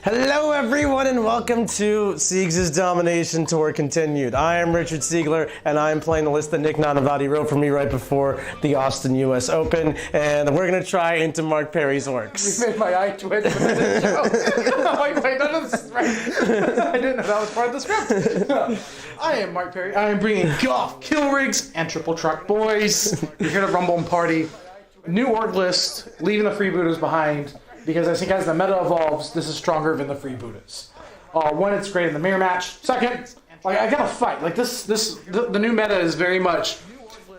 Hello everyone and welcome to Siegs' Domination Tour Continued. I am Richard Siegler and I am playing the list that Nick Nanavati wrote for me right before the Austin US Open, and we're going to try into Mark Perry's Orks. You made my eye twitch with this show. Wait, none of this is right. I didn't know that was part of the script. I am Mark Perry. I am bringing golf, kill rigs, and triple truck boys. You're here to rumble and party. New org list, leaving the freebooters behind. Because I think as the meta evolves, this is stronger than the freebooters. One, it's great in the mirror match. Second, like I gotta fight. Like the new meta is very much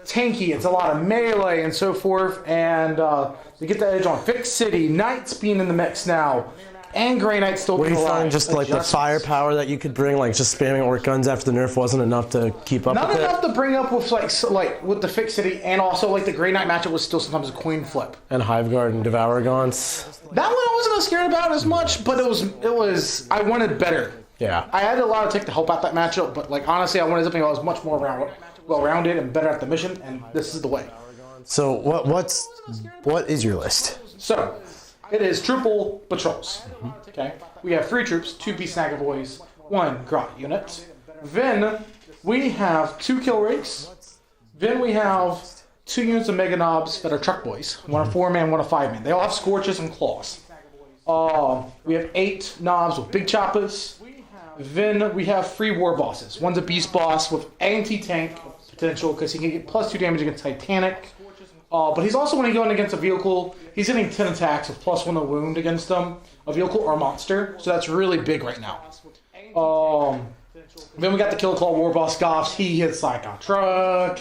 tanky. It's a lot of melee and so forth. And to get the edge on Fixed City, Knights being in the mix now, and Grey Knights still being alive. What do you find just like the firepower that you could bring, like just spamming orc guns after the nerf wasn't enough to keep up with it? Not enough to bring up with like with the Fixed City, and also like the Grey Knight matchup was still sometimes a coin flip. And Hiveguard and Devour Gaunts. That one I wasn't scared about as much, but it was I wanted better. Yeah. I had a lot of tech to help out that matchup, but like honestly, I wanted something that was much more well-rounded and better at the mission, and this is the way. So what is your list? So it is triple patrols. Okay, we have 3 troops, 2 beast snagavoys, 1 grot unit. Then we have 2 kill rigs. Then we have 2 units of mega knobs that are truck boys. One a 4-man, one a 5-man. They all have scorches and claws. We have 8 knobs with big choppers. Then we have 3 war bosses. One's a beast boss with anti-tank potential because he can get +2 damage against Titanic. But he's also, when he's going against a vehicle, he's hitting 10 attacks with +1 a wound against them, a vehicle or a monster. So that's really big right now. Then we got the Kill Claw War Boss Goffs. He hits like a truck.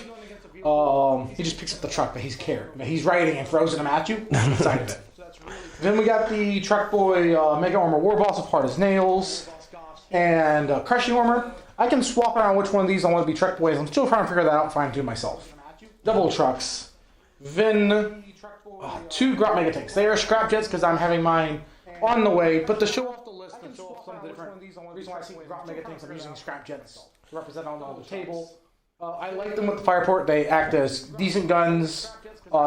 He just picks up the truck that he's carrying. He's riding and throws them at you inside of it. Then we got the Truck Boy Mega Armor War Boss of Hard as Nails. And Crushing Armor. I can swap around which one of these I want to be Truck Boys. I'm still trying to figure that out and find to myself. Double Trucks. Then 2 Grot Mega Tanks. They are scrap jets because I'm having mine on the way. But to show off the list and show off some of the different reasons why I see Grot Mega Tanks, I'm using scrap jets to represent on the table. I like them with the Fireport. They act as decent guns,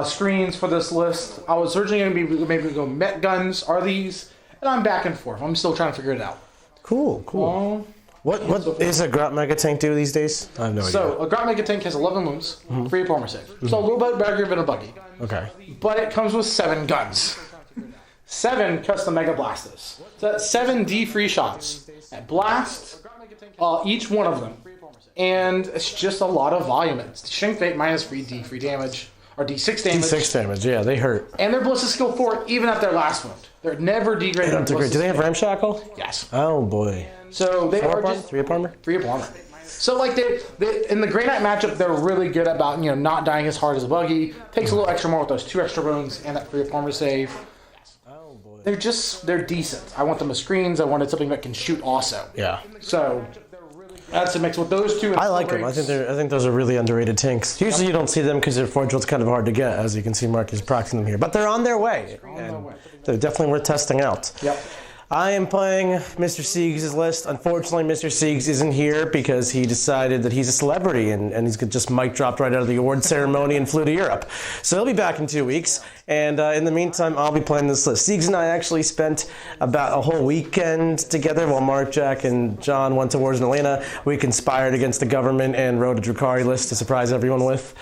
screens for this list. I was originally going to be maybe go Met guns. Are these? And I'm back and forth. I'm still trying to figure it out. Cool. What is a Grot Mega Tank do these days? I have no idea. So a Grot Mega Tank has 11 wounds, 3 armor save. So a little bit better than a buggy. Okay. But it comes with 7 guns. 7 custom Mega Blasters. So that's 7 D3 shots at blast, each one of them. And it's just a lot of volume. It's Strength 8 minus 3 D3 damage, or D6 damage. D6 damage, yeah, they hurt. And their Ballistic Skill 4 even at their last wound. They're never degraded. Do they have Ramshackle? Yes. Oh boy. So they are just 3 up armor? 3 up armor. So like they in the Grey Knight matchup, they're really good about not dying as hard as a buggy. Takes a little extra more with those 2 extra wounds and that 3 up armor save. Oh boy. They're decent. I want them as screens. I wanted something that can shoot also. Yeah. So that's a mix with those 2. I like them. I think those are really underrated tanks. Usually you don't see them because they're Forge World's kind of hard to get, as you can see Mark is proxying them here. But they're on their way. They're definitely worth testing out. Yep. I am playing Mr. Siegs' list. Unfortunately, Mr. Siegs isn't here because he decided that he's a celebrity and he's just mic dropped right out of the award ceremony and flew to Europe. So he'll be back in 2 weeks. And in the meantime, I'll be playing this list. Siegs and I actually spent about a whole weekend together while Mark, Jack, and John went to wars in Atlanta. We conspired against the government and wrote a Drukhari list to surprise everyone with.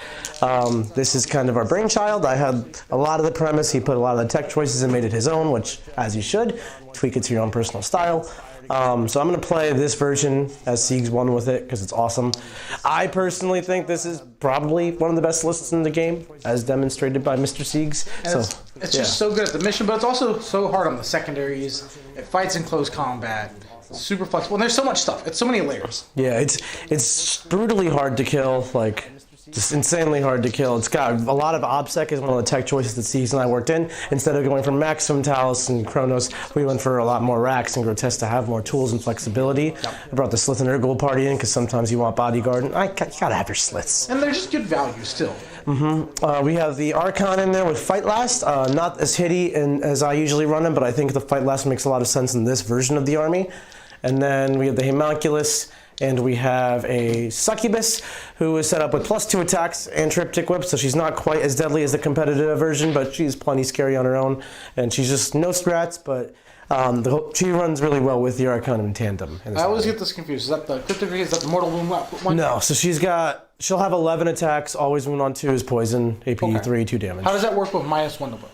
This is kind of our brainchild. I had a lot of the premise. He put a lot of the tech choices and made it his own, which, as you should, tweak it to your own personal style. So I'm going to play this version as Siegs won with it because it's awesome. I personally think this is probably one of the best lists in the game, as demonstrated by Mr. Siegs. It's just so good at the mission, but it's also so hard on the secondaries. It fights in close combat. It's super flexible. And there's so much stuff. It's so many layers. Yeah, it's brutally hard to kill. Like, just insanely hard to kill. It's got a lot of OBSEC is one of the tech choices that Siegs and I worked in. Instead of going for Maximum, Talus, and Chronos, we went for a lot more Rax and Grotesque to have more tools and flexibility. I brought the Slith and Urgle party in because sometimes you want bodyguard, and you gotta have your Sliths. And they're just good value still. We have the Archon in there with Fight Last. Not as hitty as I usually run him, but I think the Fight Last makes a lot of sense in this version of the army. And then we have the Homunculus, and we have a Succubus, who is set up with +2 attacks and Triptych Whip, so she's not quite as deadly as the competitive version, but she's plenty scary on her own. And she's just no strats, but she runs really well with the Archon in tandem. I always get this confused. Is that the Cryptography? Is that the Mortal Wound one? No, so she'll have 11 attacks, always wound on 2 is poison, AP 3, 2 damage. How does that work with -1 to wound?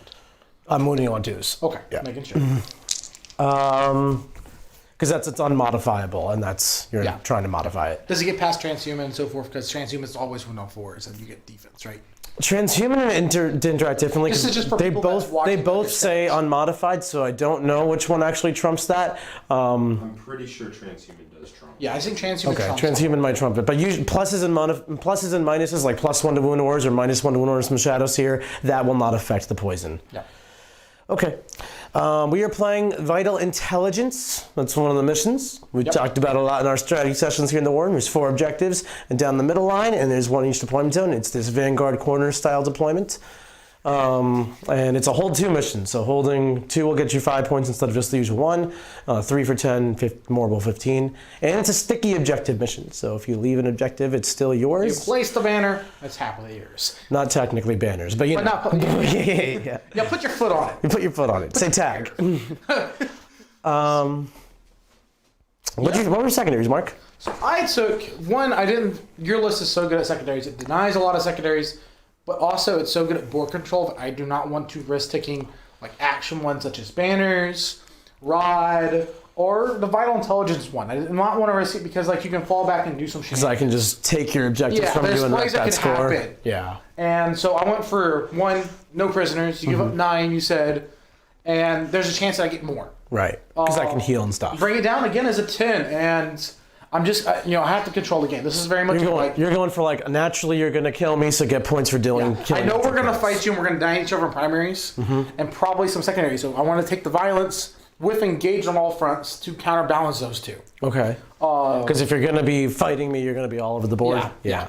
I'm wounding on 2s. Okay, yeah. Making sure. Because it's unmodifiable, and you're trying to modify it. Does it get past Transhuman and so forth? Because Transhuman is always wound on 4s, and you get defense, right? Transhuman and interact differently. This is just for they people both that's watching they both say unmodified, so I don't know which one actually trumps that. I'm pretty sure Transhuman does trump. Yeah, I think Transhuman trumps. Transhuman might trump it, but usually pluses and minuses, like +1 to wound ores or -1 to wound ores from shadows here, that will not affect the poison. Yeah. Okay. We are playing Vital Intelligence. That's one of the missions. We've talked about a lot in our strategy sessions here in the War. There's 4 objectives and down the middle line, and there's 1 each deployment zone. It's this Vanguard corner style deployment. And it's a hold 2 mission. So holding 2 will get you 5 points instead of just the usual 1. 3 for 10, more will 15. And it's a sticky objective mission. So if you leave an objective, it's still yours. You place the banner, it's happily yours. Not technically banners, but you know. Not yeah. Yeah, put your foot on it. You put your foot on it. Say tag. What were your secondaries, Mark? So I took one. Your list is so good at secondaries. It denies a lot of secondaries, but also it's so good at board control that I do not want to risk taking like action ones such as banners, rod, or the Vital Intelligence one. I did not want to risk it because like you can fall back and do some shit. Because I can just take your objectives from you and wreck that score. Happen. Yeah. And so I went for 1, no prisoners. You give up 9, you said, and there's a chance that I get more. Right. Because I can heal and stuff. Bring it down again as a 10, and I'm just, I have to control the game. This is very much you're going for like, naturally you're going to kill me, so get points for killing I know we're going to fight you, and we're going to die each other in primaries, and probably some secondaries. So I want to take the violence with engage on all fronts to counterbalance those 2. Okay. Because if you're going to be fighting me, you're going to be all over the board. Yeah.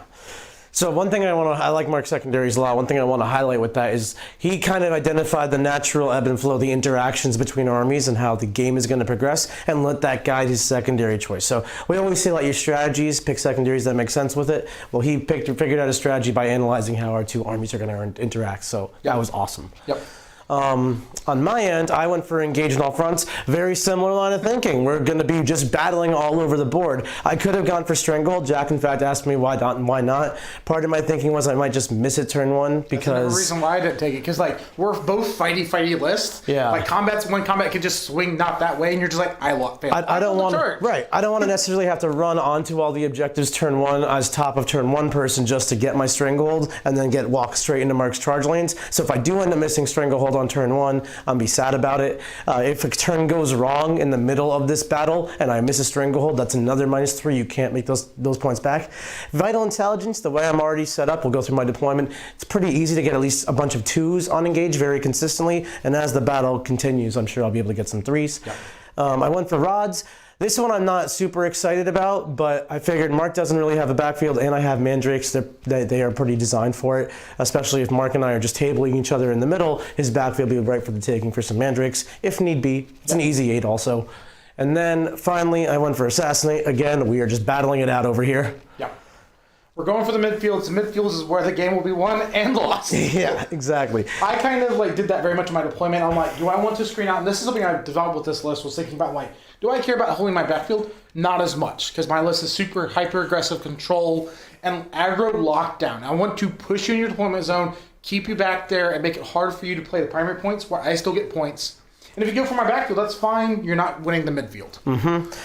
So one thing I like Mark's secondaries a lot. One thing I want to highlight with that is he kind of identified the natural ebb and flow, the interactions between armies and how the game is going to progress, and let that guide his secondary choice. So we always say, like, your strategies, pick secondaries that make sense with it. Well, he figured out a strategy by analyzing how our 2 armies are going to interact. So that was awesome. Yep. On my end, I went for engage on all fronts. Very similar line of thinking. We're going to be just battling all over the board. I could have gone for Stranglehold. Jack, in fact, asked me why not. Part of my thinking was I might just miss it turn 1 because... That's the reason why I didn't take it. Because, like, we're both fighty lists. Yeah. Like, one combat could just swing not that way, and you're just like, I don't want to... Right. I don't want to necessarily have to run onto all the objectives turn 1 as top of turn 1 person just to get my Stranglehold and then walk straight into Mark's charge lanes. So if I do end up missing Stranglehold on turn 1, I'll be sad about it. If a turn goes wrong in the middle of this battle and I miss a Stranglehold, that's another -3. You can't make those points back. Vital Intelligence, the way I'm already set up, we'll go through my deployment. It's pretty easy to get at least a bunch of 2s on engage very consistently, and as the battle continues, I'm sure I'll be able to get some 3s. Yeah. I went for rods. This one I'm not super excited about, but I figured Mark doesn't really have a backfield, and I have mandrakes. They are pretty designed for it, especially if Mark and I are just tabling each other in the middle. His backfield will be right for the taking for some mandrakes, if need be. It's an easy 8 also. And then finally, I went for Assassinate. Again, we are just battling it out over here. Yeah. We're going for the midfields. The midfields is where the game will be won and lost. Yeah, exactly. I kind of did that very much in my deployment. I'm like, do I want to screen out? And this is something I've developed with this list. Was thinking about do I care about holding my backfield? Not as much, because my list is super hyper aggressive control and aggro lockdown. I want to push you in your deployment zone, keep you back there, and make it hard for you to play the primary points where I still get points. And if you go for my backfield, that's fine. You're not winning the midfield.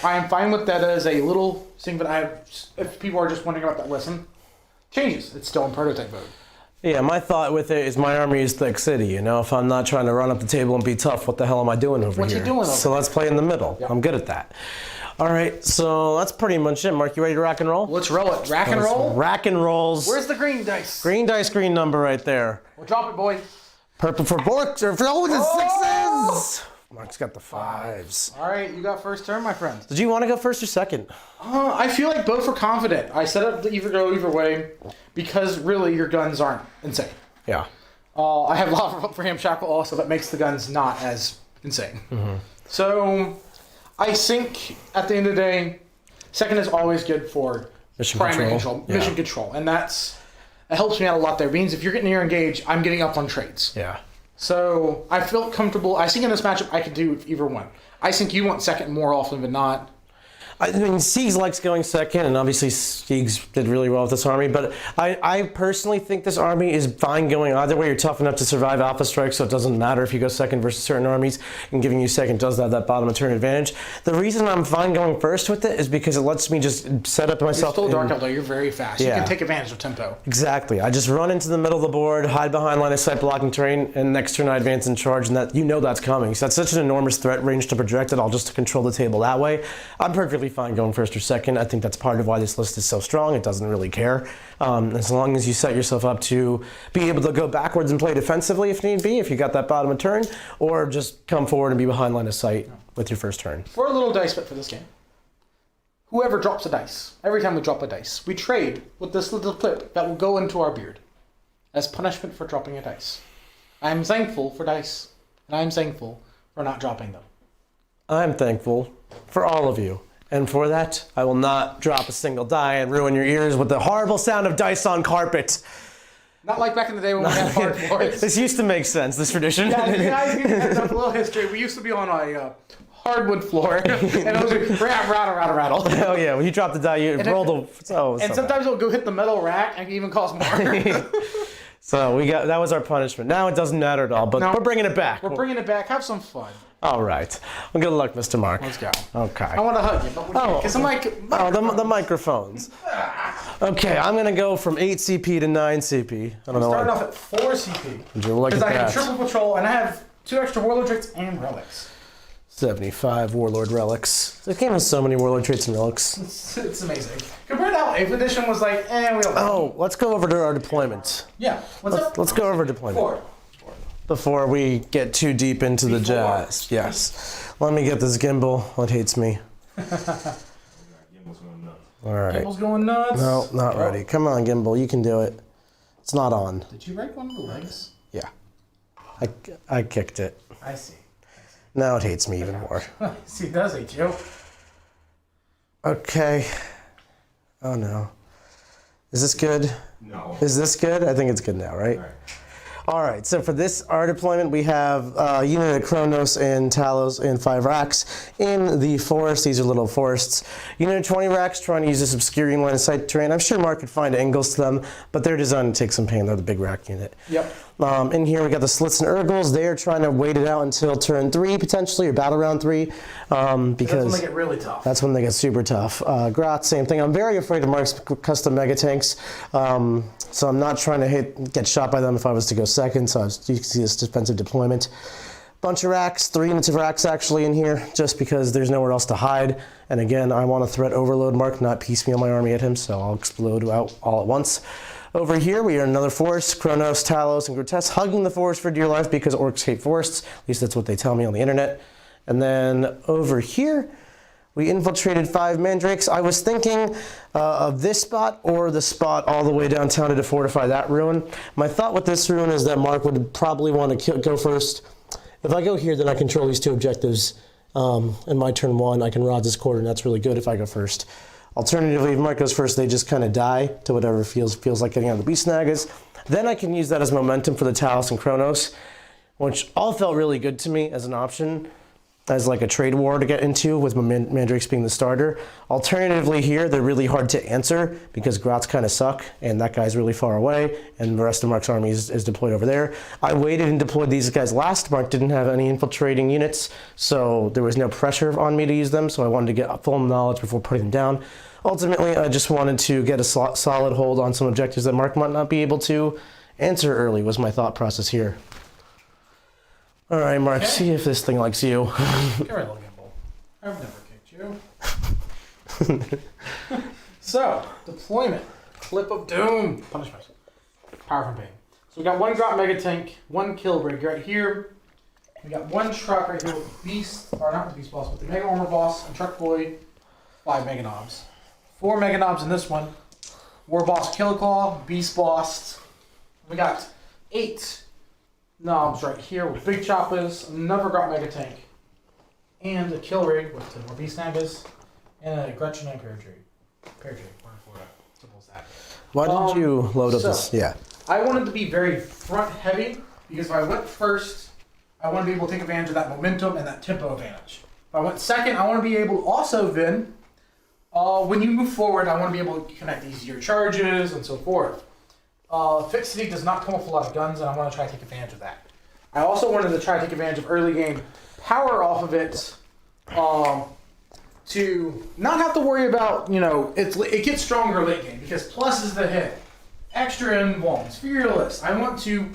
I am fine with that as a little thing that I have. If people are just wondering about that, listen. Changes. It's still in prototype mode. Yeah, my thought with it is my army is Thick City. If I'm not trying to run up the table and be tough, what the hell am I doing over here? What you doing over So let's play in the middle. Yep. I'm good at that. All right, so that's pretty much it. Mark, you ready to rock and roll? Let's roll it. Rack and roll. Rack and rolls. Where's the green dice? Green dice, green number right there. We'll drop it, boy. Purple for Borks, or for all the sixes. Mark's got the fives. All right, you got first turn, my friend. Did you want to go first or second? I feel like both are confident. I set up to either go either way because really your guns aren't insane. Yeah. I have Lava for Shackle also that makes the guns not as insane. So I think at the end of the day, second is always good for primary control. Mission control. And it helps me out a lot there. It means if you're getting near engaged, I'm getting up on trades. Yeah. So I feel comfortable. I think in this matchup I could do either one. I think you want second more often than not. I mean, Siegs likes going second, and obviously Siegs did really well with this army, but I personally think this army is fine going either way. You're tough enough to survive alpha strikes, so it doesn't matter if you go second versus certain armies, and giving you second does have that bottom of turn advantage. The reason I'm fine going first with it is because it lets me just set up myself. You're still dark out there, you're very fast. Yeah. You can take advantage of tempo. Exactly. I just run into the middle of the board, hide behind line of sight blocking terrain, and next turn I advance and charge, and that that's coming. So that's such an enormous threat range to project it, I'll just control the table that way. I'm perfectly fine going first or second. I think that's part of why this list is so strong. It doesn't really care. As long as you set yourself up to be able to go backwards and play defensively if need be, if you got that bottom of turn, or just come forward and be behind line of sight with your first turn. For a little dice bet for this game, whoever drops a dice, every time we drop a dice, we trade with this little clip that will go into our beard as punishment for dropping a dice. I'm thankful for dice, and I'm thankful for not dropping them. I'm thankful for all of you. And for that, I will not drop a single die and ruin your ears with the horrible sound of dice on carpet. Not like back in the day when we had hard floors. This used to make sense, this tradition. Yeah, you guys need to heads up a little history. We used to be on a hardwood floor, and it was rattle. Oh yeah, when you drop the die, you roll the... And sometimes it'll go hit the metal rack and even cost more. So that was our punishment. Now it doesn't matter at all, but we're bringing it back. We're bringing it back. Have some fun. All right. Well, good luck, Mr. Mark. Let's go. Okay. I want to hug you, but the microphones. Okay, I'm going to go from 8 CP to 9 CP. I don't know. Starting off at 4 CP. Because I have triple patrol, and I have 2 extra warlord traits and relics. 75 warlord relics. This game has so many warlord traits and relics. It's amazing. Compared to how 8th edition was like, we don't know. Let's go over to our deployment. Yeah. Let's go over deployment. 4. Before we get too deep into the jazz. Yes. Let me get this gimbal. It hates me. All right. Gimbal's going nuts. No, not ready. Come on, gimbal. You can do it. It's not on. Did you break one of the legs? Yeah. I kicked it. I see. Now it hates me even more. See, it does hate you. Okay. Oh no. Is this good? No. Is this good? I think it's good now, right? All right, so for our deployment, we have a unit of Kronos and Talos and 5 racks in the forest. These are little forests. Unit of 20 racks trying to use this obscuring line of sight terrain. I'm sure Mark could find angles to them, but they're designed to take some pain. They're the big rack unit. Yep. In here we got the Slits and Urgles. They're trying to wait it out until turn 3 potentially, or battle round 3. Because that's when they get really tough. That's when they get super tough. Grot, same thing. I'm very afraid of Mark's custom mega tanks. So I'm not trying to get shot by them if I was to go second. So you can see this defensive deployment. Bunch of racks, 3 units of racks actually in here, just because there's nowhere else to hide. And again, I want to threat overload Mark, not piecemeal my army at him, so I'll explode out all at once. Over here, we are in another forest, Kronos, Talos, and Grotesque, hugging the forest for dear life because orcs hate forests. At least that's what they tell me on the internet. And then over here, we infiltrated 5 mandrakes. I was thinking of this spot or the spot all the way downtown to fortify that ruin. My thought with this ruin is that Mark would probably want to go first. If I go here, then I control these 2 objectives. In my turn 1, I can rod this quarter, and that's really good if I go first. Alternatively, if Mark goes first, they just kind of die to whatever feels like getting out of the beast nagas. Then I can use that as momentum for the Talos and Kronos, which all felt really good to me as an option, as like a trade war to get into, with Mandrakes being the starter. Alternatively here, they're really hard to answer because Grots kind of suck, and that guy's really far away, and the rest of Mark's army is deployed over there. I waited and deployed these guys last. Mark didn't have any infiltrating units, so there was no pressure on me to use them, so I wanted to get full knowledge before putting them down. Ultimately, I just wanted to get a solid hold on some objectives that Mark might not be able to answer early, was my thought process here. All right, Mark, see if this thing likes you. Come here, little gimbal. I've never kicked you. So, deployment. Clip of Doom. Punishment. Power from Pain. So we got one Grot Mega Tank, one Kill Rig right here. We got one truck right here with the Beast, or not the Beast Boss, but the Mega Armor Boss and Truck Boy. 5 Mega Knobs. 4 Mega Knobs in this one. War Boss Killer Claw, Beast Boss. We got 8 knobs right here with Big Choppers, another Grot Mega Tank, and a Kill Rig with 2 more Beast Nagas, and a Gretchen and Pear Tree. Why did you load up this? Yeah. I wanted to be very front heavy because if I went first, I want to be able to take advantage of that momentum and that tempo advantage. If I went second, I want to be able to also then, when you move forward, I want to be able to connect easier charges and so forth. Fixity does not come with a lot of guns, and I want to try to take advantage of that. I also wanted to try to take advantage of early game power off of it, to not have to worry about, it gets stronger late game because plus is the hit. Extra in wounds, fearless. I want to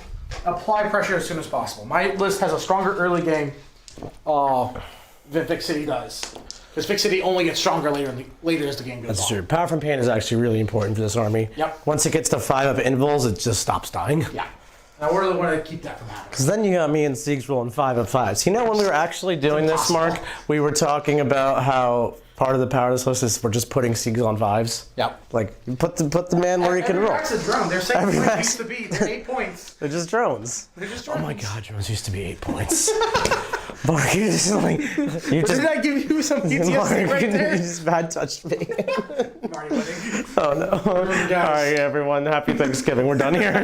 apply pressure as soon as possible. My list has a stronger early game than Fixity does. Because Fixity only gets stronger later as the game goes on. That's true. Power from Pain is actually really important for this army. Yep. Once it gets to 5 up intervals, it just stops dying. Yeah. And I really want to keep that from happening. Because then you got me and Siegs rolling 5 up 5s. You know, when we were actually doing this, Mark, we were talking about how part of the power of this list is we're just putting Siegs on 5s. Yep. Like, put the man where he can roll. Every rack's a drone. They're saying it used to be. They're 8 points. They're just drones. They're just drones. Oh my God, drones used to be 8 points. Mark, you just like... Did I give you some PTSD right there? You just bad touched me. Marty winning. Oh no. All right, everyone. Happy Thanksgiving. We're done here.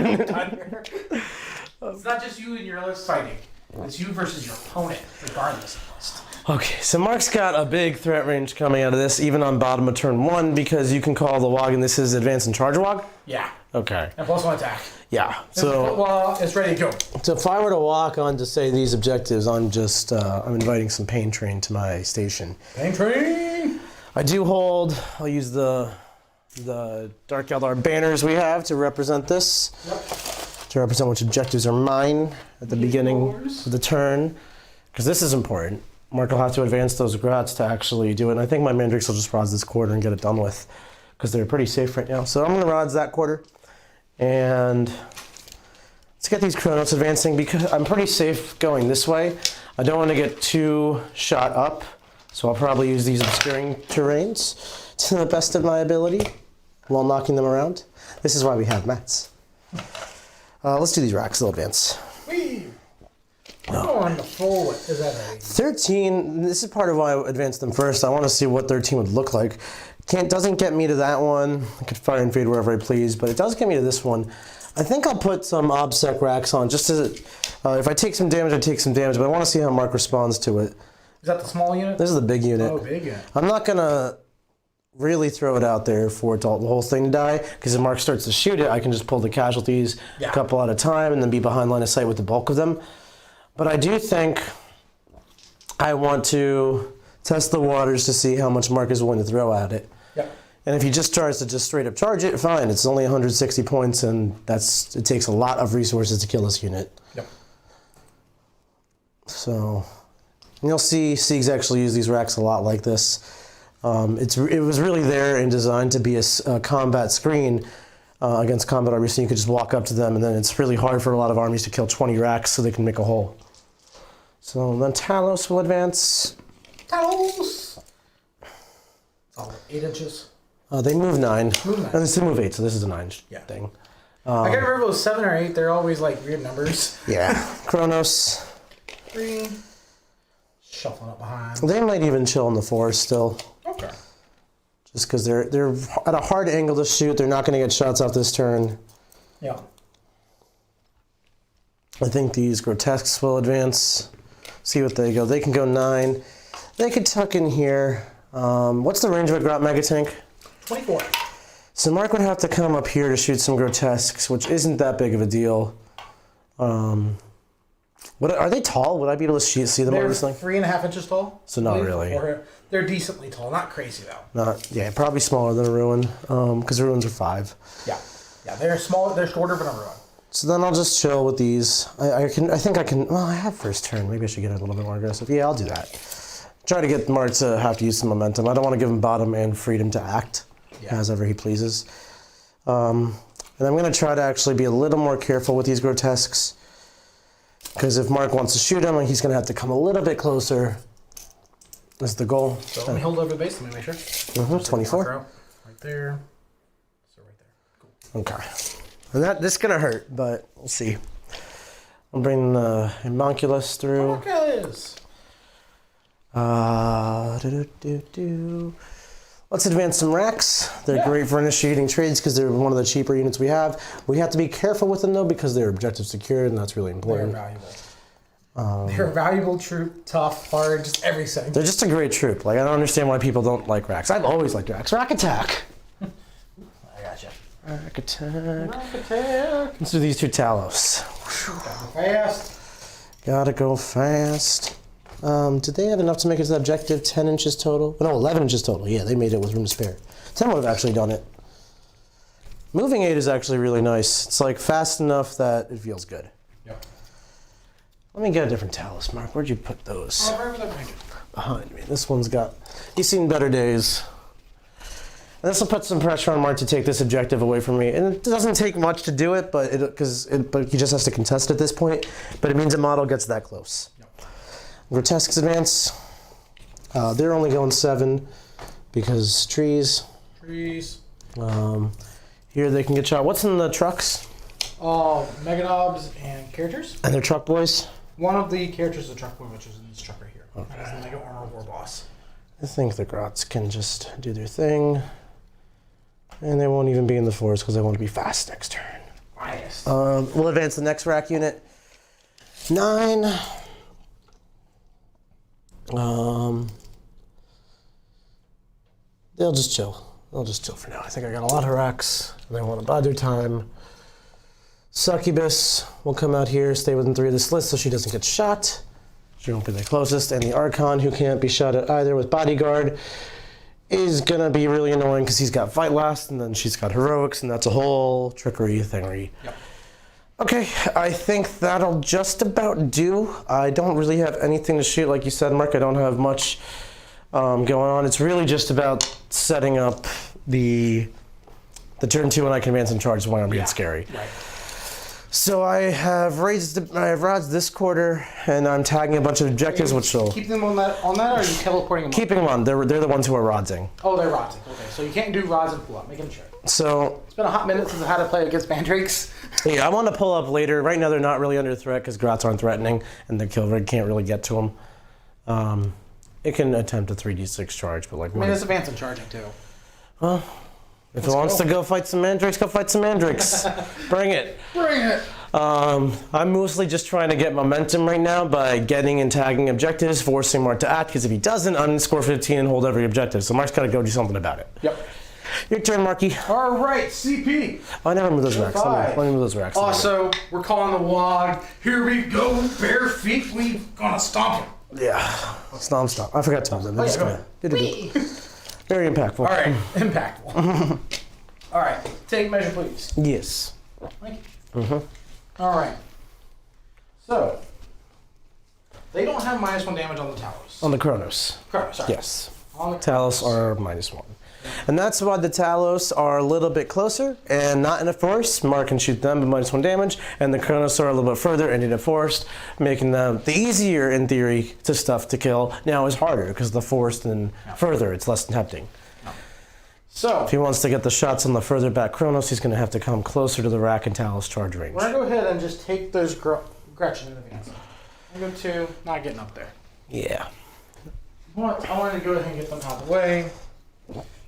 It's not just you and your list fighting. It's you versus your opponent, regardless of list. Okay, so Mark's got a big threat range coming out of this, even on bottom of turn 1, because you can call the Wog, and this is advance and charge Wog? Yeah. Okay. And +1 attack. Yeah. So, well, it's ready to go. So if I were to walk on to say these objectives, I'm just I'm inviting some pain train to my station. Pain train. I do hold. I'll use the Dark Eldar banners we have to represent this. Yep. To represent which objectives are mine at the beginning of the turn, because this is important. Mark will have to advance those grots to actually do it, and I think my Mandrakes will just rods this quarter and get it done with, because they're pretty safe right now. So I'm going to rods that quarter, and let's get these Chronos advancing, because I'm pretty safe going this way. I don't want to get too shot up, so I'll probably use these obscuring terrains to the best of my ability while knocking them around. This is why we have mats. Let's do these racks, they'll advance. Whee! On the full, is that a 13, this is part of why I advanced them first. I want to see what 13 would look like. Doesn't get me to that one. I could fire and fade wherever I please, but it does get me to this one. I think I'll put some OBSEC racks on, just as if I take some damage, I take some damage, but I want to see how Mark responds to it. Is that the small unit? This is the big unit. Oh, big unit. I'm not going to really throw it out there for the whole thing to die, because if Mark starts to shoot it, I can just pull the casualties a couple at a time and then be behind line of sight with the bulk of them. But I do think I want to test the waters to see how much Mark is willing to throw at it. Yep. And if he just tries to just straight up charge it, fine. It's only 160 points, and it takes a lot of resources to kill this unit. Yep. So, and you'll see Siegs actually use these racks a lot like this. It was really there and designed to be a combat screen against combat armies, so you could just walk up to them, and then it's really hard for a lot of armies to kill 20 racks so they can make a hole. So then Talos will advance. Talos! Oh, 8 inches. They move 9. Move 9. And they move 8, so this is a 9 thing. I can't remember if it was 7 or 8. They're always like weird numbers. Yeah. Kronos. 3. Shuffling up behind. They might even chill in the forest still. Okay. Just because they're at a hard angle to shoot. They're not going to get shots off this turn. Yeah. I think these Grotesques will advance. See what they go. They can go 9. They could tuck in here. What's the range of a Grot Mega Tank? 24. So Mark would have to come up here to shoot some Grotesques, which isn't that big of a deal. Are they tall? Would I be able to see them on this thing? 3.5 inches tall. So not really. They're decently tall. Not crazy though. Probably smaller than a Ruin, because Ruins are 5. Yeah. Yeah, they're small. They're shorter than a Ruin. So then I'll just chill with these. I think I can. Well, I have first turn. Maybe I should get a little bit more aggressive. Yeah, I'll do that. Try to get Mark to have to use some momentum. I don't want to give him bottom and freedom to act as ever he pleases. And I'm going to try to actually be a little more careful with these grotesques. Because if Mark wants to shoot him, he's going to have to come a little bit closer. That's the goal. So let me hold over the base. Let me make sure. 24. Right there. So right there. Cool. Okay. And this is going to hurt, but we'll see. I'll bring the Homunculus through. Homunculus! Let's advance some racks. They're great for initiating trades because they're one of the cheaper units we have. We have to be careful with them though because they're objective secured and that's really important. They're valuable. They're a valuable troop, tough, hard, just everything. They're just a great troop. Like I don't understand why people don't like racks. I've always liked racks. Rack attack. I gotcha. Rack attack. Let's do these 2 Talos. Gotta go fast. Gotta go fast. Did they have enough to make it to the objective? 10 inches total? No, 11 inches total. Yeah, they made it with room to spare. 10 would have actually done it. Moving 8 is actually really nice. It's like fast enough that it feels good. Yep. Let me get a different Talus, Mark. Where'd you put those? Behind me. This one's got... He's seen better days. And this will put some pressure on Mark to take this objective away from me. And it doesn't take much to do it, but he just has to contest at this point. But it means a model gets that close. Grotesques advance. They're only going 7 because trees. Trees. Here they can get shot. What's in the trucks? Megadobs and characters. And they're truck boys? One of the characters is a truck boy, which is in this truck right here. Okay. That is the Mega Armor War Boss. I think the Grots can just do their thing. And they won't even be in the forest because they want to be fast next turn. Nice. We'll advance the next rack unit. 9. They'll just chill. They'll just chill for now. I think I got a lot of racks. And they want to bide their time. Succubus will come out here, stay within 3 of this list so she doesn't get shot. She won't be the closest. And the Archon, who can't be shot at either with Bodyguard, is going to be really annoying because he's got Fight Last, and then she's got Heroics, and that's a whole trickery thingery. Yep. Okay, I think that'll just about do. I don't really have anything to shoot, like you said, Mark. I don't have much going on. It's really just about setting up the turn 2 when I can advance and charge when I'm being scary. Right. So I have rods this quarter, and I'm tagging a bunch of objectives, which will keep them on that, or are you teleporting them? Keeping them on. They're the ones who are rodsing. Oh, they're rodsing. Okay, so you can't do rods and pull up. Making sure. So it's been a hot minute since I had to play against Mandrakes. Yeah, I want to pull up later. Right now, they're not really under threat because Grots aren't threatening, and the kill rig can't really get to them. It can attempt a 3d6 charge, but like. I mean, it's advanced and charging too. Well, if it wants to go fight some Mandrakes, go fight some Mandrakes. Bring it. Bring it. I'm mostly just trying to get momentum right now by getting and tagging objectives, forcing Mark to act, because if he doesn't, I'm score 15 and hold every objective. So Mark's got to go do something about it. Yep. Your turn, Marky. All right, CP. Oh, I never moved those racks. Let me move those racks. Also, we're calling the wog. Here we go, bare feet. We gonna stomp him. Yeah. Stomp. I forgot to move them. They're just gonna. Very impactful. All right, impactful. All right, take measure, please. Yes. Thank you. All right. So, they don't have -1 damage on the Talos. On the Kronos. Kronos, sorry. Yes. Talos are -1. And that's why the Talos are a little bit closer and not in a forest. Mark can shoot them at -1 damage. And the Kronos are a little bit further and in a forest, making them the easier, in theory, to kill. Now is harder because the forest and further, it's less tempting. So, if he wants to get the shots on the further back Kronos, he's going to have to come closer to the rack and Talos charge range. We're going to go ahead and just take those Gretchen in advance. I'm going to not getting up there. Yeah. I want to go ahead and get them out of the way.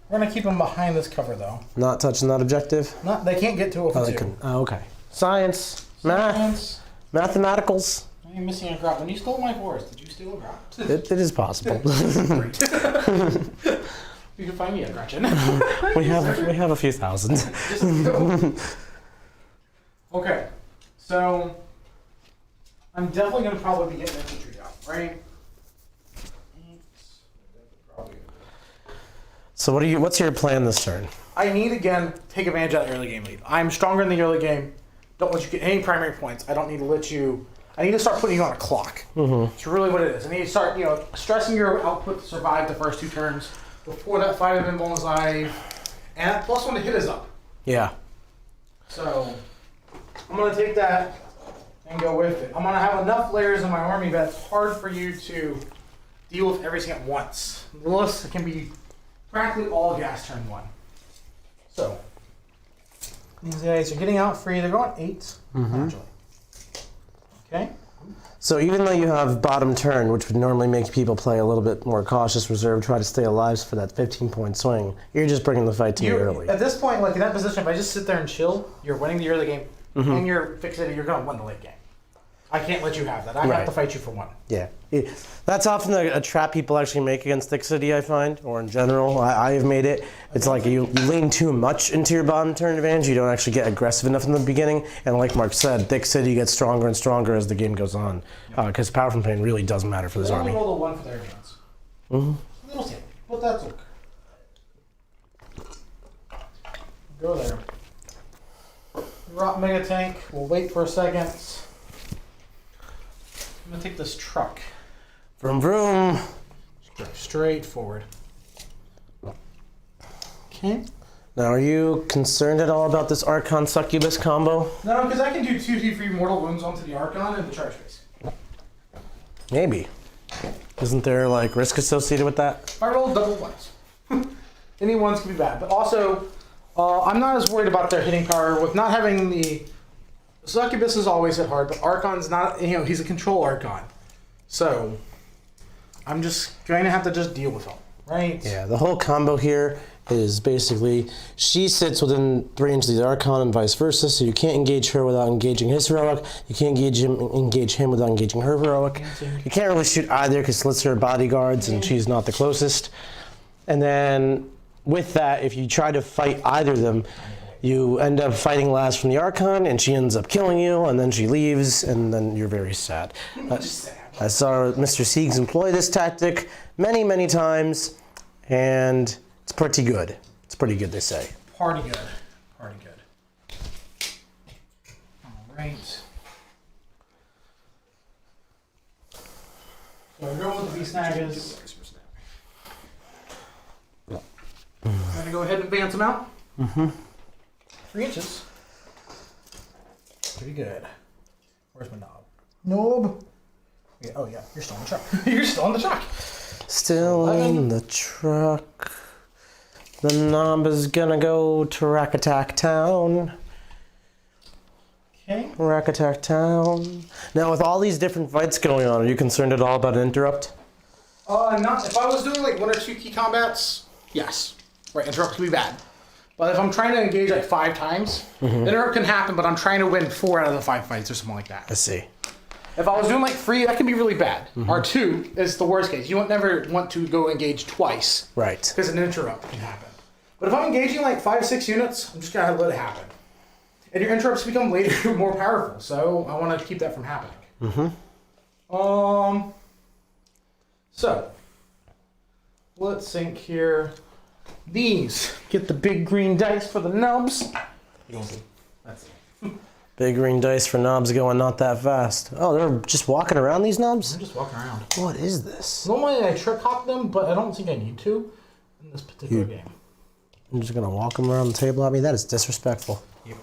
We're going to keep them behind this cover, though. Not touching that objective? They can't get to it for 2. Oh, okay. Science. Math. Mathematicals. You're missing a Grot. When you stole my forest, did you steal a Grot? It is possible. Great. You can find me a Gretchen. we have a few thousand. Okay, so I'm definitely going to probably be getting infantry out, right? So what's your plan this turn? I need, again, take advantage of the early game lead. I'm stronger in the early game. Don't let you get any primary points. I don't need to let you I need to start putting you on a clock. It's really what it is. I need to start, stressing your output to survive the first 2 turns before that fight of Invol's Eye. And that +1 to hit is up. Yeah. So, I'm going to take that and go with it. I'm going to have enough layers in my army that it's hard for you to deal with everything at once. The list can be practically all gas turn 1. So, these guys are getting out free. They're going 8, naturally. Okay. So even though you have bottom turn, which would normally make people play a little bit more cautious reserve, try to stay alive for that 15-point swing, you're just bringing the fight to you early. At this point, like in that position, if I just sit there and chill, you're winning the early game, and you're fixated, you're going to win the late game. I can't let you have that. I have to fight you for 1. Yeah. That's often a trap people actually make against Thick City, I find, or in general. I have made it. It's like you lean too much into your bottom turn advantage. You don't actually get aggressive enough in the beginning. And like Mark said, Thick City gets stronger and stronger as the game goes on. Because power from pain really does matter for this army. Roll the 1 for their advance. Little tip, but that's okay. Go there. Drop Mega Tank. We'll wait for a second. I'm going to take this truck. Vroom vroom. Just go straight forward. Okay. Now, are you concerned at all about this Archon Succubus combo? No, because I can do 2 free mortal wounds onto the Archon and the charge phase. Maybe. Isn't there like risk associated with that? If I roll double 1s. Any 1s can be bad. But also, I'm not as worried about their hitting power with not having the... Succubus is always hit hard, but Archon's not, he's a control Archon. So, I'm just going to have to just deal with him, right? Yeah, the whole combo here is basically she sits within 3 inches of the Archon and vice versa, so you can't engage her without engaging his heroic. You can't engage him without engaging her heroic. You can't really shoot either because Slits are bodyguards and she's not the closest. And then with that, if you try to fight either of them, you end up fighting last from the Archon, and she ends up killing you, and then she leaves, and then you're very sad. I saw Mr. Siegs employ this tactic many, many times, and it's pretty good. It's pretty good, they say. Party good. Party good. All right. So we're going with the V-Snag is... I'm going to go ahead and advance them out. 3 inches. Pretty good. Where's my knob? Knob. Yeah, oh yeah, you're still in the truck. You're still in the truck. Still in the truck. The knob is gonna go to Rack Attack Town. Okay. Rack Attack Town. Now, with all these different fights going on, are you concerned at all about an interrupt? Not if I was doing like 1 or 2 key combats. Yes. Right, interrupt can be bad. But if I'm trying to engage like 5 times, the interrupt can happen, but I'm trying to win 4 out of the 5 fights or something like that. I see. If I was doing like 3, that can be really bad. Or 2 is the worst case. You would never want to go engage twice. Right. Because an interrupt can happen. But if I'm engaging like 5, 6 units, I'm just going to let it happen. And your interrupts become later more powerful, so I want to keep that from happening. So, let's think here. These get the big green dice for the nubs. That's it. Big green dice for knobs going not that fast. Oh, they're just walking around these knobs? I'm just walking around. What is this? Normally I trick hop them, but I don't think I need to in this particular game. I'm just gonna walk them around the table at me? That is disrespectful. Yep.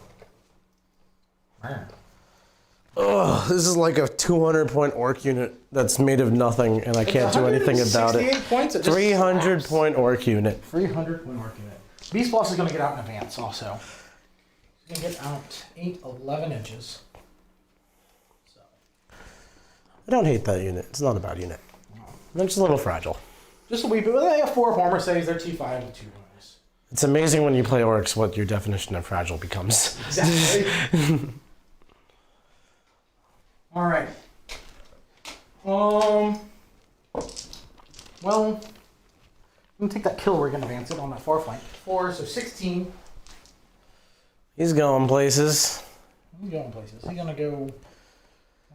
Oh, this is like a 200-point orc unit that's made of nothing, and I can't do anything about it. 300-point orc unit. 300-point orc unit. Beast Boss is going to get out in advance also. He's going to get out 11 inches. So. I don't hate that unit. It's not a bad unit. They're just a little fragile. Just a wee bit. They have 4 armor saves. They're T5 with 2 bonus. It's amazing when you play orcs what your definition of fragile becomes. Exactly. All right. Well, I'm gonna take that kill rig and advance it on that far flank. 4, so 16. He's going places. He's going places. He's gonna go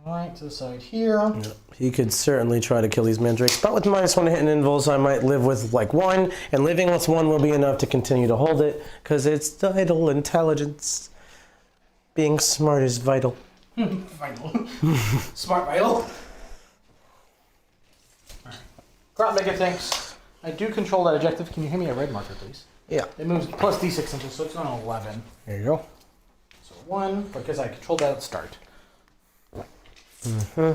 right to the side here. Yep. He could certainly try to kill these mandrakes, but with -1 hit and invuls, I might live with like 1, and living with 1 will be enough to continue to hold it, because it's vital intelligence. Being smart is vital. Vital. Smart vital. Alright. Crop mega tanks. I do control that objective. Can you hand me a red marker, please? Yeah. It moves plus d6 inches, so it's on 11. There you go. So 1, because I controlled that at start. Mm-hmm.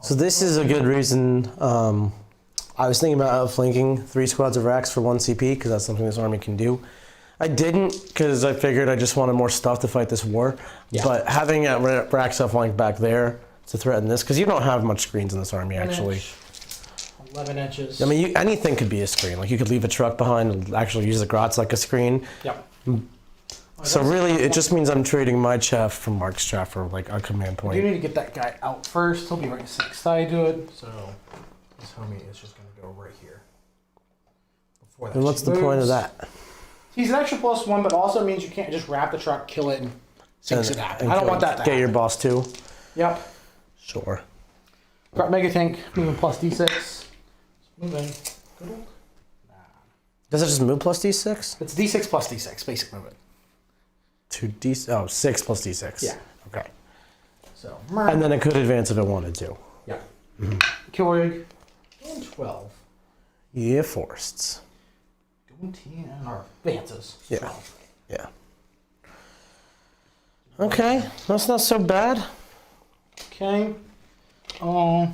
So this is a good reason. I was thinking about outflanking 3 squads of racks for 1 CP, because that's something this army can do. I didn't, because I figured I just wanted more stuff to fight this war. Yeah. But having racks outflanked back there to threaten this, because you don't have much screens in this army, actually. 11 inches. I mean, anything could be a screen. Like, you could leave a truck behind and actually use the grots like a screen. Yep. So really, it just means I'm trading my chaff for Mark's chaff for, like, a command point. You need to get that guy out first. He'll be right 6 side to it. So this homie is just going to go right here. Before that, and what's the point of that? He's an extra +1, but also means you can't just wrap the truck, kill it, and sinks it out. I don't want that to happen. Get your boss too? Yep. Sure. Crop mega tank, moving plus d6. Moving. Good old. Nah. Does it just move plus d6? It's d6 plus d6, basic movement. 6 plus d6. Yeah. Okay. So. And then it could advance if it wanted to. Yeah. Kill rig. 12. Yeah, forced. Going and our advances. Yeah. 12. Yeah. Okay, that's not so bad. Okay. Let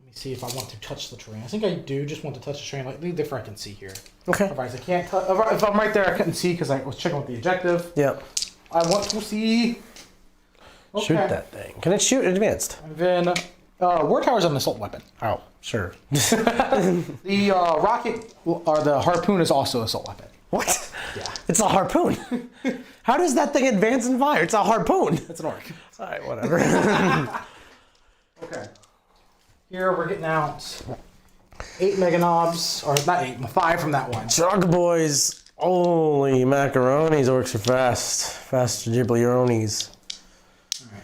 me see if I want to touch the terrain. I think I do just want to touch the terrain. Like, leave the front I can see here. Okay. Otherwise, I can't. If I'm right there, I couldn't see because I was checking with the objective. Yeah. I want to see. Okay. Shoot that thing. Can it shoot advanced? And then, war tower's an assault weapon. Oh, sure. The rocket or the harpoon is also an assault weapon. What? Yeah. It's a harpoon. How does that thing advance and fire? It's a harpoon. It's an orc. All right, whatever. Okay. Here we're getting out 8 mega knobs, or not 8, 5 from that one. Chug boys. Holy macaronis, orcs are fast. Fast jibblionis. Alright.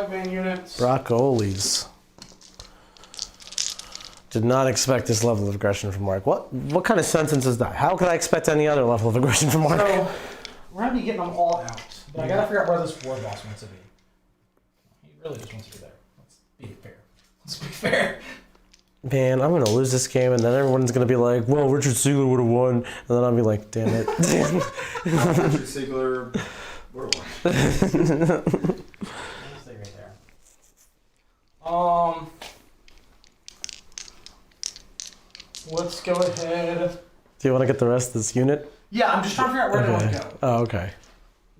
5-man units. Broccolis. Did not expect this level of aggression from Mark. What kind of sentence is that? How could I expect any other level of aggression from Mark? So, we're going to be getting them all out. But I got to figure out where this war boss wants to be. He really just wants to be there. Let's be fair. Let's be fair. Man, I'm going to lose this game, and then everyone's going to be like, well, Richard Siegler would have won. And then I'll be like, damn it. Richard Siegler would have won. Stay right there. Let's go ahead. Do you want to get the rest of this unit? Yeah, I'm just trying to figure out where I want to go. Oh, okay.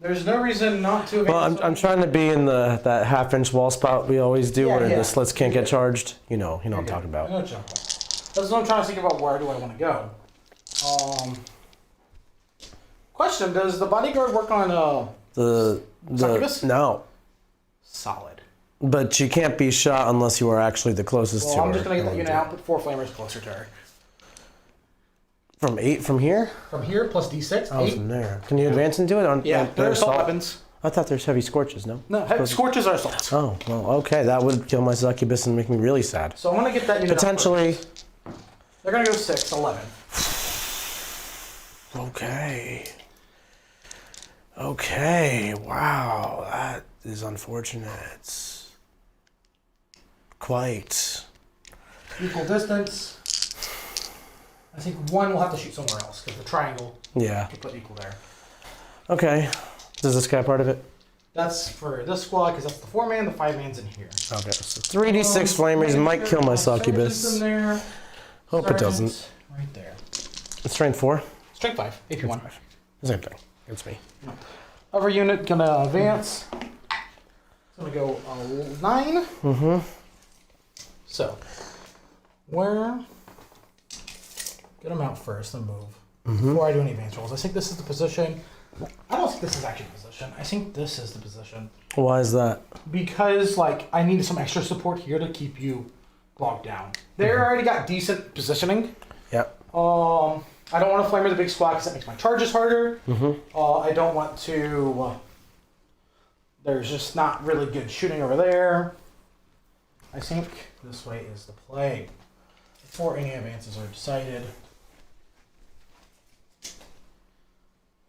There's no reason not to. Well, I'm trying to be in that half-inch wall spot we always do where the slits can't get charged. You know what I'm talking about. I know what you're talking about. That's what I'm trying to think about. Where do I want to go? Question: does the bodyguard work on succubus? No. Solid. But she can't be shot unless you are actually the closest to her. I'm just gonna get that unit out, put 4 flamers closer to her. From 8 from here? From here plus d6. Oh, 8. From there. Can you advance into it? Yeah, they're assault weapons. I thought there's heavy scorches, no? No, heavy scorches are assaults. Oh, well, okay. That would kill my succubus and make me really sad. So I'm gonna get that unit potentially. They're gonna go 6, 11. Okay. Okay. Wow, that is unfortunate. Quite. Equal distance. I think one will have to shoot somewhere else because the triangle. Yeah. You put equal there. Okay. Is this guy part of it? That's for this squad because that's the 4-man. The 5-man's in here. Okay. So 3d6 flamers might kill my succubus. In there. Hope it doesn't. Right there. It's strength 4. Strength 5. AP 1. Same thing. It's me. Other unit gonna advance. It's gonna go 9. Mm-hmm. So, where? Get them out first and move. Before I do any advance rolls. I think this is the position. I don't think this is actually the position. I think this is the position. Why is that? Because, like, I need some extra support here to keep you locked down. They already got decent positioning. Yep. I don't want to flamer the big squad because that makes my charges harder. I don't want to... there's just not really good shooting over there. I think this way is the play. Before any advances are decided.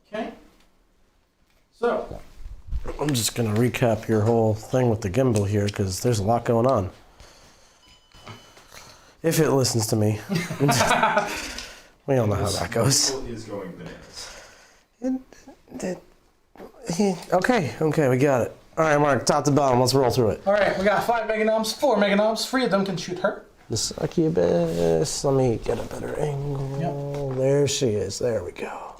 Okay. So, I'm just gonna recap your whole thing with the gimbal here because there's a lot going on. If it listens to me. We all know how that goes. Is going bananas. Okay, we got it. All right, Mark, top to bottom, let's roll through it. all right, we got 5 mega knobs, 4 mega knobs. 3 of them can shoot her. The succubus. Let me get a better angle. Yep. There she is. There we go.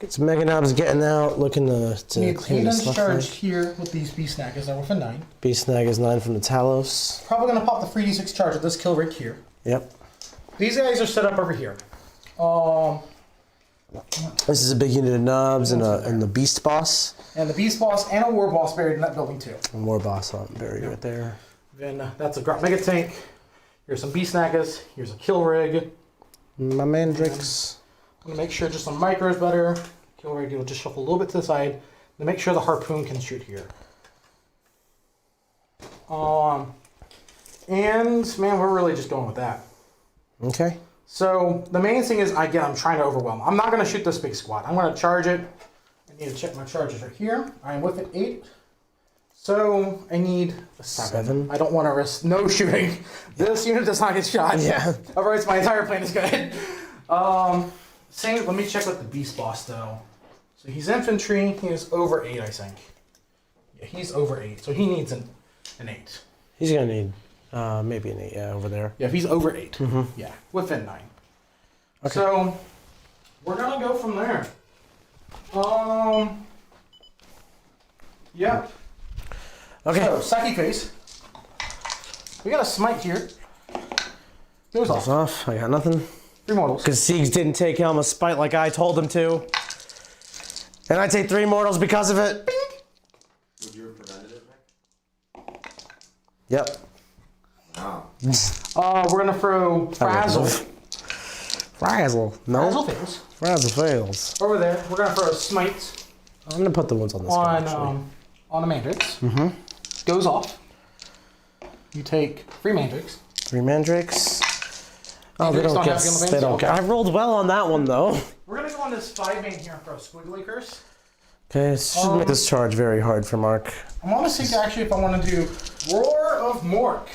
Get some mega knobs getting out, looking to Need clean 8 this stuff. uncharged here with these beast snaggers that were for 9. Beast snag is 9 from the Talos. Probably gonna pop the 3d6 charge with this kill right here. Yep. These guys are set up over here. This is a big unit of knobs and the beast boss. And the beast boss and a war boss buried in that building too. And war boss buried right there. Then that's a Grot Mega Tank. Here's some beast snaggers. Here's a kill rig. My Mandrix. I'm gonna make sure just some micros better. Kill rig, you'll just shuffle a little bit to the side to make sure the harpoon can shoot here. And man, we're really just going with that. Okay. So the main thing is, again, I'm trying to overwhelm. I'm not going to shoot this big squad. I'm going to charge it. I need to check my charges right here. I am with it 8. So I need a 7. I don't want to risk no shooting. This unit does not get shot. Yeah. Otherwise, my entire plan is good. Same. Let me check with the beast boss though. So he's infantry. He is over 8, I think. Yeah, he's over 8. So he needs an 8. He's gonna need maybe an 8. Yeah, over there. Yeah, if he's over 8. Yeah, within 9. Okay. So we're gonna go from there. Yep. Okay. So Saki phase. We got a smite here. Goes Goes off. off. I got nothing. 3 mortals. Because Siegs didn't take Helma's Spite like I told him to. And I take 3 mortals because of it. Would you have prevented it, Nick? Yep. Wow. We're gonna throw Frazzle. Frazzle. No. Frazzle fails. Frazzle fails. Over there. We're gonna throw a smite I'm gonna put the ones on this guy, actually. on a Mandrix. Goes off. You take 3 Mandrix. 3 Mandrakes. Oh, they Mandrakes don't don't get. have the They don't get. I rolled well on that one though. We're gonna go on this 5 main here and throw Squiggly Curse. Okay, this should make this charge very hard for Mark. I'm on to think actually if I want to do Roar of Mork.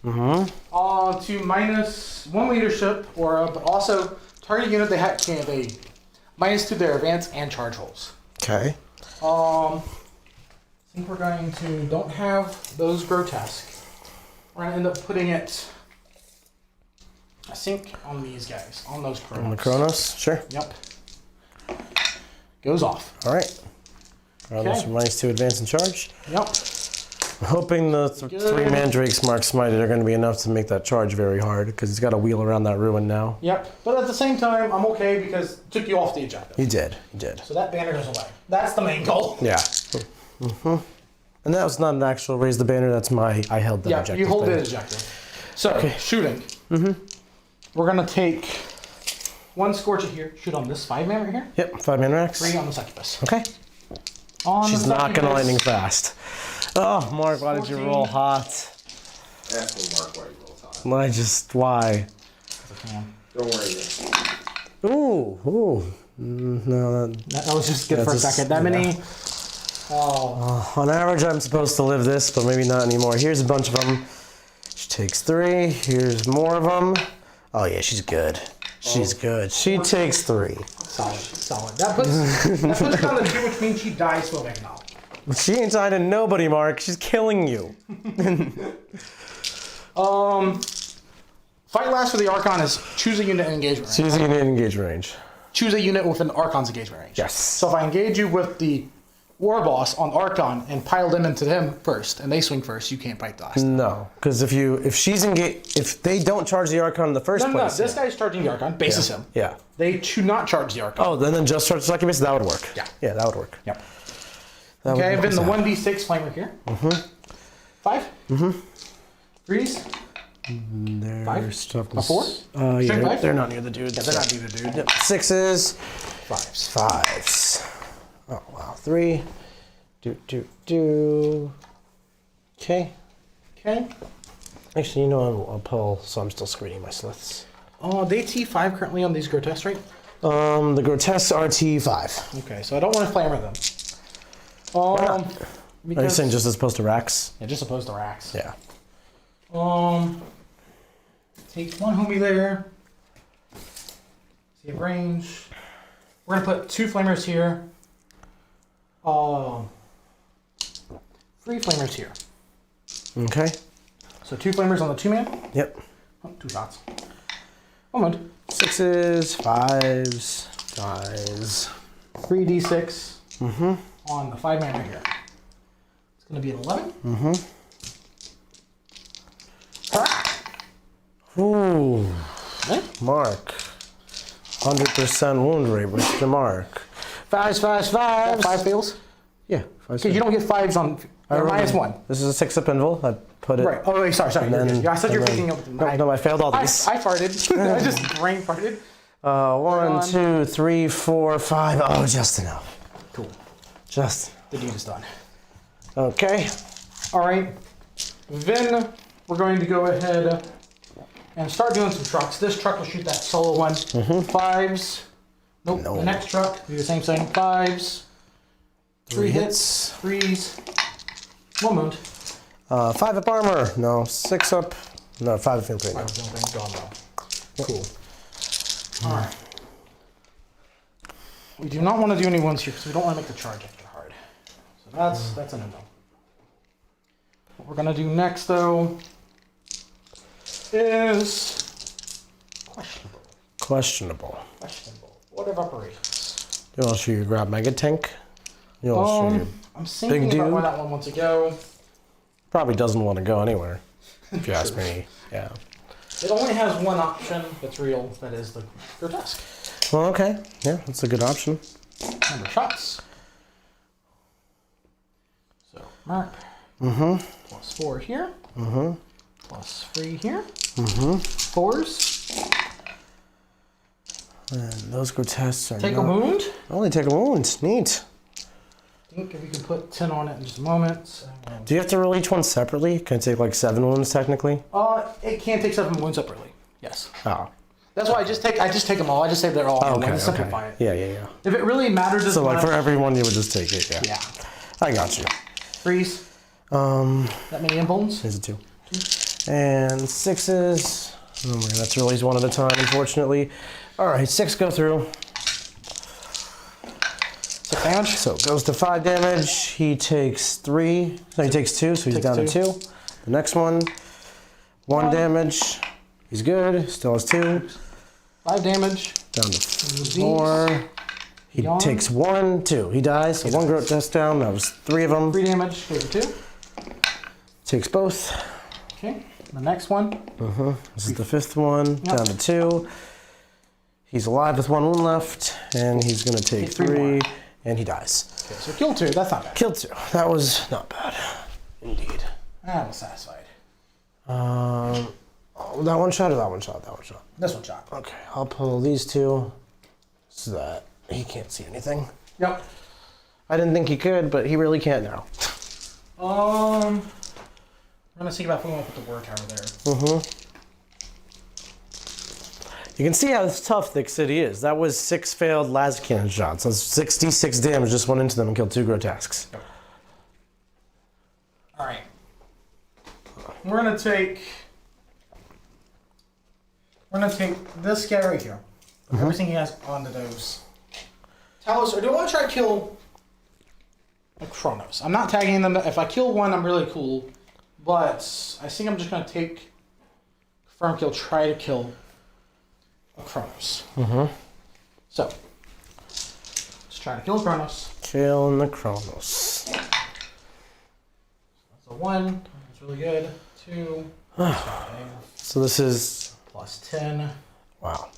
To -1 leadership, but also target unit they have they -2 their advance and charge rolls. Okay. I think we're going to don't have those grotesque. We're gonna end up putting it, I think, on these guys, on those Chronos. On the Chronos, sure. Yep. Goes off. All right. Chronos from -2 advance and charge. Yep. I'm hoping the 3 Mandrakes Mark smited are going to be enough to make that charge very hard because he's got to wheel around that ruin now. Yep. But at the same time, I'm okay because it took you off the objective. He did. He did. So that banner goes away. That's the main goal. Yeah. And that was not an actual raise the banner. That's I held the Yeah, objective. you hold thing. the objective. So, shooting. We're going to take 1 Scorcher here, shoot on this 5 man right here, Yep, 5 man racks. 3 on the succubus. Okay. On She's the not going to succubus, lightning fast. Oh, Mark, why did you 14. roll hot? Ask Mark why you roll top. Why? Don't worry. Ooh. No, That was just good for a just- second. That many. on average, I'm supposed to live this, but maybe not anymore. Here's a bunch of them. She takes 3. Here's more of them. Oh, yeah, she's good. She's good. She takes 3. Solid. That puts her on the 2, which means she dies to a mega knowledge. She ain't tied to nobody, Mark. She's killing you. Fight last for the Archon is choose a unit in engagement range. She's in engagement range. Choose a unit within Archon's engagement range. Yes. So if I engage you with the War Boss on Archon and pile them into them first, and they swing first, you can't fight the last. No, because if she's engaged, if they don't charge the Archon in the first No, place. this guy's charging the Archon, bases him. Yeah. They do not charge the Archon. Oh, then just charge Succubus. That would work. Yeah. Yeah, that would work. Yep. That would Okay, work then the us out. 1d6 flamer here. 5. 3s. Their 5? stuff A 4? Yeah, Strength 5? they're not near the dude. Yeah, they're not neither, dude. Yep. 6s. 5s. 5s. Oh wow. 3. Do. Okay. Okay. Actually, you know, I'll pull. So I'm still screening my sliths. They T5 currently on these grotesques, right? The grotesque RT5. Okay, so I don't want to flamer them. Are you Because, saying just as opposed to racks? yeah, just opposed to racks. Yeah. Take one homie there. See range. We're gonna put 2 flamers here. 3 flamers here. Okay. So 2 flamers on the 2-man. Yep. Oh, 2 shots. 1 wound. 6s, 5s, dies. 3d6 on the 5-man right here. It's gonna be an 11. Ooh. Okay. Mark. 100% wound rate with the mark. 5s, 5s, 5s. 5 fails. Yeah. 5s. Because you don't get 5s on. You're -1. This is a 6-up invul. I put it. Right. Oh wait, sorry. then- I said you were and then- picking up. No, I failed all I these. farted. I just brain farted. 1, 2, 3, 4, 5. Oh, just enough. Cool. Just. The deed is done. Okay. All right. Then we're going to go ahead and start doing some trucks. This truck will shoot that solo one. 5s. Nope. No. The next truck, do the same thing. 5s. 3 hits. 3s. 1 wound. 5 up armor. No. 6 up. No, 5 up infantry. Cool. All right. We do not want to do any wounds here because we don't want to make the charge extra hard. So that's a no-no. What we're gonna do next though is questionable. What of operations? You want to show you grab mega tank? You want to show you I'm thinking about where that one wants to go. probably doesn't want to go anywhere. If you ask me. Yeah. It only has one option that's real. That is the grotesque. Well, okay. Yeah, that's a good option. Number of shots. So mark. +4 here. +3 here. 4s. And those grotesques are Take a wound. only take a wound. Neat. I think if we can put 10 on it in just a moment. Do you have to roll each one separately? Can it take like 7 wounds technically? It can take 7 wounds separately. Yes. Oh. That's why I just take them all. I just say they're all in one to simplify it. Yeah, yeah, yeah. If it really matters as So like much, for everyone, you would just take it. Yeah. yeah. I got you. Freeze. That many invulns? Here's a 2. And 6s. Oh, we're gonna have to release one at a time, unfortunately. All right, 6 go through. 6 damage. So it goes to 5 damage. He takes 3. No, he takes 2, so he's down to 2. The next one, 1 damage. He's good. Still has 2. 5 damage. Down to 4. He takes 1, 2. He dies. So 1 grotesque down. That was 3 of them. 3 damage. Goes to 2. Takes both. Okay. The next one. This is the 5th one. Down to 2. He's alive with 1 wound left, and he's gonna take 3, and he dies. Okay, so kill 2. That's not bad. Killed 2. That was not bad, indeed. I was satisfied. Oh, that one shot or that one shot? That one shot. This one shot. Okay, I'll pull these 2 so that he can't see anything. Yep. I didn't think he could, but he really can't now. I'm gonna think about if we want to put the war tower there. You can see how tough Thick City is. That was 6 failed laser cannon shots. That's 66 damage just went into them and killed 2 grotesques. All right. We're gonna take this guy right here. Everything he has onto those. Talos, or do I want to try to kill a Kronos? I'm not tagging them. If I kill one, I'm really cool. But I think I'm just gonna take firm kill. Try to kill a Kronos. So let's try to kill a Kronos. Killing the Kronos. That's a 1. That's really good. 2. So this is... Plus 10. Wow.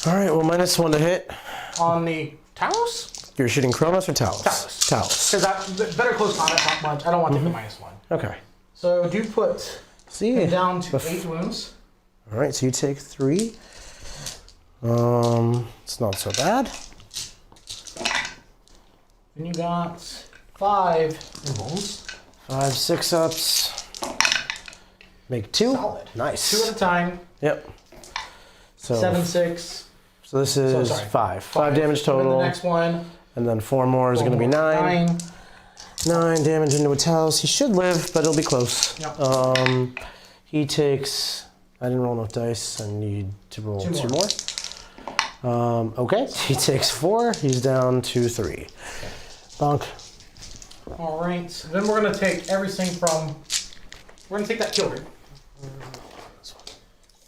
All right, well, -1 to hit. On the Talos? You're shooting Kronos or Talos? Talos. Talos. Because that better close combat, not much. I don't want to take the -1. Okay. So do put See? him down to 8 wounds. All right, so you take 3. It's not so bad. Then you got 5 rolls. 5 6-ups. Make 2. Solid. Nice. 2 at a time. Yep. So 7, 6. So this is sorry. 5. 5 damage And then total. the next one And then 4 more is going to be 9. 9 damage into a Talos. He should live, but it'll be close. Yep. He takes... I didn't roll enough dice. I need to roll 2 more. Okay, he takes 4. He's down to 3. Bonk. All right. So then we're gonna take everything from. We're gonna take that kill rig,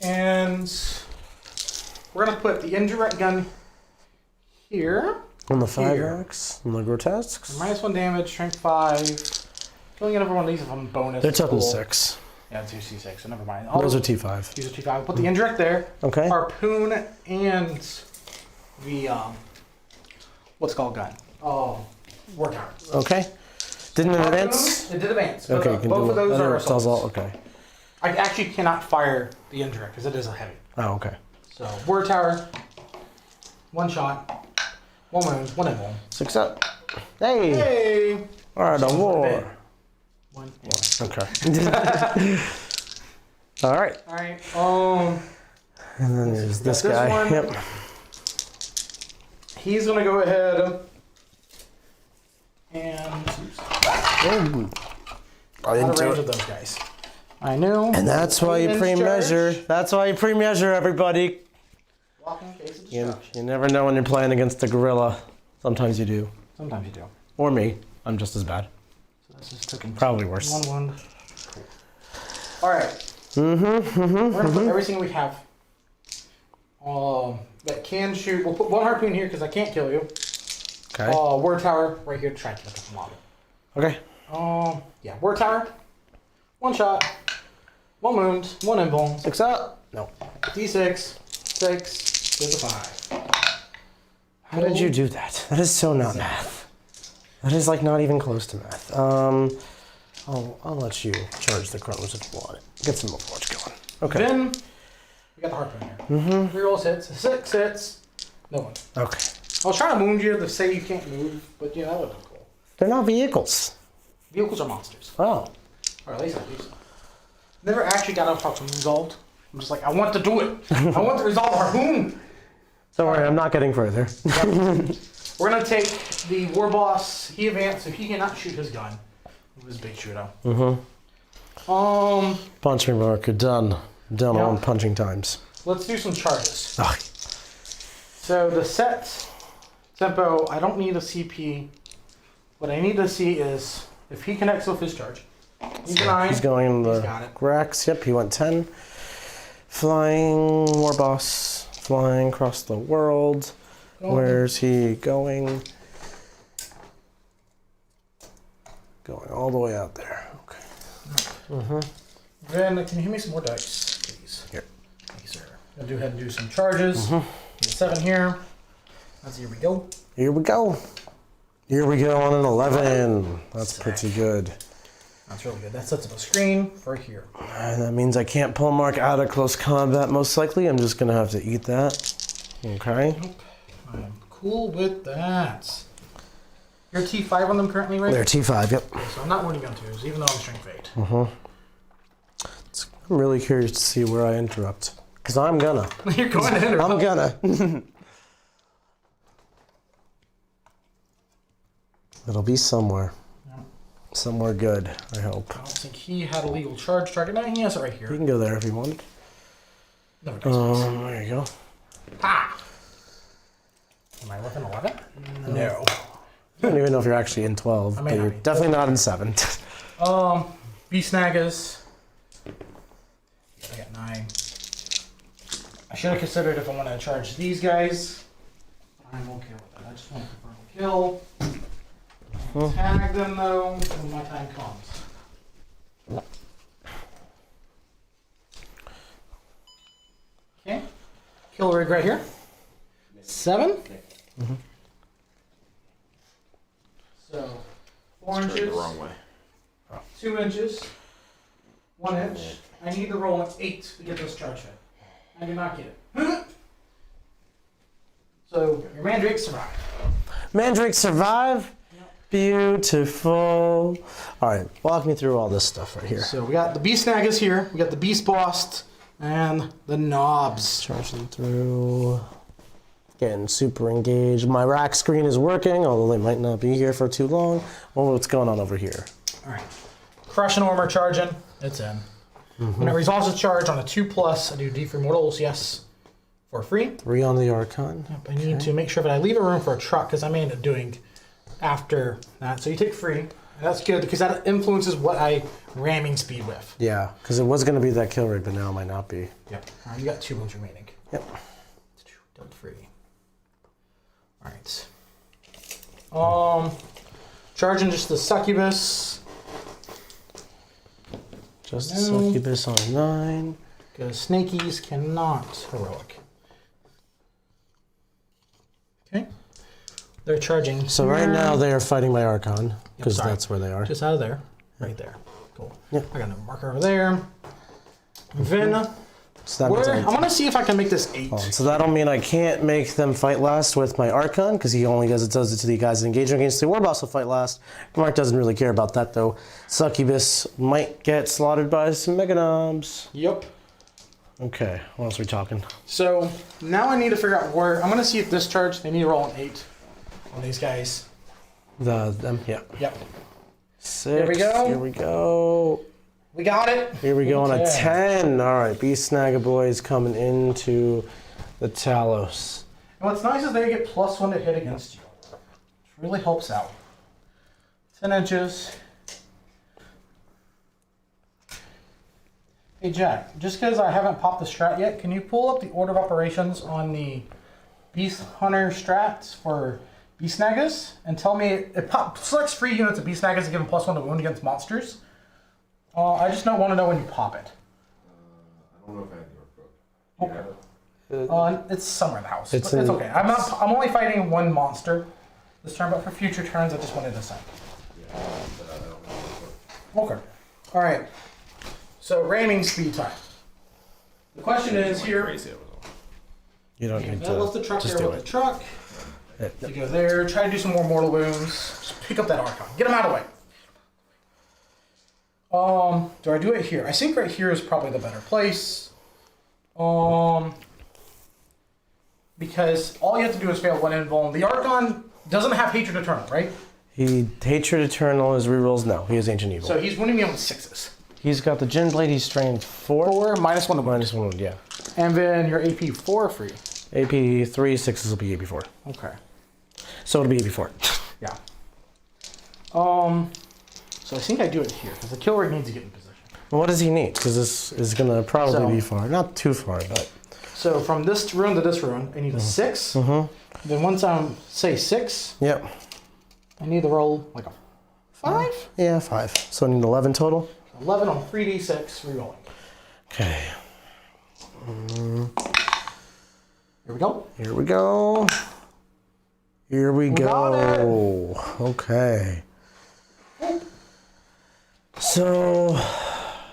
and we're gonna put the indirect gun here. On the 5 Orks, on the grotesques. -1 damage, strength 5. Killing every one of these is a bonus. They're tough 6. Yeah, it's C6, so never mind. Those are T5. These are T5. Put the indirect there. Okay. Harpoon and the what's it called gun? Oh, war tower. Okay. Didn't it advance? It did advance. Okay, But, can both do of those are assaults. assaults. Okay. I actually cannot fire the indirect because it is a heavy. Oh, okay. So war tower, 1 shot, 1 wound, 1 emblem. 6 up. Hey! Hey! Art of war. 1. Okay. All right. All right. And then there's this this guy. one. Yep. He's gonna go ahead and Oh. I out didn't of do range it. of those guys. I know. And that's why you pre-measure. That's why you pre-measure, everybody. Walking case of You destruction. never know when you're playing against a gorilla. Sometimes you do. Sometimes you do. Or me. I'm just as bad. So this is taking Probably worse. 1 wound. All right. We're gonna put everything we have. That can shoot. We'll put 1 harpoon here because I can't kill you. Okay. Word tower right here to try to kill the mob. Okay. Yeah, word tower. 1 shot. 1 wound. 1 emblem. 6 up. No. D6. 6. With a 5. How did you do that? That is so not math. That is like not even close to math. I'll let you charge the chronos if you want it. Get some Overwatch going. Okay. Then we got the harpoon here. 3 rolls hits. 6 hits. No one. Okay. I was trying to wound you to say you can't move, but yeah, that would have been cool. They're not vehicles. Vehicles are monsters. Oh. Or at least I believe so. Never actually got a harpoon resolved. I'm just like, I want to do it. I want to resolve the harpoon. Don't worry, I'm not getting further. We're going to take the war boss. He advanced, so he cannot shoot his gun. It was a big shootout. Punch me, Mark. You're done. Done Yeah. on punching times. Let's do some charges. Ugh. So the set tempo, I don't need a CP. What I need to see is if he connects with his charge. He's 9. He's going in He's the got it. Grax. Yep, he went 10. Flying war boss. Flying across the world. Where's he going? Going all the way out there. Okay. Then can you give me some more dice, please? Here. Thank you, sir. I'm going to go ahead and do some charges. Get a 7 here. That's here we go. Here we go. Here we go on an 11. That's pretty good. That's really good. That sets up a screen for here. And that means I can't pull Mark out of close combat, most likely. I'm just going to have to eat that. Okay. I'm cool with that. You're T5 on them currently, right? They're T5, yep. So I'm not wounding on 2s, even though I'm strength 8. I'm really curious to see where I interrupt. Because I'm gonna. You're going to interrupt. I'm gonna. It'll be somewhere. Somewhere good, I hope. I don't think he had a legal charge target. No, he has it right You here. can go there if you wanted. Never does. There you go. Ha! Am I within 11? No. I don't even know if you're actually in 12, I may but not you're be. definitely not in 7. Beast Snaggers. I got 9. I should have considered if I want to charge these guys. I'm okay with that. I just want to confirm a kill. Tag them though when my time comes. Okay. Kill rig right here. 7. So 4 inches. The wrong way. 2 inches, 1 inch. I need to roll an 8 to get this charge hit. I did not get it. So your mandrakes survive. Mandrake survive? Beautiful. Alright, walk me through all this stuff right here. So we got the beast snaggers here, we got the beast boss, and the knobs. Charge them through. Getting super engaged. My rack screen is working, although they might not be here for too long. Well, what's going on over here? All right. Crush and armor charging. It's in. When it resolves its charge on a 2+, I do D3 mortals, yes, for free. 3 on the Archon. Yep, I need to make sure that I leave a room for a truck because I may end up doing after that. So you take free. And that's good because that influences what I ramming speed with. Yeah, because it was going to be that kill rate, but now it might not be. Yep. All right, you got 2 rooms remaining. Yep. Dealt free. All right. Charging just the succubus. Just the succubus on 9. Because snakies cannot heroic. Okay. They're charging. So right now they are fighting my Archon, because sorry. that's where they are. Just out of there. Right there. Cool. Yep. I got a marker over there. Then So that means I'm going to see if I can make this 8. so that'll mean I can't make them fight last with my Archon, because he only does it to the guys engaging against the Warboss will fight last. Mark doesn't really care about that, though. Succubus might get slaughtered by some Meganobs. Yep. Okay, what else are we talking? So now I need to figure out where... I'm going to see if this charge, they need to roll an 8 on these guys. Them, yeah. Yep. 6. Here we go. Here we go. We got it. Here we go on a Okay. 10. All right, Beast Snagga Boys coming into the Talos. And what's nice is they get +1 to hit against you. Which really helps out. 10 inches. Hey Jack, just because I haven't popped the strat yet, can you pull up the order of operations on the Beast Hunter strats for Beast Snaggas and tell me it selects free units of Beast Snaggas to give them +1 to wound against monsters? I just don't want to know when you pop it. I don't know if I have your book. You have it? It's somewhere in the house. It's But it's okay. I'm only fighting 1 monster this turn, but for future turns, I just wanted to say. Yeah, but I don't have your book. Okay. All right. So ramming speed time. The question is here. You don't need I left the to truck just there do with it. the truck. Yeah, You go there. Try to do some more mortal wounds. Just pick up that Archon. Get him out of the way. Do I do it here? I think right here is probably the better place. Because all you have to do is fail 1 invuln. The Archon doesn't have Hatred Eternal, right? He Hatred Eternal is rerolls. No, he has Ancient Evil. So he's winning me on 6s. He's got the Gin Blade. He's strained 4. 4 minus 1 to wound. -1, yeah. And then your AP 4 free. AP 3, 6s will be AP 4. Okay. So it'll be AP 4. Yeah. So I think I do it here because the kill rate needs to get in position. What does he need? Because this is going to probably So- be far. Not too far, but... So from this rune to this rune, I need a 6. Then once I'm say 6, Yep. I need to roll like a 5. Yeah, 5. So I need 11 total? 11 on 3d6 rerolling. Okay. Here we go. Here we go. Here we got go. Okay. So,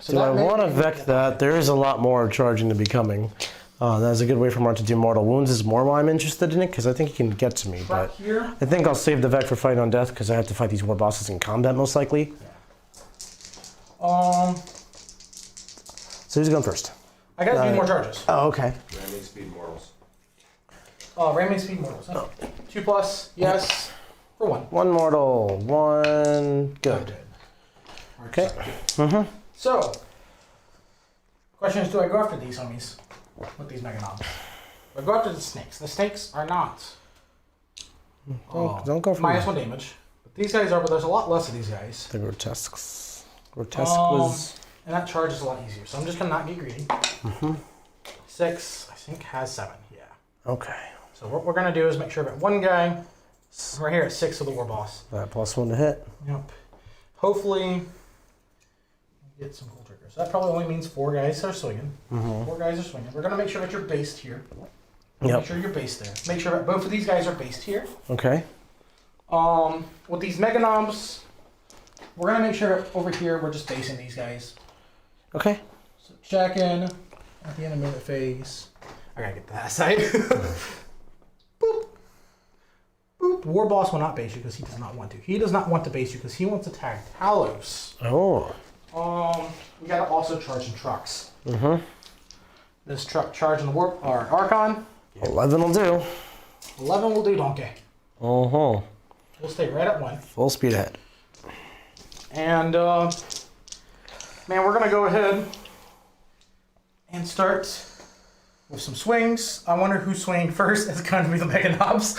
do I that may- want to Vec that? There is a lot more charging to be coming. That's a good way for Mark to do mortal wounds. Is more why I'm interested in it, because I think he can get to me. Right But here. I think I'll save the Vec for fight on death, because I have to fight these war bosses in combat most likely. So who's going first? I gotta do more charges. Oh, okay. Ramming speed mortals. Ramming speed mortals. Huh? 2+, yes. For 1. 1 mortal, 1 good. Okay. So, question is, do I go after these homies with these Meganobs? Do I go after the snakes? The snakes are not. Don't go for -1 damage. But these guys are, but there's a lot less of these guys. the grotesques. Grotesque was... And that charge is a lot easier, so I'm just gonna not get greedy. 6, I think, has 7, yeah. Okay. So what we're gonna do is make sure that one guy, right here at 6 of the war boss. That +1 to hit. Yep. Hopefully, get some cool triggers. That probably only means 4 guys are swinging. 4 guys are swinging. We're gonna make sure that you're based here. Yep. Make sure you're based there. Make sure that both of these guys are based here. Okay. With these Meganobs, we're gonna make sure that over here we're just basing these guys. Okay. So check in at the end of minute phase. I gotta get that side. Boop. Boop. War boss will not base you because he does not want to. He does not want to base you because he wants to tag Talos. Oh. We gotta also charge in trucks. This truck charging the warp or Archon. 11 will do. 11 will do, donkey. Uh-huh. We'll stay right at 1. Full speed ahead. And, man, we're going to go ahead and start with some swings. I wonder who's swinging first. It's going to be the Mega Knobs.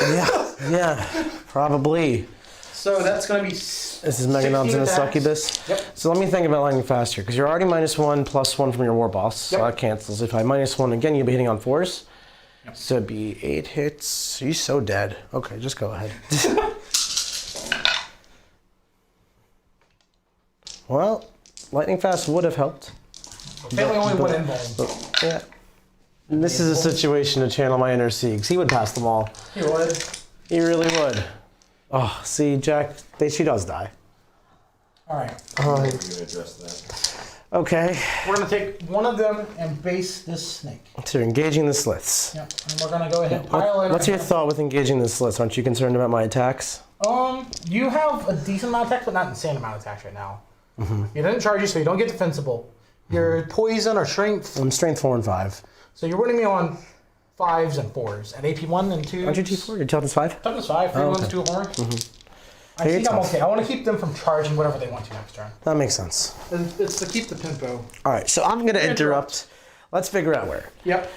Yeah, probably. So that's going to be This is Mega Knobs and a Succubus. Yep. So let me think about lightning fast here, because you're already -1 +1 from your War Boss. So Yep. that cancels. If I -1 again, you'll be hitting on 4s. Yep. So it'd be 8 hits. He's so dead. Okay, just go ahead. Well, lightning fast would have helped. Apparently only one involved. Yeah. And this is a situation to channel my inner Siegs. He would pass them all. He would. He really would. Oh, see, Jack, she does die. All right. We're going to address that. Okay. We're going to take one of them and base this snake. So you're engaging the sliths. Yep. And we're going to go ahead and pile in. What's your thought with engaging the sliths? Aren't you concerned about my attacks? You have a decent amount of attacks, but not an insane amount of attacks right now. It doesn't charge you, so you don't get defensible. Your poison or strength. I'm strength 4 and 5. So you're winning me on 5s and 4s. At AP 1 and 2. Aren't you T4? Your toughness 5? Toughness 5, 3 ones, 2 horror. I think I'm okay. I want to keep them from charging whatever they want to next turn. That makes sense. It's to keep the Pimpo. All right, so I'm going to interrupt. Let's figure out where. Yep.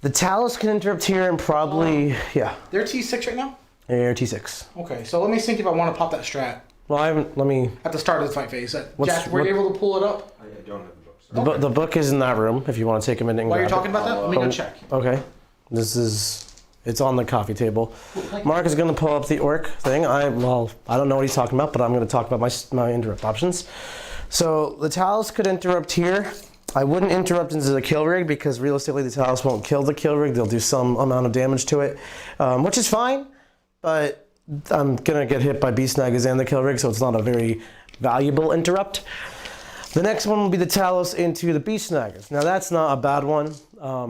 The Talos can interrupt here and probably, yeah. They're T6 right now? They're T6. Okay, so let me think if I want to pop that strat Well, let me. at the start of the fight phase. What's- Jack, were you able to pull it up? I don't have the book. The book is in that room if you want to take a minute and While grab you're talking about that, let me go check. it. Okay. It's on the coffee table. Mark is going to pull up the orc thing. I don't know what he's talking about, but I'm going to talk about my interrupt options. So the Talos could interrupt here. I wouldn't interrupt into the kill rig because realistically the Talos won't kill the kill rig. They'll do some amount of damage to it, which is fine, but I'm going to get hit by Beast Snaggers and the kill rig, so it's not a very valuable interrupt. The next one will be the Talos into the Beast Snaggers. Now that's not a bad one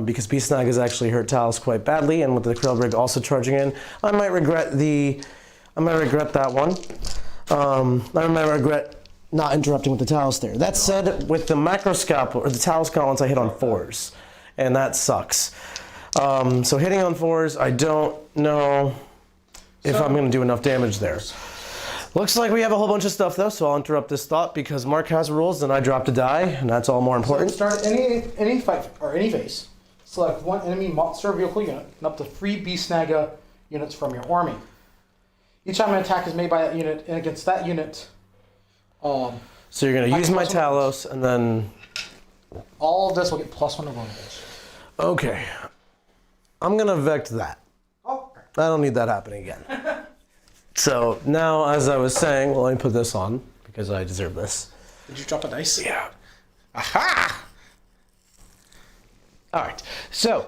because Beast Snaggers actually hurt Talos quite badly, and with the Krill Rig also charging in, I might regret that one. I might regret not interrupting with the Talos there. That said, with the Macro Scalpel or the Talos Gauntlets, I hit on 4s, and that sucks. So hitting on 4s, I don't know if I'm going to do enough damage there. Looks like we have a whole bunch of stuff though, so I'll interrupt this thought because Mark has rules and I dropped a die, and that's all more important. So start any fight or any phase. Select one enemy monster vehicle unit and up to 3 Beast Snagga units from your army. Each time an attack is made by that unit and against that unit, so you're going to use my Talos and then... all of this will get +1 to vulnerables. Okay. I'm going to vect that. Oh, okay. I don't need that happening again. So now, as I was saying, well, let me put this on because I deserve this. Did you drop a dice? Yeah. Aha! All right. So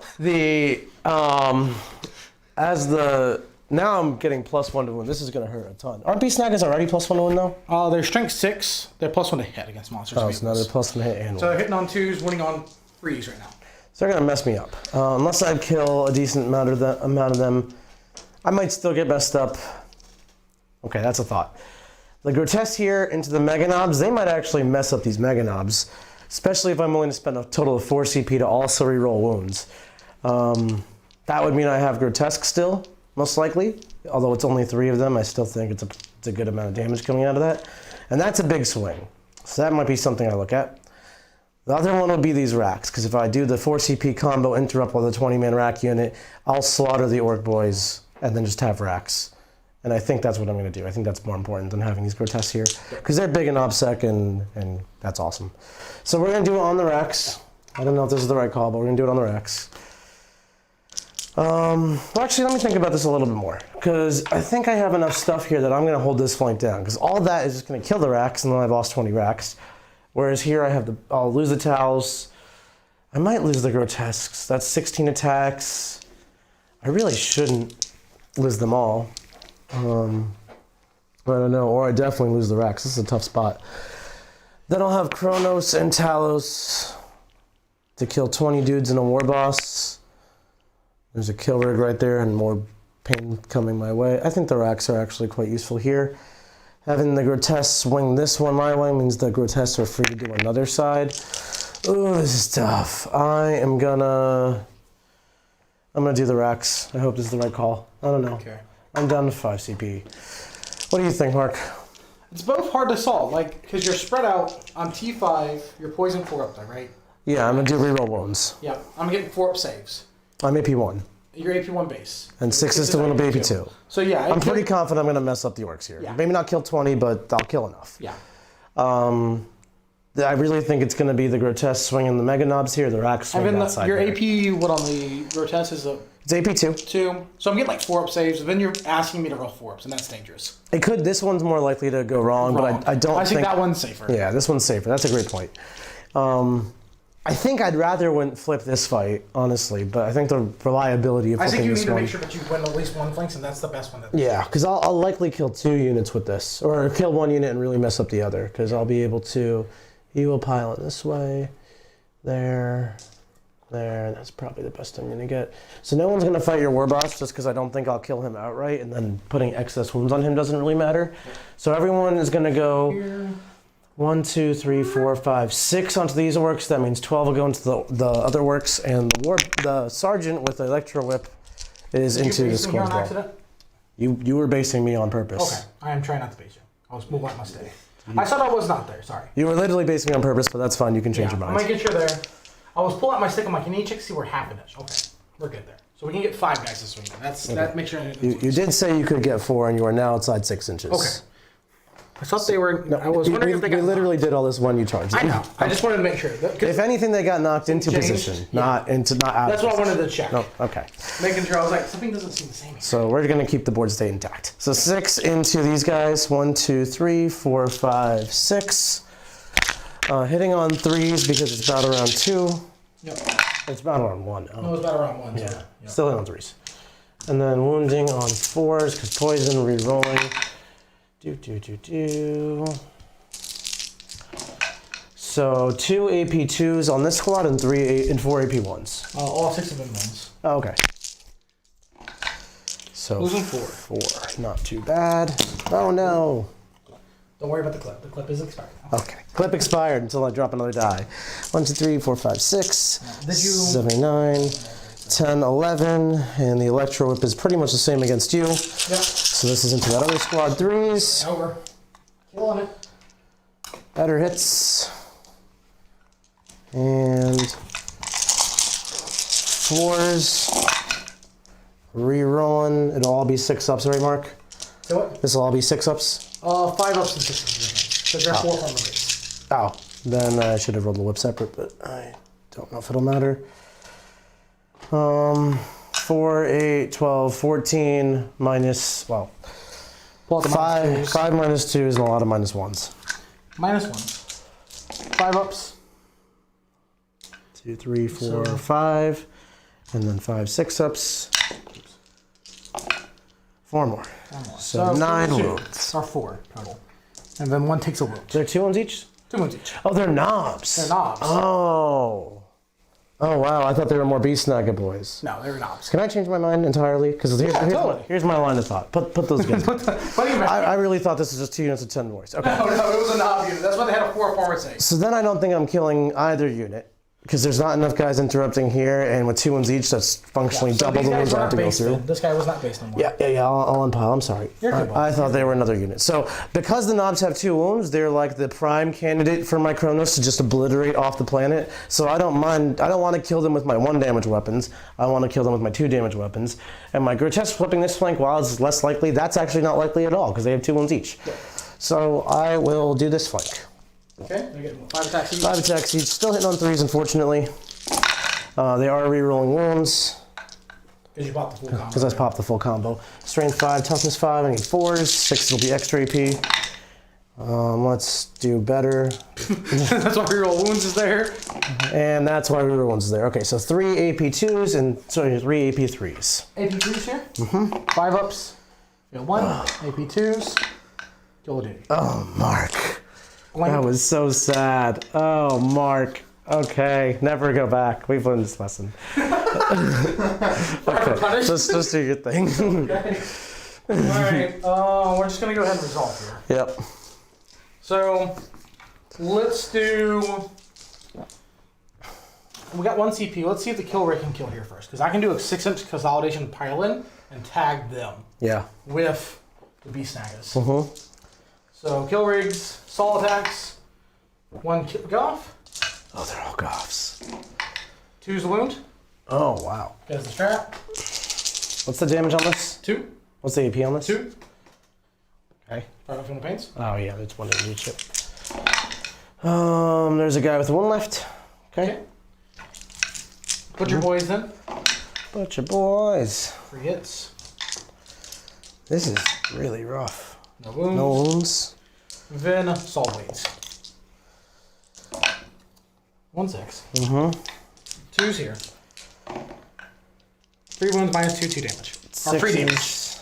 now I'm getting +1 to wound. This is going to hurt a ton. Aren't Beast Snaggers already +1 to wound though? They're strength 6. They're +1 to hit against monsters. Oh, so now they're +1 to hit and So wound. they're hitting on 2s, winning on 3s right now. So they're going to mess me up. Unless I kill a decent amount of them, I might still get messed up. Okay, that's a thought. The Grotesque here into the Mega Knobs, they might actually mess up these Mega Knobs, especially if I'm willing to spend a total of 4 CP to also reroll wounds. That would mean I have Grotesque still, most likely. Although it's only 3 of them, I still think it's a good amount of damage coming out of that. And that's a big swing. So that might be something I look at. The other one would be these racks, because if I do the 4 CP combo interrupt with a 20-man rack unit, I'll slaughter the Orc boys and then just have racks. And I think that's what I'm going to do. I think that's more important than having these Grotesques here, because they're big in OBSEC, and that's awesome. So we're going to do it on the racks. I don't know if this is the right call, but we're going to do it on the racks. Well, actually, let me think about this a little bit more, because I think I have enough stuff here that I'm going to hold this flank down, because all that is just going to kill the racks, and then I've lost 20 racks. Whereas here I'll lose the Towels. I might lose the Grotesques. That's 16 attacks. I really shouldn't lose them all. I don't know, or I definitely lose the racks. This is a tough spot. Then I'll have Kronos and Talos to kill 20 dudes in a war boss. There's a kill rig right there and more pain coming my way. I think the racks are actually quite useful here. Having the Grotesque swing this one my way means the Grotesques are free to do another side. Ooh, this is tough. I I'm gonna do the Rex. I hope this is the right call. I don't know. Okay. I'm down to 5 CP. What do you think, Mark? It's both hard to solve, like, because you're spread out on T5, you're poison 4 up there, right? Yeah, I'm gonna do reroll wounds. Yeah, I'm getting 4 up saves. I'm AP1. You're AP1 base. And 6 is still gonna be AP2. So yeah, I'm pretty confident I'm gonna mess up the Orks here. Yeah. Maybe not kill 20, but I'll kill enough. Yeah. I really think it's gonna be the Grotesque swinging the Mega Knobs here, the Rack swinging that side your there. AP, what on the Grotesque is a It's AP2. 2. So I'm getting like 4 up saves, and then you're asking me to roll 4 ups, and that's dangerous. It could. This one's more likely to go wrong, but I don't I think think that one's safer. Yeah, this one's safer. That's a great point. I think I'd rather flip this fight, honestly, but I think the reliability of I flipping think you this need to one. make sure that you win at least one flanks, and that's the best one. Yeah, because I'll likely kill 2 units with this, or kill 1 unit and really mess up the other, because I'll be able to. He will pile it this way, there, and that's probably the best I'm gonna get. So no one's gonna fight your war boss just because I don't think I'll kill him outright, and then putting excess wounds on him doesn't really matter. So everyone is gonna go. Here. 1, 2, 3, 4, 5, 6 onto these Orks. That means 12 will go into the other Orks, and the sergeant with the Electro Whip is into the squad wall. You were basing me on purpose. Okay, I am trying not to base you. I was moving out my stay. I thought I was not there. Sorry. You were literally basing me on purpose, but that's fine. You can change your I'm mind. making sure there. I was pulling out my stick. I'm like, you need to check to see where half it is. Okay, we're good there. So we can get 5 guys this week. That makes sure. You did say you could get 4, and you are now outside 6 inches. Okay. I thought they were. I was wondering if they got. We literally did all this when you charged. I know. I just wanted to make sure. If anything, they got knocked into Changed? position, Yeah. not out. That's what I wanted to check. No, okay. Making sure I was like, something doesn't seem the same. So we're gonna keep the board state intact. So 6 into these guys. 1, 2, 3, 4, 5, 6. Hitting on 3s because it's battle round 2. Yep. It's battle round 1. Oh. No, it was about around 1. Yeah. So, yeah. Still hitting on 3s. And then wounding on 4s because poison, re-rolling. So 2 AP2s on this squad and 4 AP1s. All 6 of them ones. Oh, okay. So Losing 4. 4, not too bad. Oh no. Don't worry about the clip. The clip is expired now. Okay. Clip expired until I drop another die. 1, 2, 3, 4, 5, 6, Did you? 7, 9, 10, 11, and the Electro Whip is pretty much the same against you. Yep. So this is into that other squad. 3s. Over. Killing it. Better hits. And 4s. Rerolling. It'll all be 6-ups, right, Mark? So what? This will all be 6-ups. 5 ups and 6 ups. Because they're 4 from the base. Oh, then I should have rolled the whip separate, but I don't know if it'll matter. 4, 8, 12, 14 minus, well, Pull out the minus 5 minus 2 is a lot of minus 1s. Minus 1. 5 ups. 2, 3, 4, So- 5, and then 5 6-ups. 4 more. 1 more. So 9 2 wounds. Or 4 total. And then 1 takes a wound. They're 2 wounds each? 2 wounds each. Oh, they're knobs. They're knobs. Oh. Oh, wow. I thought they were more beast snagger boys. No, they're knobs. Can I change my mind entirely? Because totally. here's my line of thought. Put those together. What do you mean? I really thought this was just 2 units of 10 voice. Okay. No, it was a knob unit. That's why they had a 4 forward save. So then I don't think I'm killing either unit. Because there's not enough guys interrupting here, and with 2 wounds each, that's functionally So double these the guys wounds were I have not to go based through. then. This guy was not based on 1. Yeah, I'll unpile. I'm sorry. You're good, I thought they were another unit. So because the knobs have 2 wounds, they're like the prime candidate for my Kronos to just obliterate off the planet. So I don't mind. I don't want to kill them with my 1 damage weapons. I want to kill them with my 2 damage weapons. And my Grotesque flipping this flank, while it's less likely, that's actually not likely at all because they have 2 wounds each. Yeah. So I will do this flank. Okay, they're getting 5 attacks each. 5 attacks each. Still hitting on 3s, unfortunately. They are re-rolling wounds. Because you bought the full combo. Because I popped the full combo. Strength 5, toughness 5, I need 4s. 6 will be extra AP. Let's do better. That's why reroll wounds is there. And that's why reroll wounds is there. Okay, so 3 AP2s and 3 AP3s. AP2s here. Mm-hmm. 5 ups. You got 1. AP2s. Kill duty. Oh, Mark. Blank. That was so sad. Oh, Mark. Okay, never go back. We've learned this lesson. Okay, just do your thing. Okay. Alright, we're just going to go ahead and resolve here. Yep. So, let's do We got 1 CP. Let's see if the kill rig can kill here first. Because I can do a 6-inch consolidation pile-in and tag them. Yeah. With the beast snaggers. Mm-hmm. So kill rigs, Saul attacks, 1 Goff. Oh, they're all Goffs. 2's the wound. Oh, wow. There's the strap. What's the damage on this? 2. What's the AP on this? 2. Okay. Right from the paints. Oh, yeah, it's 1 damage each. There's a guy with 1 left. Okay. Put your boys in. Butcher boys. 3 hits. This is really rough. No wounds. No wounds. Then Saul bleeds. 1 6. Mm-hmm. 2's here. 3 wounds minus 2 damage. Or 3 damage.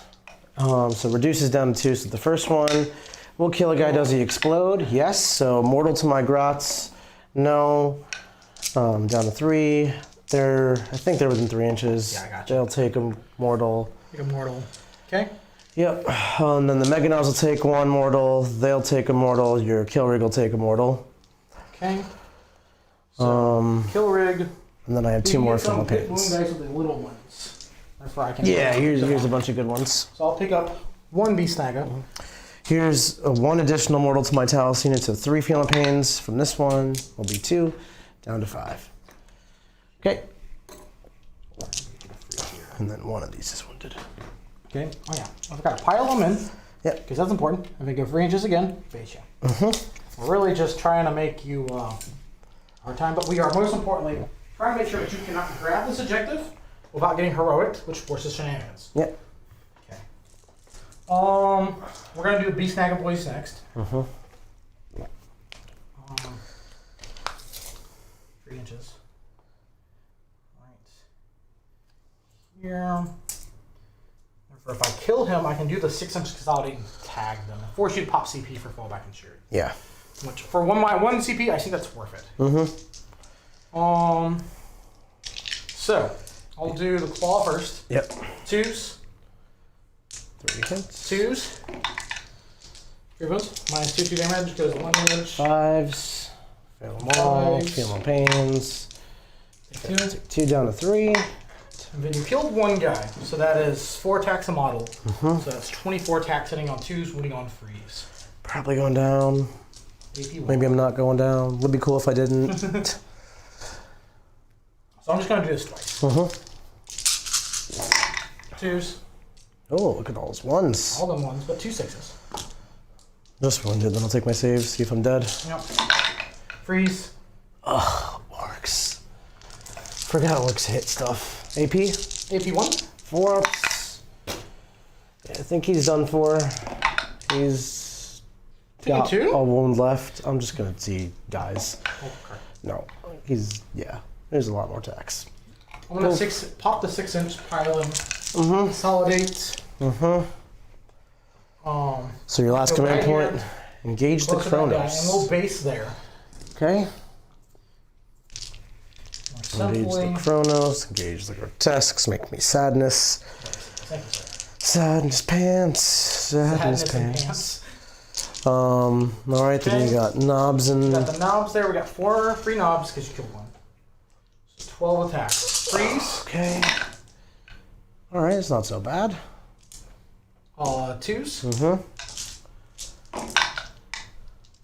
So reduces down to 2. So the first one will kill a guy. Does he explode? Yes. So mortal to my grots. No. Down to 3. I think they're within 3 inches. Yeah, I got you. They'll take a mortal. Take a mortal. Okay. Yep. And then the Meganauts will take 1 mortal. They'll take a mortal. Your kill rig will take a mortal. Okay. So, kill rig. And then I have 2 more from the wound pains. dice with the little ones. That's where I can. Yeah, here's a bunch of good ones. So I'll pick up 1 beast snagger. Here's 1 additional mortal to my Talus unit, so 3 feeling pains from this one will be 2, down to 5. Okay. And then 1 of these is wounded. Okay. Oh yeah. I've got to pile them in. Yep. Because that's important. If I go 3 inches again, face you. Mm-hmm. We're really just trying to make you hard time, but we are most importantly trying to make sure that you cannot grab this objective without getting heroic, which forces shenanigans. Yep. Okay. We're gonna do beast snagger boys next. Mm-hmm. 3 inches. Right here. Therefore, if I kill him, I can do the 6-inch consolidating tag them. Force you to pop CP for fallback and shoot. Yeah. Which for one CP, I think that's worth it. Mm-hmm. So I'll do the claw first. Yep. 2s. 3 hits. 2s. 3 wounds. Minus 2 damage goes 1 damage. 5s. Fail them all. 5s. Feel them pains. Take 2. Take 2 down to 3. And then you killed 1 guy, so that is 4 attacks a model. So that's 24 attacks hitting on 2s, wounding on 3s. Probably going down. Maybe I'm not going down. Would be cool if I didn't. So I'm just going to do this twice. 2s. Oh, look at all those 1s. All them 1s, but 2 6s. Just wounded, then I'll take my saves, see if I'm dead. Yep. Freeze. Ugh, Orks. Forgot Orks hit stuff. AP? AP 1. 4 ups. Yeah, I think he's done for. He's got 2? a wound left. I'm just gonna see guys. Okay. No, yeah. There's a lot more attacks. I'm gonna pop the 6-inch pile and consolidate. So your last Go command right point, here. engage the Close to that guy, and Chronos. we'll base there. Okay. More Engage simply. the Chronos, engage the grotesques, make me sadness. Thank you, sir. Sadness pants. Sadness Sadness and pants. Alright, then Okay. you got knobs and. We got the knobs there. We got 4 free knobs because you killed 1. So 12 attacks. Freeze. Okay. Alright, it's not so bad. 2s.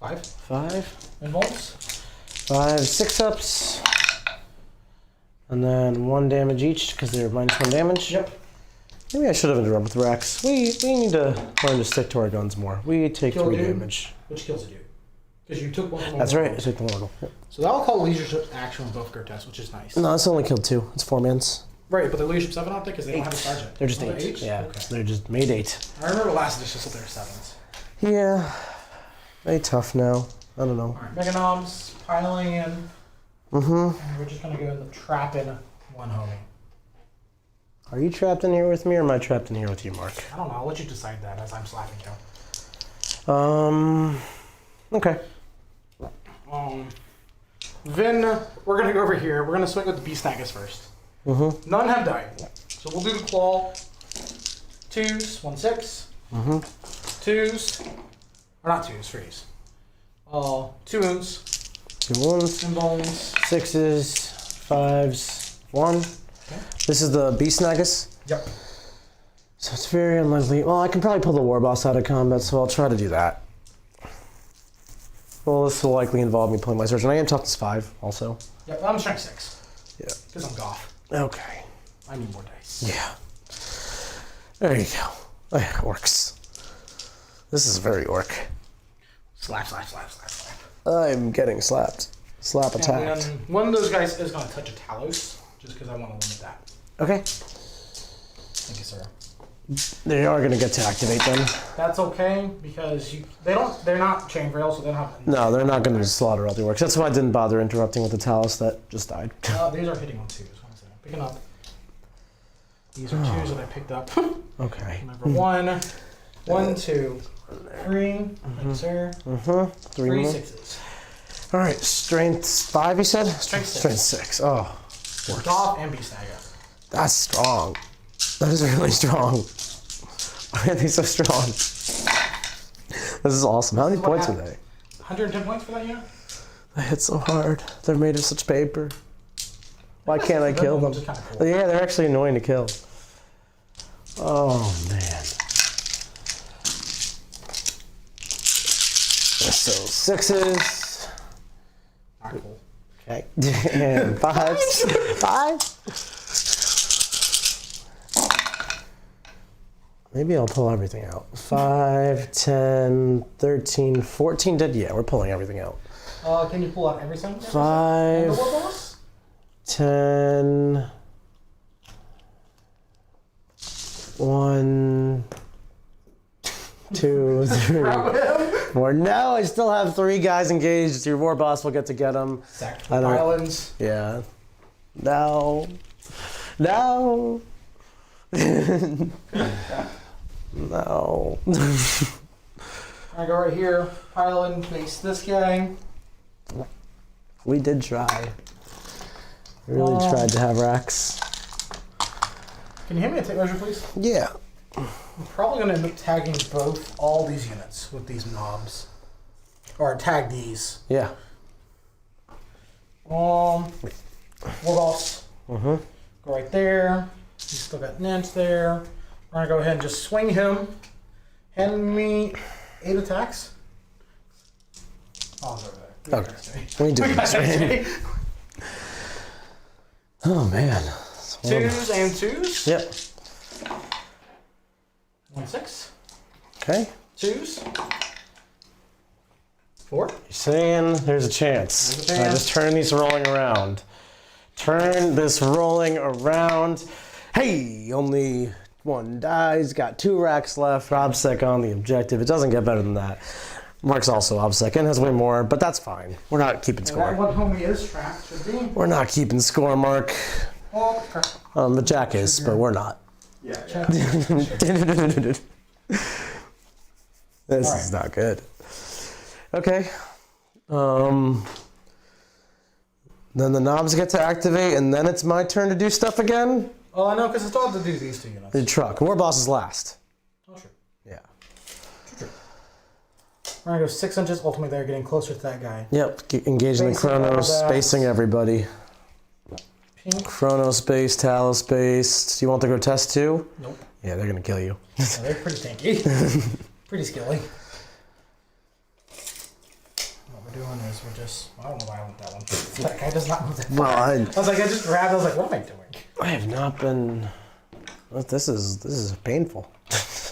5. 5. Involves. 5, 6 ups. And then 1 damage each because they're minus 1 damage. Yep. Maybe I should have interrupted with Rex. We need to learn to stick to our guns more. We take Kill 3 dude. damage. Which kills a dude. Because you took 1 from That's right, I took the mortal. Yep. So that'll call leadership action with both grotesques, which is nice. No, it's only killed 2. It's 4 mans. Right, but the leadership 7 aren't they? Because they don't have a sergeant. They're just Oh, 8. Yeah, Okay. so they're just made 8. I remember last edition, so they're 7s. Yeah, they tough now. I don't know. Alright, Mega Knobs, piling in. And we're just going to go in the trap in 1 homie. Are you trapped in here with me, or am I trapped in here with you, Mark? I don't know. I'll let you decide that as I'm slapping you. Okay. Then we're going to go over here. We're going to swing with the Beast Nagus first. None have died. So we'll do the claw. 2s, 1 6. 2s. Or not 2s, 3s. 2 wounds. 2 wounds. 10 bones. 6s. 5s, 1. Okay. This is the Beast Nagus. Yep. So it's very unlikely. Well, I can probably pull the War Boss out of combat, so I'll try to do that. Well, this will likely involve me pulling my Surgeon. I am toughness 5 also. Yep, I'm strength 6. Yeah. Because I'm goth. Okay. I need more dice. Yeah. There you go. Orks. This is very orc. Slap, slap, slap, slap, slap. I'm getting slapped. Slap attacked. And one of those guys is going to touch a Talos, just because I want to limit that. Okay. Thank you, sir. They are going to get to activate them. That's okay, because they're not chain rail, so they don't have... No, they're not going to slaughter all the orcs. That's why I didn't bother interrupting with the Talos that just died. These are hitting on 2s. One second. Picking up. These are 2s that I picked up. Okay. Number 1, 1, 2, 3. Thank you, sir. 3 more. 6s. All right, strength 5, you said? Strength 6. Strength 6. Oh, Goth and Beast Naga. that's strong. That is really strong. Why are they so strong? This is awesome. How many points are they? 110 points for that, yeah? They hit so hard. They're made of such paper. Why can't I kill them? Which is kinda cool. Yeah, they're actually annoying to kill. Oh, man. So 6s. Not cool. Okay. And 5s. 5? Maybe I'll pull everything out. 5, 10, 13, 14 dead. Yeah, we're pulling everything out. Can you pull out everything? 5, And the War Boss? 10, 1, 2, 3. More. No, I still have 3 guys engaged. Your War Boss will get to get them. Sacked I don't- Islands. Yeah. No. No. No. I go right here. Island, face this guy. We did try. We really tried to have racks. Can you hand me a tape measure, please? Yeah. I'm probably going to end up tagging all these units with these knobs. Or tag these. Yeah. War Boss. Go right there. He's still got Nance there. We're going to go ahead and just swing him. Hand me 8 attacks. Oh, they're there. Okay. Let me do this. Right? Oh, man. 2s and 2s. Yep. 1, 6. Okay. 2s. 4. You're saying there's a chance. There's a chance. I just turn these rolling around. Turn this rolling around. Hey, only 1 dies. Got 2 racks left. OBSEC on the objective. It doesn't get better than that. Mark's also OBSEC and has way more, but that's fine. We're not keeping That score. one homie is trapped, should be. We're not keeping score, Mark. Oh, crap. The Jack is, but we're not. Yeah. This is not good. Okay. Then the knobs get to activate, and then it's my turn to do stuff again. Oh, I know, because I still have to do these 2 units. The truck. War Boss is last. Oh, sure. Yeah. We're going to go 6 inches. Ultimately, they're getting closer to that guy. Yep. Engaging the Spacing all Chronos, that. spacing everybody. Pink. Chrono space, Talos space. Do you want the Grotesque too? Nope. Yeah, they're gonna kill you. Yeah, they're pretty tanky. Pretty skilly. What we're doing is we're just... I don't know why I want that one. That guy does not want that. Well, I was like, I just grabbed it. I was like, what am I doing? I have not been. This is painful.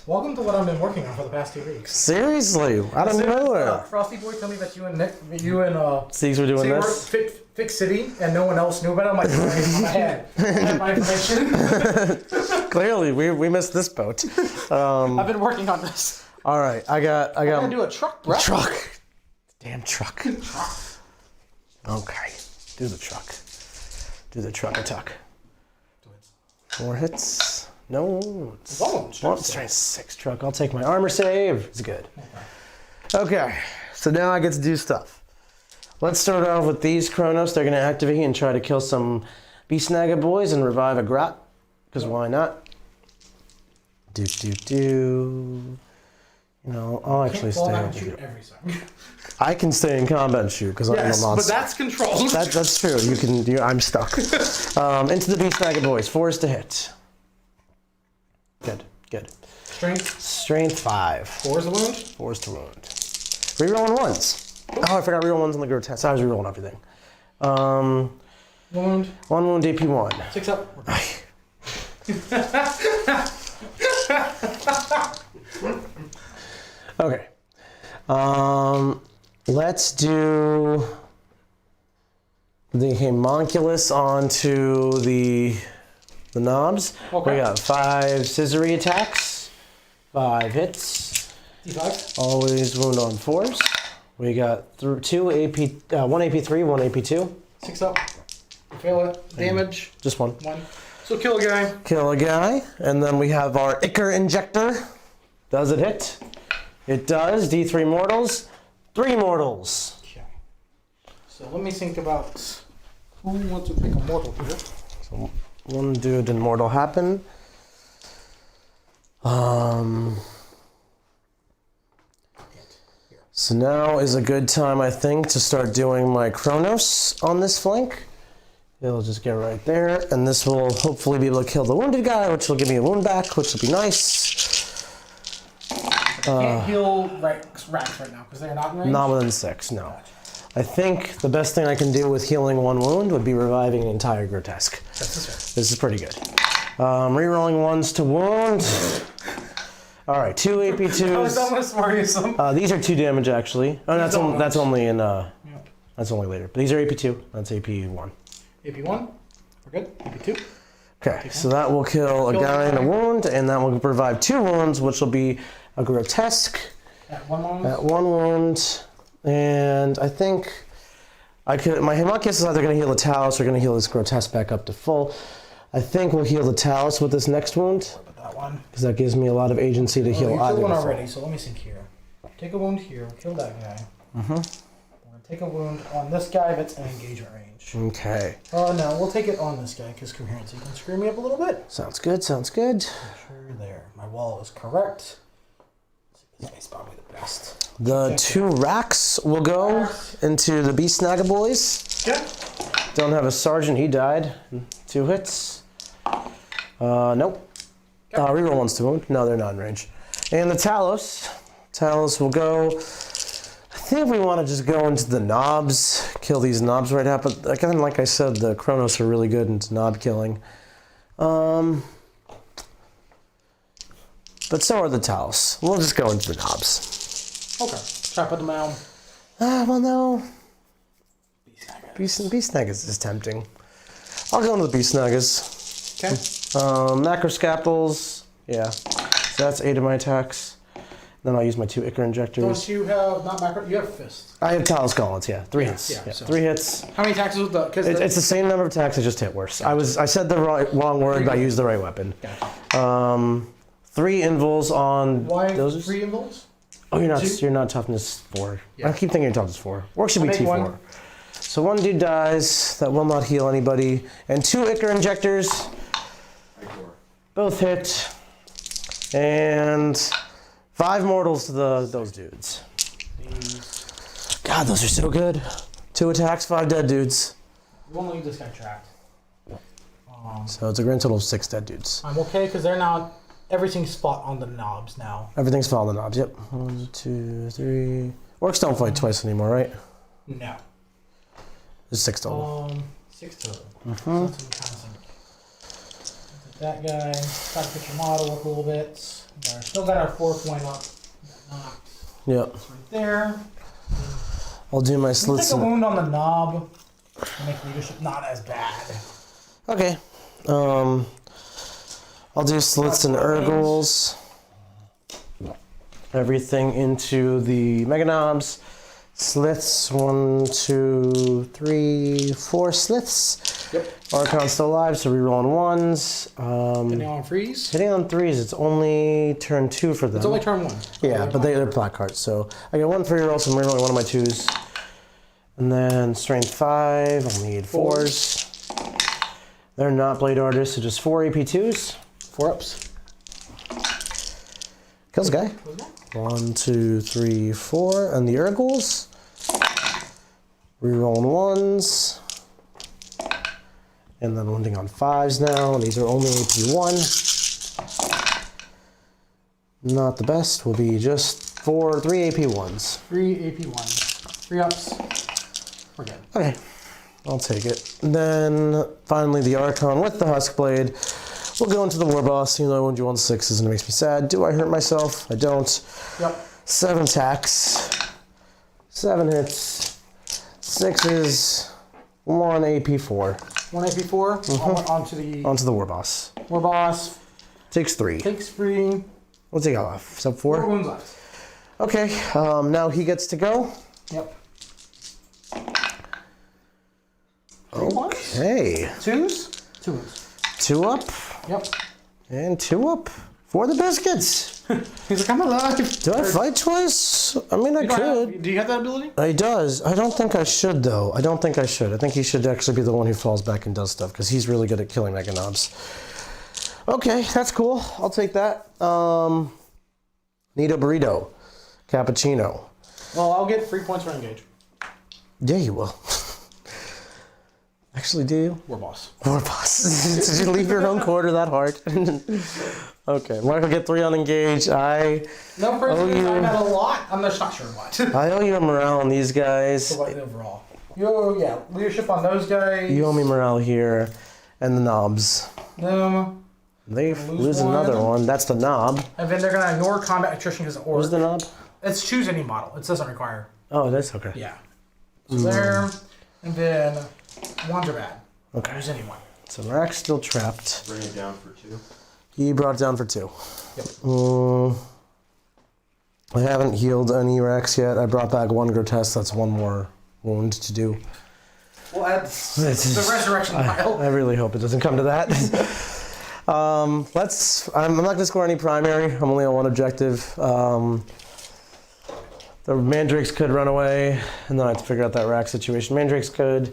Welcome to what I've been working on for the past 2 weeks. Seriously, out of nowhere. Frosty Boy told me that you and Siegs were doing Sig were this. Fix City, and no one else knew about it. I'm like, it's on my head. I have my information. Clearly, we missed this boat. I've been working on this. All right, I got. I'm gonna do a truck, bro. Truck. Damn truck. Okay, do the truck. Do the truck attack. 4 hits. No. It's strength 6 truck. I'll take my armor save. It's good. Okay, so now I get to do stuff. Let's start off with these Chronos. They're going to activate and try to kill some Beast Naga boys and revive a Grot. Because why not? Do. You know, I'll actually stay I over can shoot here. every second. I can stay in combat and shoot because I'm Yes, not. but that's controlled. That's true. You can. I'm stuck. Into the beast snagger boys. 4s to hit. Good. Strength 5. 4's the wound. 4s to wound. Rerolling 1s. Oh, I forgot reroll 1s on the grotesque. I was rerolling everything. Wound. 1 wound, AP 1. 6 up. Okay. Let's do the homunculus onto the knobs. Okay. We got 5 scissory attacks, 5 hits. D5. Always wound on 4s. We got 2 AP, 1 AP3, 1 AP2. 6 up. Fail it. Damage. Just 1. 1. So kill a guy. Kill a guy, and then we have our Ichor injector. Does it hit? It does. D3 mortals. 3 mortals. Okay. So let me think about who wants to pick a mortal here. So 1 dude and mortal happen. So now is a good time, I think, to start doing my Chronos on this flank. It'll just get right there, and this will hopefully be able to kill the wounded guy, which will give me a wound back, which will be nice. Can't heal racks right now because they're not in range. Not within 6, no. I think the best thing I can do with healing 1 wound would be reviving an entire grotesque. That's This is pretty good. Rerolling 1s to wound. All right, 2 AP2s. I was almost worrisome. These are 2 damage actually. Oh, that's only in that's only later. But these are AP2. That's AP1. AP1. We're good. AP2. Okay, so that will kill a guy in a wound, and that will revive 2 wounds, which will be a grotesque At 1 wound. at 1 wound. And I think I could. My homunculus is either going to heal the talus or going to heal this grotesque back up to full. I think we'll heal the talus with this next wound But that one. because that gives me a lot of agency to heal You either. killed one to full. already, so let me think here. Take a wound here. We'll kill that guy. We're gonna take a wound on this guy that's in engagement range. Okay, Oh no, we'll take it on this guy because coherency can screw me up a little bit. sounds good. Sounds good. Make sure you're there. My wall is correct. This guy's probably the best. The 2 racks will go into the beast snagger boys. Okay. Don't have a sergeant. He died. 2 hits. Nope. Reroll 1s to wound. No, they're not in range. And the Talos. Talos will go. I think we want to just go into the knobs. Kill these knobs right now. But again, like I said, the Chronos are really good into knob killing. But so are the Talos. We'll just go into the knobs. Okay. Try to put them down. Well, no. Beast Beast Snaggers is tempting. I'll go into the Beast Snaggers. Okay. Macroscapels. Yeah. So that's 8 of my attacks. Then I'll use my 2 Ichor injectors. Don't you have not macro? You have fist. I have Talus Gauntlets, yeah. 3 hits. yeah, so- 3 hits. How many attacks with the? Because It's the same number of attacks, I just hit worse. I said the wrong word, but I used the right weapon. Gotcha. 3 invuls on Why those. 3 involves? Oh, you're Two? not toughness 4. Yeah. I keep thinking you're toughness 4. Orcs should be I'll make T4. one. So 1 dude dies. That will not heal anybody. And 2 Ichor injectors. Both hit. And 5 mortals to those dudes. These. God, those are so good. 2 attacks, 5 dead dudes. We won't leave this guy trapped. So it's a grand total of 6 dead dudes. I'm okay because they're now everything's spot on the knobs now. Everything's following the knobs. Yep. 1, 2, 3. Orcs don't fight twice anymore, right? No. There's 6 total. 6 total. So that's what I'm kind of thinking. That guy. Try to put your model up a little bit. Still got our 4 point up. Knocked. Yep. It's right there. I'll do my We'll slits. take a wound on the knob to make leadership not as bad. Okay. I'll do slits and Urgles. Everything into the Mega Knobs. Slits, 1, 2, 3, 4 slits. Yep. Archon's still alive, so rerolling 1s. Hitting on freeze. Hitting on 3s, it's only turn 2 for them. It's only turn 1. Yeah, but they're black cards, so I got 1 for reroll, so I'm rerolling 1 of my 2s. And then strength 5, I'll need 4s. They're not blade artists, so just 4 AP2s. 4 ups. Kills a guy. 1, 2, 3, 4. And the Urgles. Rerolling 1s. And then landing on 5s now. And these are only AP1. Not the best. Will be just 3 AP1s. 3 AP1s. 3 ups. We're good. Okay. I'll take it. Then finally the Archon with the Huskblade. We'll go into the War Boss. You know, I wound you on 6s and it makes me sad. Do I hurt myself? I don't. Yep. 7 attacks. 7 hits. 6s. 1 AP4. 1 AP4. Onto the War Boss. War Boss. Takes 3. Takes 3. What's he got left? Sub 4? 4 wounds left. Okay. Now he gets to go. Yep. Okay. 2s? 2 wounds. 2 up. Yep. And 2 up. For the biscuits. He's like, I'm alive. Do I fight twice? I mean, I could. Do you have that ability? He does. I don't think I should, though. I don't think I should. I think he should actually be the one who falls back and does stuff, because he's really good at killing Mega Knobs. Okay, that's cool. I'll take that. Nito Burrito. Cappuccino. Well, I'll get 3 points for engage. Yeah, you will. Actually, do you? War Boss. War Boss. Did you leave your own quarter that hard? Okay, Mark will get 3 on engage. No, personally, I got a lot. I'm just not sure what. I owe you a morale on these guys. So what overall? Yeah, leadership on those guys. You owe me morale here. And the knobs. They lose another one. That's the knob. And then they're going to ignore combat attrition because of Orc. What's the knob? It's choose any model. It doesn't require. Oh, that's okay. Yeah. So there. And then 1s are bad. Okay. Use anyone. So Rack's still trapped. Bring it down for 2. He brought it down for 2. Yep. I haven't healed any Racks yet. I brought back 1 Grotesque. That's 1 more wound to do. Well, that's the resurrection pile. I really hope it doesn't come to that. I'm not going to score any primary. I'm only on 1 objective. The Mandrakes could run away, and then I have to figure out that Rack situation. Mandrakes could.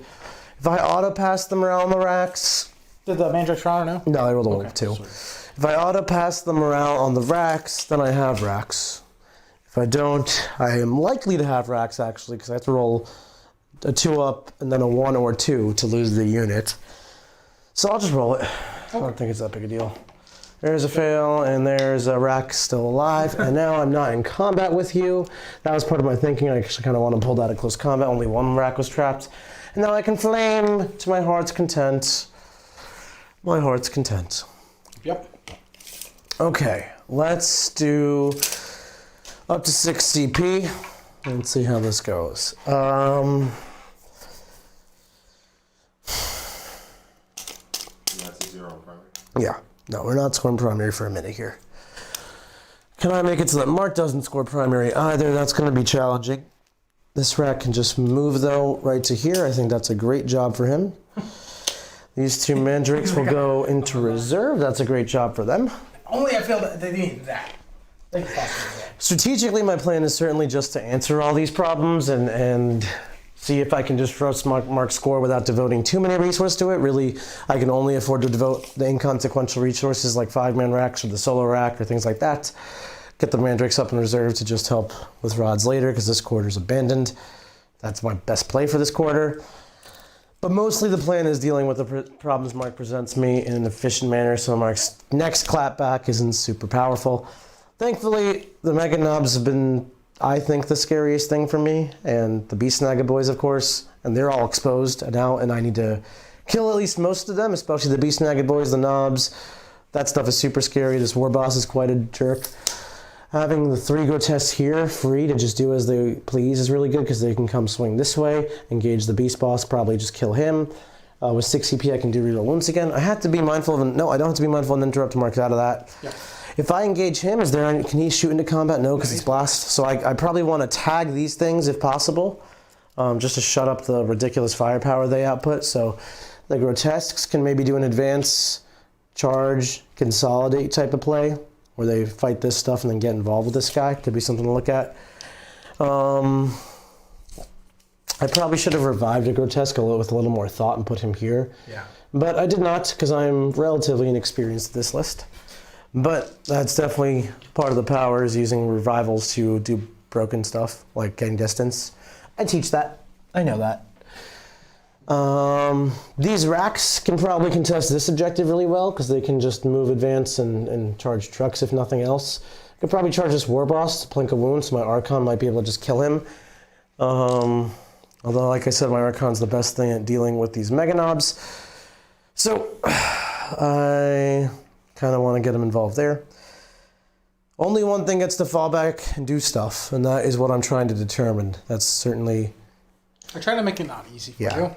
If I auto-pass the morale on the Racks... Did the Mandrakes run or no? No, I rolled a 1 2. Sweet. If I auto-pass the morale on the Racks, then I have Racks. If I don't, I am likely to have Racks, actually, because I have to roll a 2 up and then a 1 or 2 to lose the unit. So I'll just roll it. I don't think it's that big a deal. There's a fail, and there's a Rack still alive, and now I'm not in combat with you. That was part of my thinking. I actually kind of want to pull that at close combat. Only 1 Rack was trapped. And now I can flame to my heart's content. My heart's content. Yep. Okay, let's do up to 6 CP and see how this goes. That's a 0 on primary. Yeah, no, we're not scoring primary for a minute here. Can I make it so that Mark doesn't score primary either? That's going to be challenging. This Rack can just move, though, right to here. I think that's a great job for him. These 2 Mandrakes will go into reserve. That's a great job for them. Only I feel that they needed that. They could possibly do that. Strategically, my plan is certainly just to answer all these problems and see if I can just roast Mark's score without devoting too many resources to it. Really, I can only afford to devote the inconsequential resources like 5-man racks or the solo rack or things like that. Get the Mandrakes up in reserve to just help with rods later because this quarter's abandoned. That's my best play for this quarter. But mostly the plan is dealing with the problems Mark presents me in an efficient manner, so Mark's next clapback isn't super powerful. Thankfully, the Mega Knobs have been, I think, the scariest thing for me, and the Beast Snagga boys, of course, and they're all exposed now, and I need to kill at least most of them, especially the Beast Snagga boys, the Knobs. That stuff is super scary. This War Boss is quite a jerk. Having the 3 Grotesques here free to just do as they please is really good because they can come swing this way, engage the Beast Boss, probably just kill him. With 6 CP, I can do reroll wounds again. I have to be mindful of... No, I don't have to be mindful and interrupt Mark out of that. Yep. If I engage him, can he shoot into combat? No, because it's blast. So I probably want to tag these things if possible, just to shut up the ridiculous firepower they output. So the Grotesques can maybe do an advance, charge, consolidate type of play, where they fight this stuff and then get involved with this guy. Could be something to look at. I probably should have revived a Grotesque with a little more thought and put him here. Yeah. But I did not, because I'm relatively inexperienced at this list. But that's definitely part of the power, is using revivals to do broken stuff, like getting distance. I teach that. I know that. These racks can probably contest this objective really well, because they can just move, advance, and charge trucks if nothing else. I could probably charge this War Boss to plink a wound, so my Archon might be able to just kill him. Although, like I said, my Archon's the best thing at dealing with these Mega Knobs. So, I kind of want to get him involved there. Only one thing gets to fall back and do stuff, and that is what I'm trying to determine. That's certainly... I try to make it not easy for you.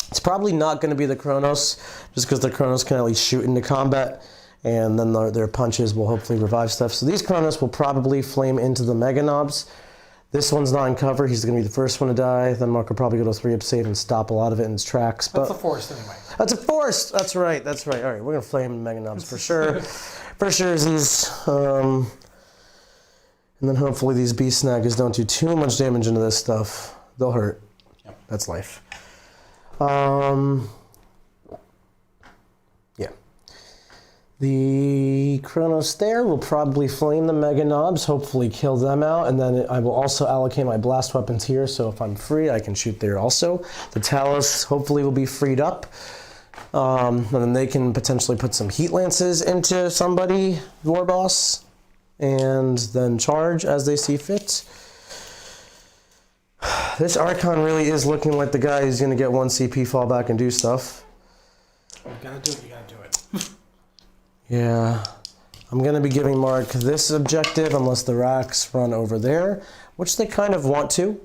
It's probably not going to be the Kronos, just because the Kronos can at least shoot into combat, and then their punches will hopefully revive stuff. So these Kronos will probably flame into the Mega Knobs. This one's not in cover. He's going to be the first one to die. Then Mark will probably go to 3-up save and stop a lot of it in its tracks. That's a forest anyway. That's a forest! That's right, that's right. All right, we're going to flame Mega Knobs for sure. For sure, these... and then hopefully these Beast Snaggers don't do too much damage into this stuff. They'll hurt. Yep. That's life. Yeah. The Kronos there will probably flame the Mega Knobs, hopefully kill them out, and then I will also allocate my blast weapons here, so if I'm free, I can shoot there also. The Talus hopefully will be freed up, and then they can potentially put some Heat Lances into somebody, War Boss, and then charge as they see fit. This Archon really is looking like the guy who's going to get 1 CP fall back and do stuff. You gotta do it, you gotta do it. Yeah. I'm going to be giving Mark this objective unless the racks run over there, which they kind of want to.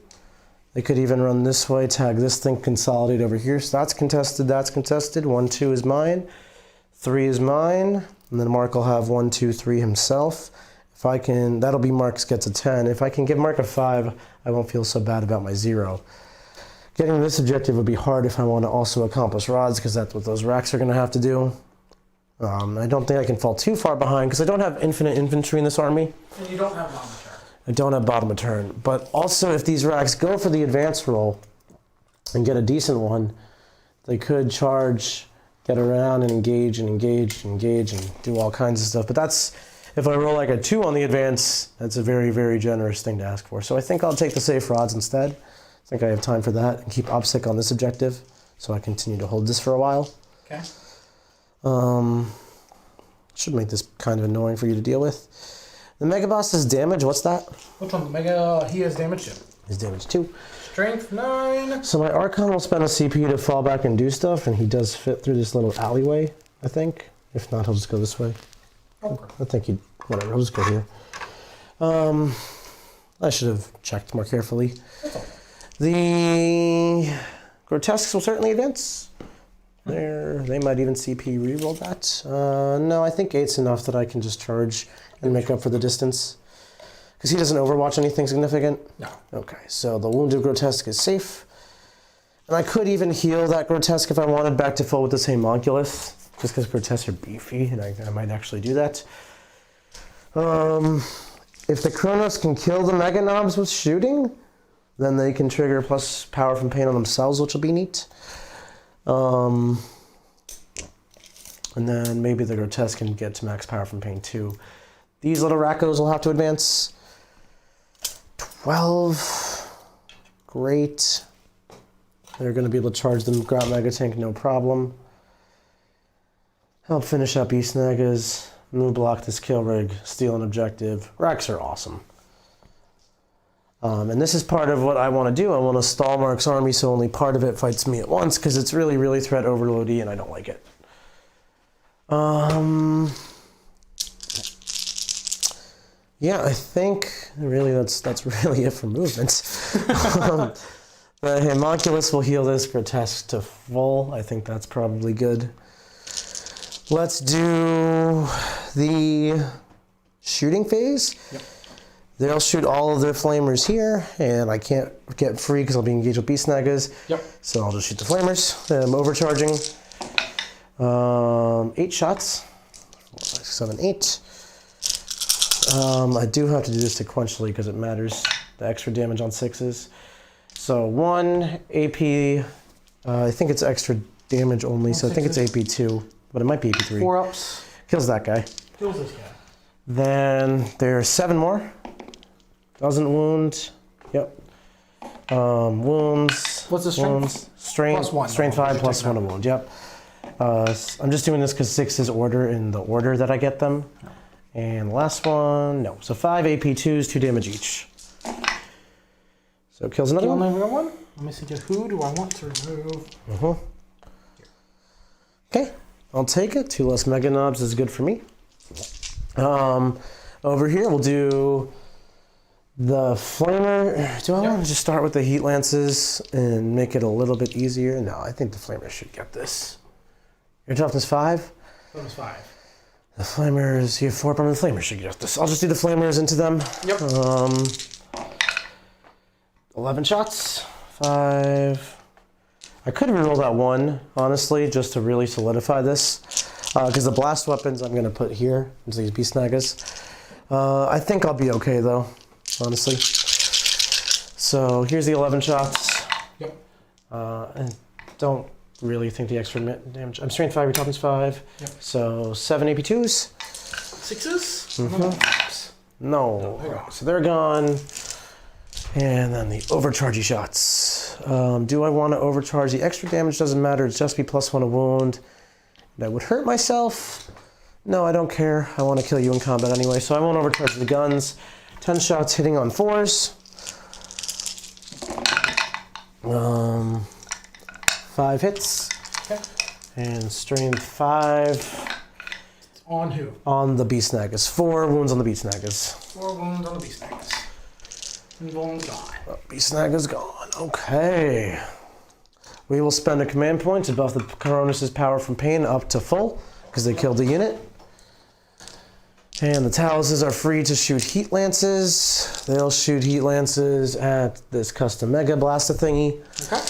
They could even run this way, tag this thing, consolidate over here. So that's contested, that's contested. 1, 2 is mine. 3 is mine. And then Mark will have 1, 2, 3 himself. If I can, that'll be Mark's gets a 10. If I can give Mark a 5, I won't feel so bad about my 0. Getting this objective would be hard if I want to also accomplish rods, because that's what those racks are going to have to do. I don't think I can fall too far behind, because I don't have infinite infantry in this army. And you don't have bottom of turn. I don't have bottom of turn. But also, if these racks go for the advance roll and get a decent one, they could charge, get around, and engage, and engage, and engage, and do all kinds of stuff. But that's... If I roll like a 2 on the advance, that's a very, very generous thing to ask for. So I think I'll take the safe rods instead. I think I have time for that, and keep OPSEC on this objective, so I continue to hold this for a while. Okay. Should make this kind of annoying for you to deal with. The Mega Boss has damage. What's that? Which one? The Mega, he has damage too. His damage 2. Strength 9. So my Archon will spend a CPU to fall back and do stuff, and he does fit through this little alleyway, I think. If not, he'll just go this way. Okay. I think he, whatever, I'll just go here. I should have checked more carefully. The Grotesques will certainly advance. There, they might even CP reroll that. No, I think 8's enough that I can just charge and make up for the distance. Because he doesn't overwatch anything significant? No. Okay, so the Wounded Grotesque is safe. And I could even heal that Grotesque if I wanted back to full with the same Homunculus. Just because Grotesques are beefy, and I might actually do that. If the Kronos can kill the Mega Knobs with shooting, then they can trigger plus power from pain on themselves, which will be neat. And then maybe the Grotesque can get to max power from pain too. These little Rackos will have to advance. 12. Great. They're going to be able to charge the Grout Mega Tank, no problem. Help finish up Beast Snaggers, move block this kill rig, steal an objective. Racks are awesome. And this is part of what I want to do. I want to stall Mark's army so only part of it fights me at once, because it's really, really threat overloady and I don't like it. Yeah, I think really that's really it for movement. The Homunculus will heal this Grotesque to full. I think that's probably good. Let's do the shooting phase. Yep. They'll shoot all of their flamers here, and I can't get free because I'll be engaged with Beast Snaggers. Yep. So I'll just shoot the flamers. I'm overcharging. 8 shots. 4, 5, 6, 7, 8. I do have to do this sequentially because it matters. The extra damage on 6s. So 1 AP. I think it's extra damage only, so I think it's AP 2. But it might be AP3. 4 ups. Kills that guy. Kills this guy. Then there's 7 more. Doesn't wound. Yep. Wounds. What's the strength? Wounds. Strength. Plus 1. Strength 5 plus 1 a wound. Yep. I'm just doing this because 6 is order in the order that I get them. And the last one, no. So 5 AP2s, 2 damage each. So kills another Kill one. another one. Let me see. Who do I want to remove? Okay, I'll take it. 2 less Mega Knobs is good for me. Over here, we'll do the Flamer. Do I want to just start with the Heat Lances and make it a little bit easier? No, I think the Flamer should get this. Your toughness 5? Toughness 5. The Flamers, you have 4 permanent Flamers should get this. I'll just do the Flamers into them. Yep. 11 shots. 5. I could reroll that 1, honestly, just to really solidify this. Because the blast weapons I'm going to put here into these beast snaggers. I think I'll be okay, though, honestly. So here's the 11 shots. Yep. And don't really think the extra damage. I'm strength 5, your toughness 5. Yep. So 7 AP2s. 6s? No. They're gone. So they're gone. And then the overchargy shots. Do I want to overcharge? The extra damage doesn't matter. It's just be plus 1 a wound. That would hurt myself. No, I don't care. I want to kill you in combat anyway, so I won't overcharge the guns. 10 shots hitting on 4s. 5 hits. Okay. And strength 5. On who? On the beast snaggers. 4 wounds on the beast snaggers. 4 wounds on the beast snaggers. And wounds gone. Beast snagger's gone. Okay. We will spend a command point to buff the Cronus' power from pain up to full, because they killed the unit. And the Taluses are free to shoot Heat Lances. They'll shoot Heat Lances at this custom Mega Blaster thingy. Okay.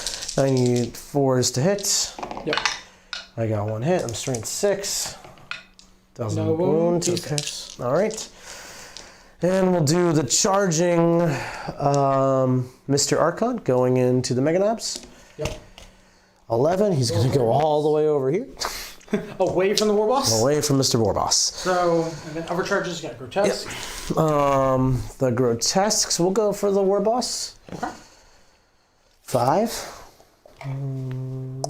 I need 4s to hit. Yep. I got 1 hit. I'm strength 6. Doesn't No wound. Okay. All right. And we'll do the charging Mr. Archon going into the Mega Knobs. Yep. 11. He's going to go all the way over here. Away from the war boss? Away from Mr. Warboss. So, and then overcharges, you got grotesque. Yep. The grotesques, we'll go for the Warboss. Okay. 5. And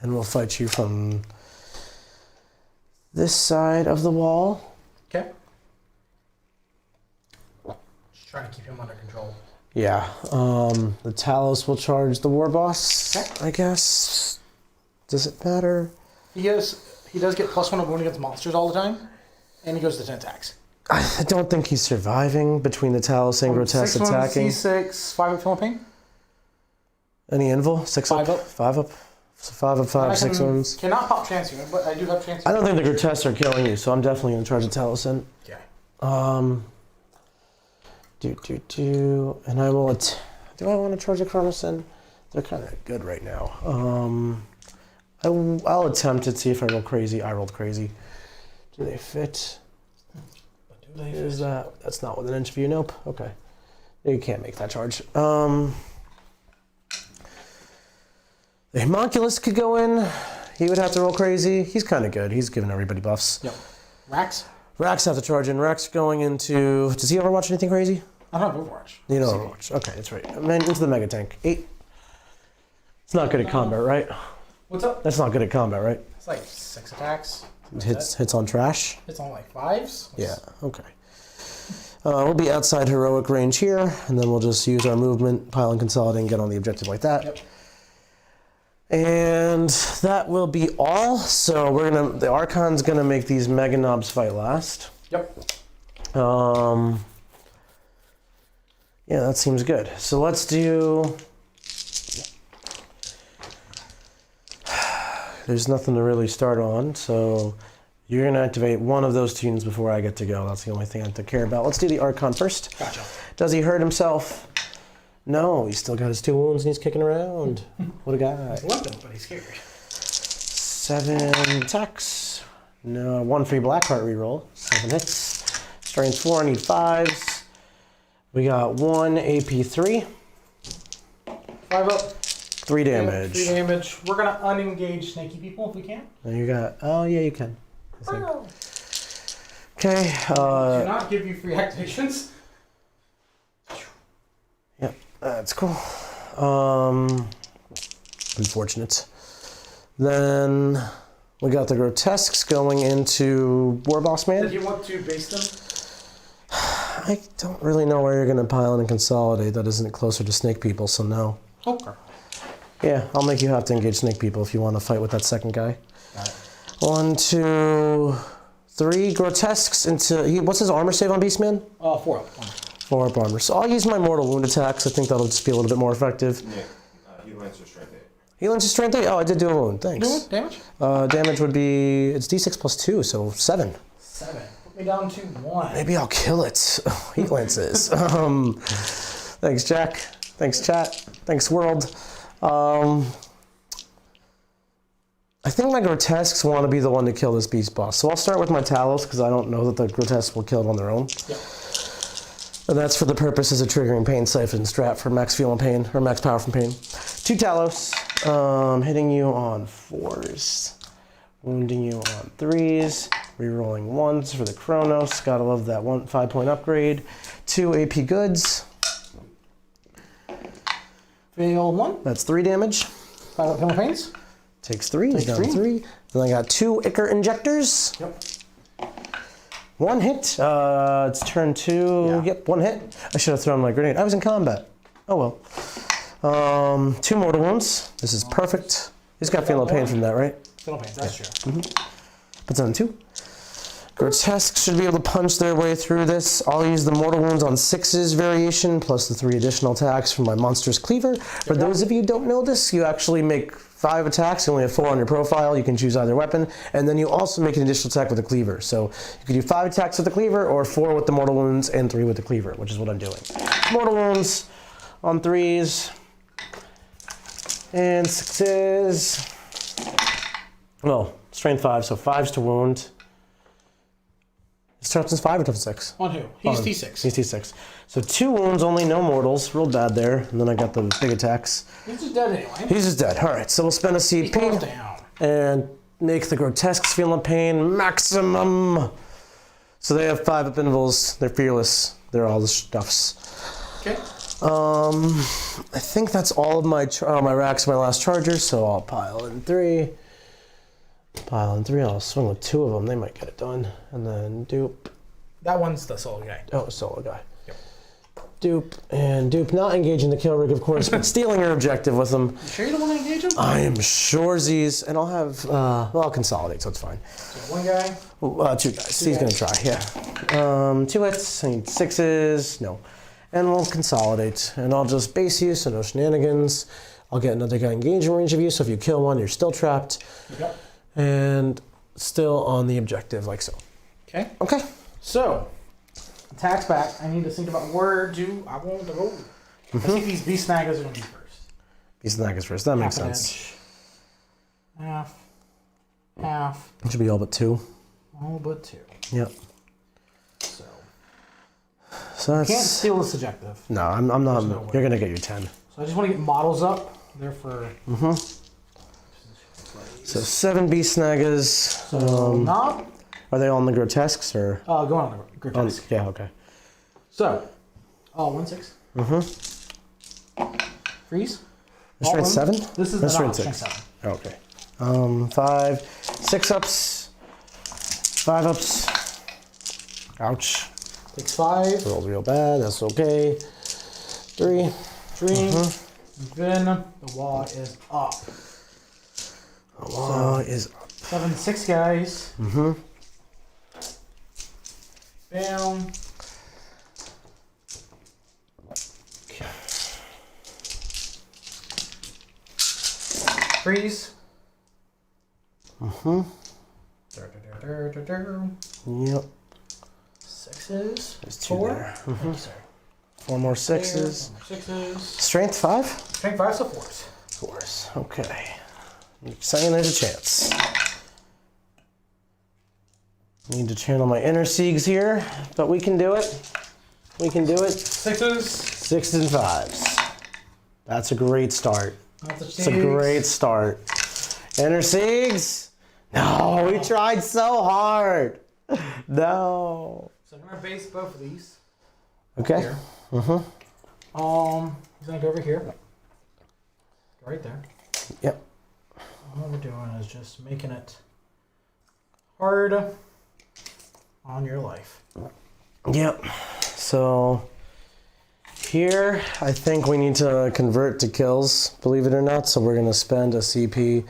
we'll fight you from this side of the wall. Okay. Just trying to keep him under control. Yeah. The Talos will charge the Warboss, Okay. I guess. Does it matter? He does get plus 1 of wound against monsters all the time, and he goes to 10 attacks. I don't think he's surviving between the Talos and Grotesque attacking. C6, 5 up film pain. Any invul? 6 up? 5 up. 5 up. So 5 up, 5, 6 wounds. Cannot pop Transhuman, but I do have Transhuman. I don't think the Grotesques are killing you, so I'm definitely going to charge the Talos in. Okay. And I will. Do I want to charge a Cronus in? They're kind of good right now. I'll attempt it, see if I roll crazy. I rolled crazy. Do they fit? Is that? That's not with an inch view. Nope. Okay. You can't make that charge. The Homunculus could go in. He would have to roll crazy. He's kind of good. He's giving everybody buffs. Yep. Rax? Rax have to charge in. Rax going into. Does he ever watch anything crazy? I don't have Overwatch. You know Overwatch. Okay, that's right. And then into the Mega Tank. 8. It's not good at combat, right? What's up? That's not good at combat, right? It's like 6 attacks. Hits on trash. It's on like 5s. Yeah. Okay. We'll be outside heroic range here, and then we'll just use our movement, pile and consolidate, and get on the objective like that. Yep. And that will be all. So the Archon's gonna make these Mega Knobs fight last. Yep. Yeah, that seems good. So let's do. There's nothing to really start on, so you're gonna activate one of those tunes before I get to go. That's the only thing I have to care about. Let's do the Archon first. Gotcha. Does he hurt himself? No, he's still got his 2 wounds and he's kicking around. What a guy. He's limping, but he's scared. 7 attacks. No, 1 free Blackheart reroll. 7 hits. Strength 4, I need 5s. We got 1 AP3. 5 up. 3 damage. 3 damage. We're gonna unengage snaky people if we can. And you got, oh yeah, you can. I think. Okay. Do not give you free activations. Yep, that's cool. Unfortunate. Then we got the grotesques going into War Boss Man. Did you want to base them? I don't really know where you're going to pile in and consolidate. That isn't closer to snake people, so no. Okay. Yeah, I'll make you have to engage snake people if you want to fight with that second guy. Got it. 1, 2, 3 grotesques into... What's his armor save on Beastman? 4 up. 4 up armor. So I'll use my mortal wound attacks. I think that'll just be a little bit more effective. Nick, he lands your strength 8. He lands his strength 8. Oh, I did do a wound. Thanks. Damage? Damage would be... It's d6 plus 2, so 7. 7. Put me down to 1. Maybe I'll kill it. He lances. Thanks, Jack. Thanks, chat. Thanks, world. I think my grotesques want to be the one to kill this beast boss. So I'll start with my Talos, because I don't know that the grotesques will kill it on their own. Yep. And that's for the purposes of triggering Pain Siphon Strat for max feel and pain, or max power from pain. 2 Talos, hitting you on 4s, wounding you on 3s, rerolling 1s for the Chronos. Gotta love that 5-point upgrade. 2 AP goods. Fail 1. That's 3 damage. 5 up pains. Takes 3. He's down 3. 3. Then I got 2 Ichor injectors. Yep. 1 hit. It's turn 2. Yeah. Yep, 1 hit. I should have thrown my grenade. I was in combat. Oh well. 2 mortal wounds. This is perfect. He's got feeling pain from that, right? Fail pains, that's true. Puts on 2. Grotesques should be able to punch their way through this. I'll use the mortal wounds on 6s variation, plus the 3 additional attacks from my monstrous cleaver. For those of you who don't know this, you actually make 5 attacks. You only have 4 on your profile. You can choose either weapon. And then you also make an additional attack with the cleaver. So you can do 5 attacks with the cleaver, or 4 with the mortal wounds and 3 with the cleaver, which is what I'm doing. Mortal wounds on 3s and 6s. Well, strength 5, so 5s to wound. Is Tarleton's 5 or Tarleton's 6? On who? He's T6. He's T6. So 2 wounds only, no mortals. Real bad there. And then I got the big attacks. He's just dead anyway. He's just dead. All right, so we'll spend a He goes CP down. and make the grotesques feel pain maximum. So they have 5 up intervals. They're fearless. They're all the stuffs. Okay. I think that's all of my my racks, my last chargers. So I'll pile in 3. Pile in 3. I'll swing with 2 of them. They might get it done. And then dupe. That one's the solo guy. Oh, solo guy. Yep. Dupe and dupe. Not engaging the kill rig, of course, but stealing your objective with them. You sure you don't want to engage him? I am surezies, and I'll have. Well, I'll consolidate, so it's fine. So 1 guy. 2 guys. He's gonna try. Yeah. 2 hits. I need 6s. No. And we'll consolidate, and I'll just base you, so no shenanigans. I'll get another guy engaged in range of you, so if you kill one, you're still trapped. Yep. And still on the objective, like so. Okay. Okay. So, attacks back. I need to think about where do I want to go. I think these beast snaggers are going to be first. Beast Nagas first. That makes Half an sense. inch. Half. It should be all but 2. All but 2. Yep. So, So that's. can't steal this objective. No, I'm not. no way. You're gonna get your 10. So I just want to get models up. Therefore, So 7 Beast Nagas. so knob. Are they on the grotesques or? Go on the grotesque. Yeah. Okay. So, 1/6. Freeze. The strength 7. This is That's the knob, strength strength 6. 7. Okay. 5, 6 ups, 5 ups. Ouch. Takes 5. Rolled real bad. That's okay. 3. 3. Then the wall is up. The wall is up. 7, 6 guys. Down. Okay. Freeze. Yep. 6s. There's 2 4. there. Oh, sorry. 4 more 6s. 6s. Strength 5? Strength 5, so 4s. 4s. Okay. I'm saying there's a chance. Need to channel my inner Siegs here, but we can do it. We can do it. 6s. 6s and 5s. That's a great start. Not the It's a great start. Inner Siegs. No, we tried so hard. No. So I'm gonna base both of these. Okay. Here. Mm-hmm. He's gonna go over here. Go right there. Yep. All we're doing is just making it hard on your life. Yep. So here, I think we need to convert to kills, believe it or not. So we're going to spend a CP.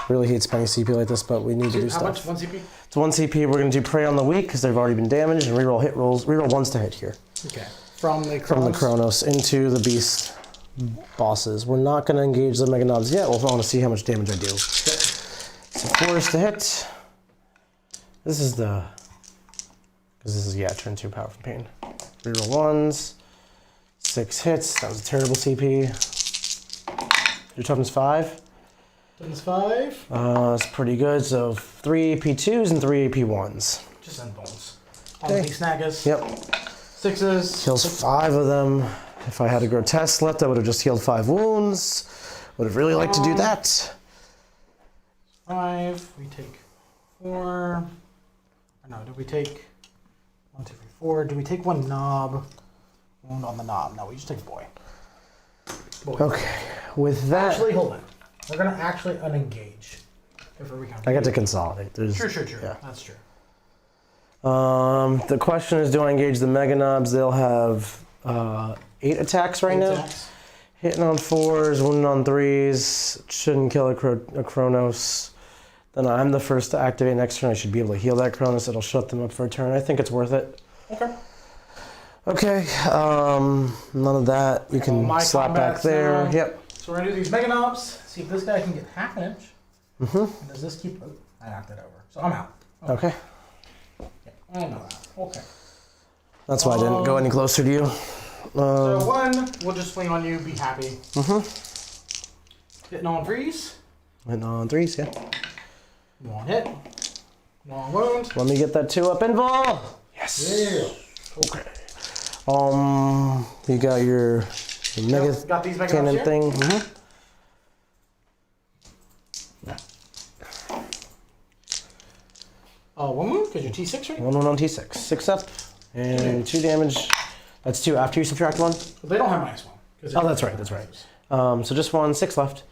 Really hate spending CP like this, but we need to do How stuff. much? 1 CP? It's 1 CP. We're going to do Prey on the Weak because they've already been damaged, and reroll hit rolls. Reroll ones to hit here. Okay. From the Chronos into the Beast bosses. We're not going to engage the Mega Knobs yet. We'll want to see how much damage I do. So 4 is to hit. This is the... Because this is, yeah, turn 2 Power from Pain. Reroll ones. 6 hits. That was a terrible CP. Your toughness 5. Toughness 5. It's pretty good. So 3 AP2s and 3 AP1s. Just end bones. Okay. All these snaggers. Yep. 6s. Kills 5 of them. If I had a Grotesque left, I would have just healed 5 wounds. Would have really liked to do that. 5. We take 4. No, did we take 1, 2, 3, 4? Do we take 1 knob? Wound on the knob. No, we just take boy. Okay. With that, Actually, hold on. We're gonna actually unengage. Before we come. I got to consolidate. There's, Sure. Yeah. That's true. The question is, do I engage the Mega Knobs? They'll have 8 attacks right now. Attacks. Hitting on 4s, wounding on 3s. Shouldn't kill a Chronos. Then I'm the first to activate next turn. I should be able to heal that Chronos. It'll shut them up for a turn. I think it's worth it. Okay. Okay. None of that. You can my slap back combats there. now. Yep. So we're gonna do these Mega Knobs. See if this guy can get half an inch. Mm-hmm. And does this keep? Oh, I knocked it over. So I'm out. Okay. Yeah, I know that. Okay. That's why I didn't go any closer to you. So 1, we'll just swing on you. Be happy. Mm-hmm. Hitting on freeze. Hitting on 3s, yeah. 1 hit. 1 wound. Let me get that 2 up invul. Yes. Yeah. Okay. You got your mega Got these Mega Knobs cannon here? thing. Mm-hmm. 1 wound because you're T6, right? 1 on T6. 6 up and 2 damage. That's 2 after you subtract 1. They don't have -1. Oh, that's right. That's right. So just 1, 6 left.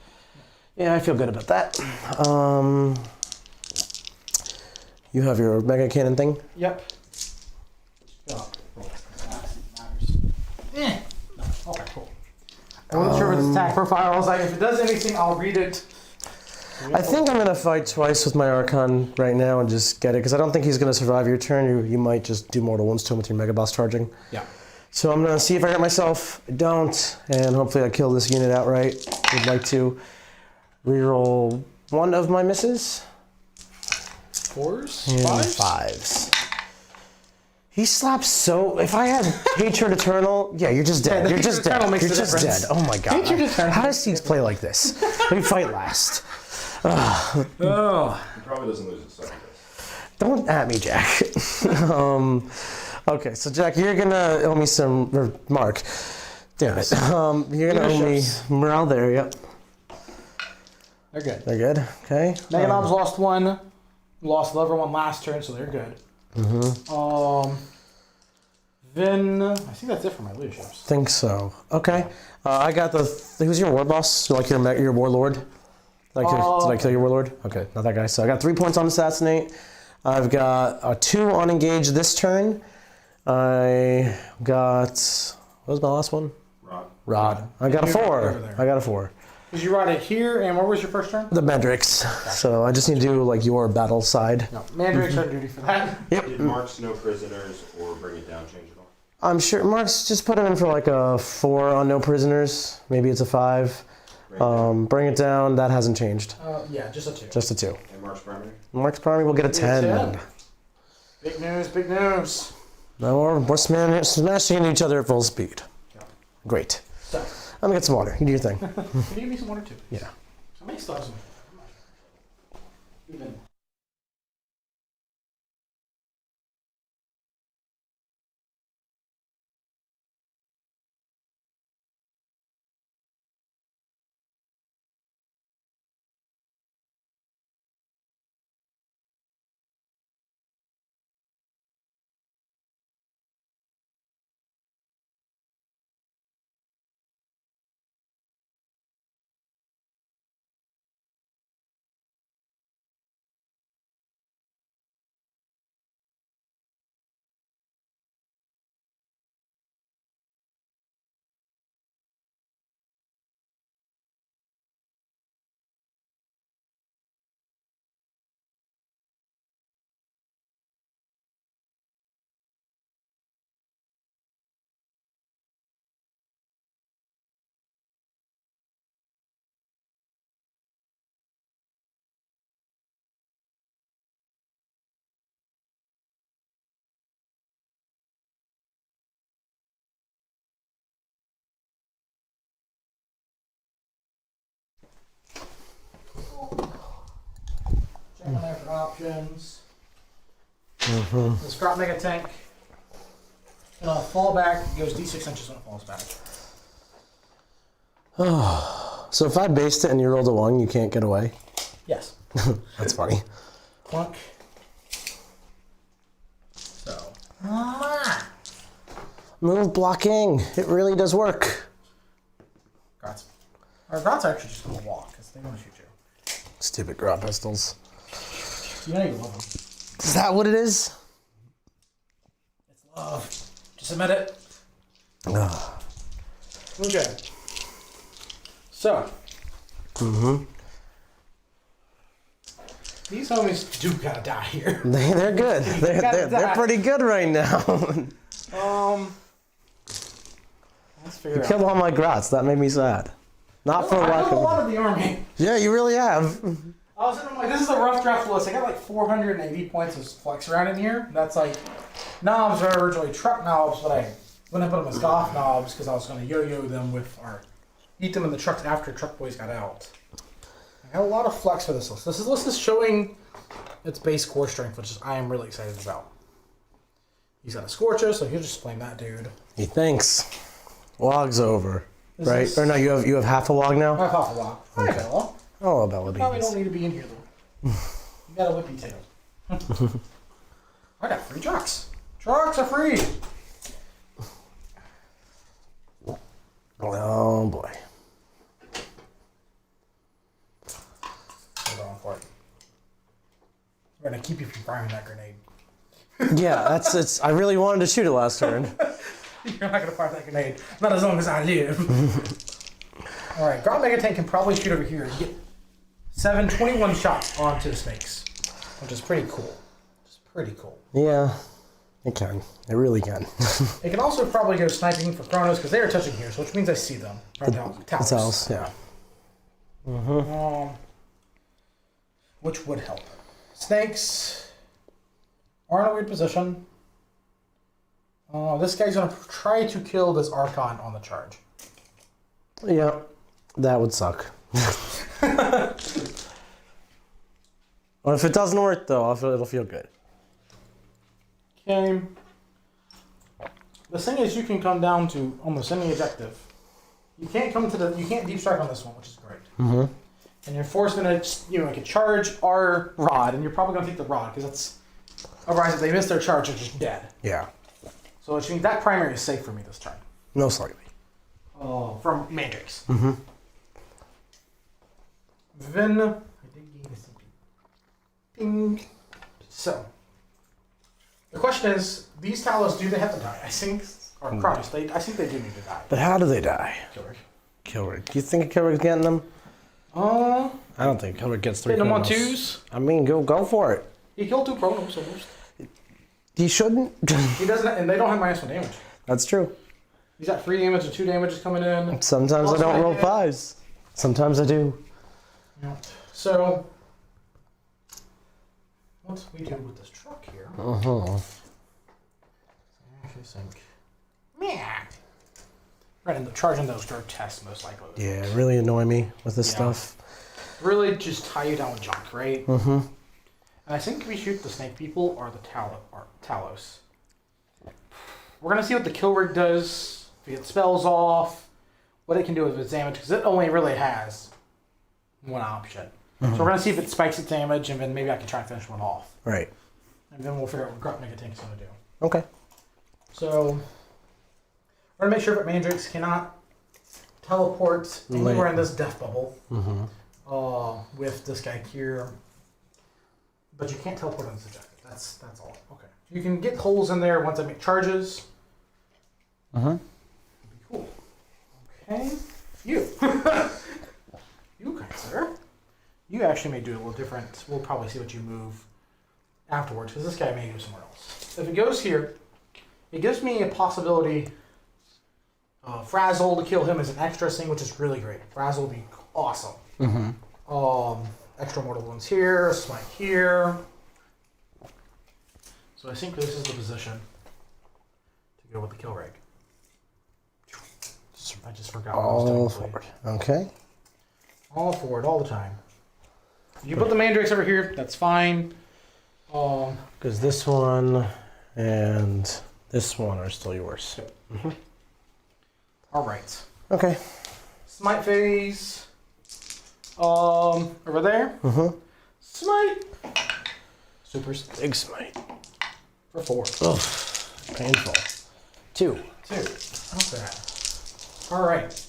Yeah, I feel good about that. You have your mega cannon thing. Yep. Okay, cool. I wasn't sure what its attack profile was like. If it does anything, I'll read it. I think I'm gonna fight twice with my Archon right now and just get it because I don't think he's gonna survive your turn. You might just do mortal wounds to him with your Mega Boss charging. Yeah. So I'm gonna see if I hurt myself. I don't, and hopefully I kill this unit outright. Would like to reroll 1 of my misses. 4s? And 5s? 5s. He slaps so. If I had Hatred Eternal, yeah, you're just dead. Yeah, you're the just Hatred dead. Eternal makes You're the just difference. dead. Oh my god. Hatred Eternal. How does Siegs play like this? Let me fight last. Oh. He probably doesn't lose his second. Don't at me, Jack. Okay, so Jack, you're gonna owe me some. Or Mark, damn it. You're gonna owe me Leaderships. morale there. Yep. They're good. They're good. Okay. Mega Knobs lost 1. Lost the other one last turn, so they're good. Mm-hmm. Then I think that's it for my leaderships. Think so. Okay. I got the. Who's your war boss? Like your warlord? Did I kill your warlord? Okay, not that guy. So I got 3 points on assassinate. I've got a 2 on engage this turn. I got. What was my last one? Rod. I got a 4. I got a 4. Because you ride it here, and what was your first turn? The Mandrakes. So I just need to do like your battle side. No, Mandrakes are duty for that. Yep. Did Mark's no prisoners or bring it down change at all? I'm sure Mark's just put him in for like a 4 on no prisoners. Maybe it's a 5. Bring it down. That hasn't changed. Yeah, just a 2. Just a 2. And Mark's primary? Mark's primary will get a 10. 10. Big news, big news. Now we're smashing into each other at full speed. Yeah. Great. So, I'm gonna get some water. You do your thing. can you give me some water too? Yeah. I may still have some. Even. options. The Scrap Mega Tank. Fall back, it goes D6 inches when it falls back. So if I based it and you rolled a 1, you can't get away? Yes. That's funny. Clunk. So. Move blocking. It really does work. Grots. Or Grots are actually just going to walk because they want to shoot you. Stupid grot pistols. You know you love them. Is that what it is? It's love. Just admit it. Okay. So. These homies do gotta die here. They're good. They're pretty good right now. Let's figure You out. killed all my grots. That made me sad. Not for I lack killed a of. lot of the army. Yeah, you really have. I was in like, this is a rough draft list. I got like 480 points of flex around in here. That's like knobs are originally truck knobs, but I wouldn't put them as golf knobs because I was going to yo-yo them with our eat them in the trucks after Truck Boys got out. I have a lot of flex for this list. This list is showing its base core strength, which I am really excited about. He's got a Scorcher, so he'll just flame that dude. He thinks. Log's over. Is Right? this- Or no, you have half a log I now? have half a lot. Okay. Okay. Well, Oh, Bella probably Beans. don't need to be in here though. You got a whippy tail. I got free trucks. Trucks are free. Oh boy. We're going for it. We're gonna keep you from firing that grenade. Yeah, it's. I really wanted to shoot it last turn. You're not gonna fire that grenade. Not as long as I live. Alright, Ground Mega Tank can probably shoot over here and get 21 shots onto the snakes. Which is pretty cool. It's pretty cool. Yeah, it can. It really can. It can also probably go sniping for Chronos because they are touching here, so which means I see them. Right now. That's else. Yeah. Which would help. Snakes are in a weird position. This guy's gonna try to kill this Archon on the charge. Yeah, that would suck. Well, if it doesn't work though, it'll feel good. Okay. The thing is, you can come down to almost any objective. You can't deep strike on this one, which is great. And you're forced gonna, like a charge our rod, and you're probably gonna take the rod because that's otherwise if they miss their charge, they're just dead. Yeah. So which means that primary is safe for me this turn. Most likely. From Mandrakes. Then I did gain something. Ping. So the question is, these Talos, do they have to die? I think, or Chronos, I think they do need to die. But how do they die? Killer. Kilrick. Do you think Kilrick's getting them? I don't think Kilrick gets 3 Hitting them on Chronos. 2s. I mean, go for it. He killed 2 Chronos almost. He shouldn't. He doesn't, and they don't have -1 damage. That's true. He's got 3 damage and 2 damages coming in. Sometimes Also, I don't I roll did- 5s. Sometimes I do. Yeah. So what we do with this truck here? I actually think, right in the charging those dirt tests most likely. Yeah, it really annoy me with this Yeah. stuff. Really just tie you down with junk, right? And I think we shoot the snake people or the Talos. We're gonna see what the kill rig does, if it spells off, what it can do with its damage, because it only really has one option. So we're gonna see if it spikes its damage, and then maybe I can try and finish one off. Right. And then we'll figure out what Grunt Mega Tank is gonna do. Okay. So we're gonna make sure that Mandrakes cannot teleport anywhere in this death bubble. With this guy here. But you can't teleport on this objective. That's all. Okay. You can get holes in there once I make charges. That'd be cool. Okay. You. You, kind sir. You actually may do a little different. We'll probably see what you move afterwards, because this guy may go somewhere else. If it goes here, it gives me a possibility Frazzle to kill him as an extra thing, which is really great. Frazzle would be awesome. Extra mortal wounds here, smite here. So I think this is the position to go with the kill rig. I just forgot what I was All doing. forward. Okay. All forward, all the time. If you put the Mandrakes over here, that's fine. Because this one and this one are still yours. All right. Okay. Smite phase. Over there. Smite. Supers. Big smite. For 4. Ugh. Painful. 2. 2. Okay. All right.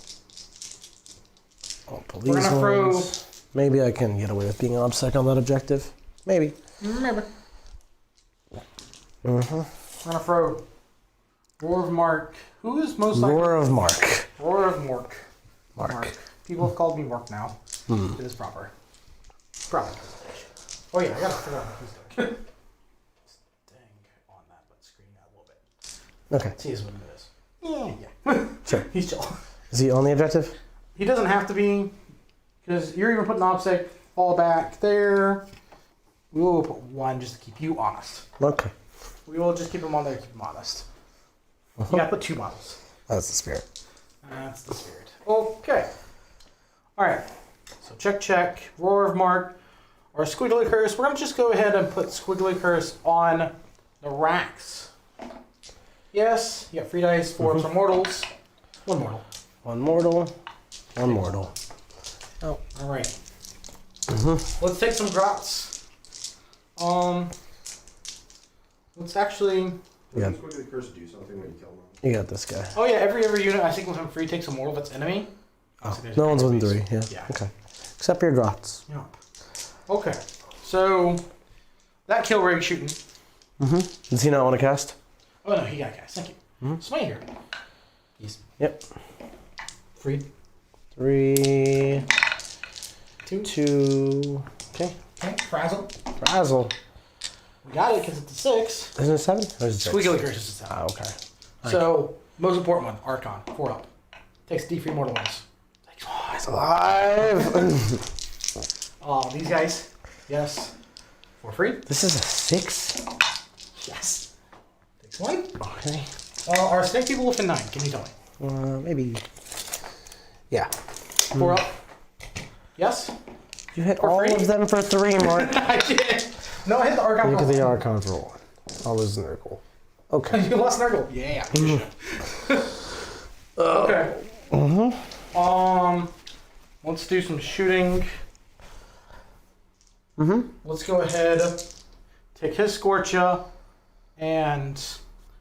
I'll pull We're these gonna throw. ones. Maybe I can get away with being OBSEC on that objective. Maybe. Remember. Uh-huh. We're gonna throw Roar of Mark. Who is most likely? Roar of Mark. Roar of Mork. Mark. People have called me Mork now. It is proper. Proper. Oh yeah, I gotta figure out what he's doing. Dang on that, but screen out a little bit. Okay. See is what it is. Yeah. Sure. He's chill. Is he on the objective? He doesn't have to be, because you're even putting OBSEC fall back there. We will put 1 just to keep you honest. Okay. We will just keep him on there to keep him honest. You gotta put 2 models. That's the spirit. That's the spirit. Okay. Alright. So check. Roar of Mark. Our squiggly curse. We're gonna just go ahead and put squiggly curse on the racks. Yes. You got free dice for some mortals. 1 mortal. 1 mortal. 1 mortal. Oh, alright. Let's take some grots. Let's actually. Yeah. Does Squiggly Curse do something when you kill them? You got this guy. Oh yeah, every unit I think with him free takes a mortal that's enemy. Oh, no one's within 3. Yeah. Yeah. Okay. Except your drops. Yeah. Okay. So that kill rig shooting. Does he not want to cast? Oh no, he got a cast. Thank you. Smite here. Yes. Yep. Free. 3. 2. 2. Okay. Okay. Frazzle. Frazzle. We got it because it's a 6. Isn't it 7? Or is it 6? Squiggly curse is a 7. Ah, okay. So most important one, Archon, 4 up. Takes D3 mortal ones. He's alive. Oh, these guys. Yes. For free. This is a 6? Yes. Takes 1. Okay. Are snake people within 9? Can you tell me? Maybe. Yeah. 4 up. Yes. You hit For all free? of them for 3, Mark. I did. No, I hit the Archon. Look at for the 1. Archon for 1. Always an Urkel. Okay. You lost Nurgle. Yeah. Okay. Let's do some shooting. Let's go ahead, take his Scorcha, and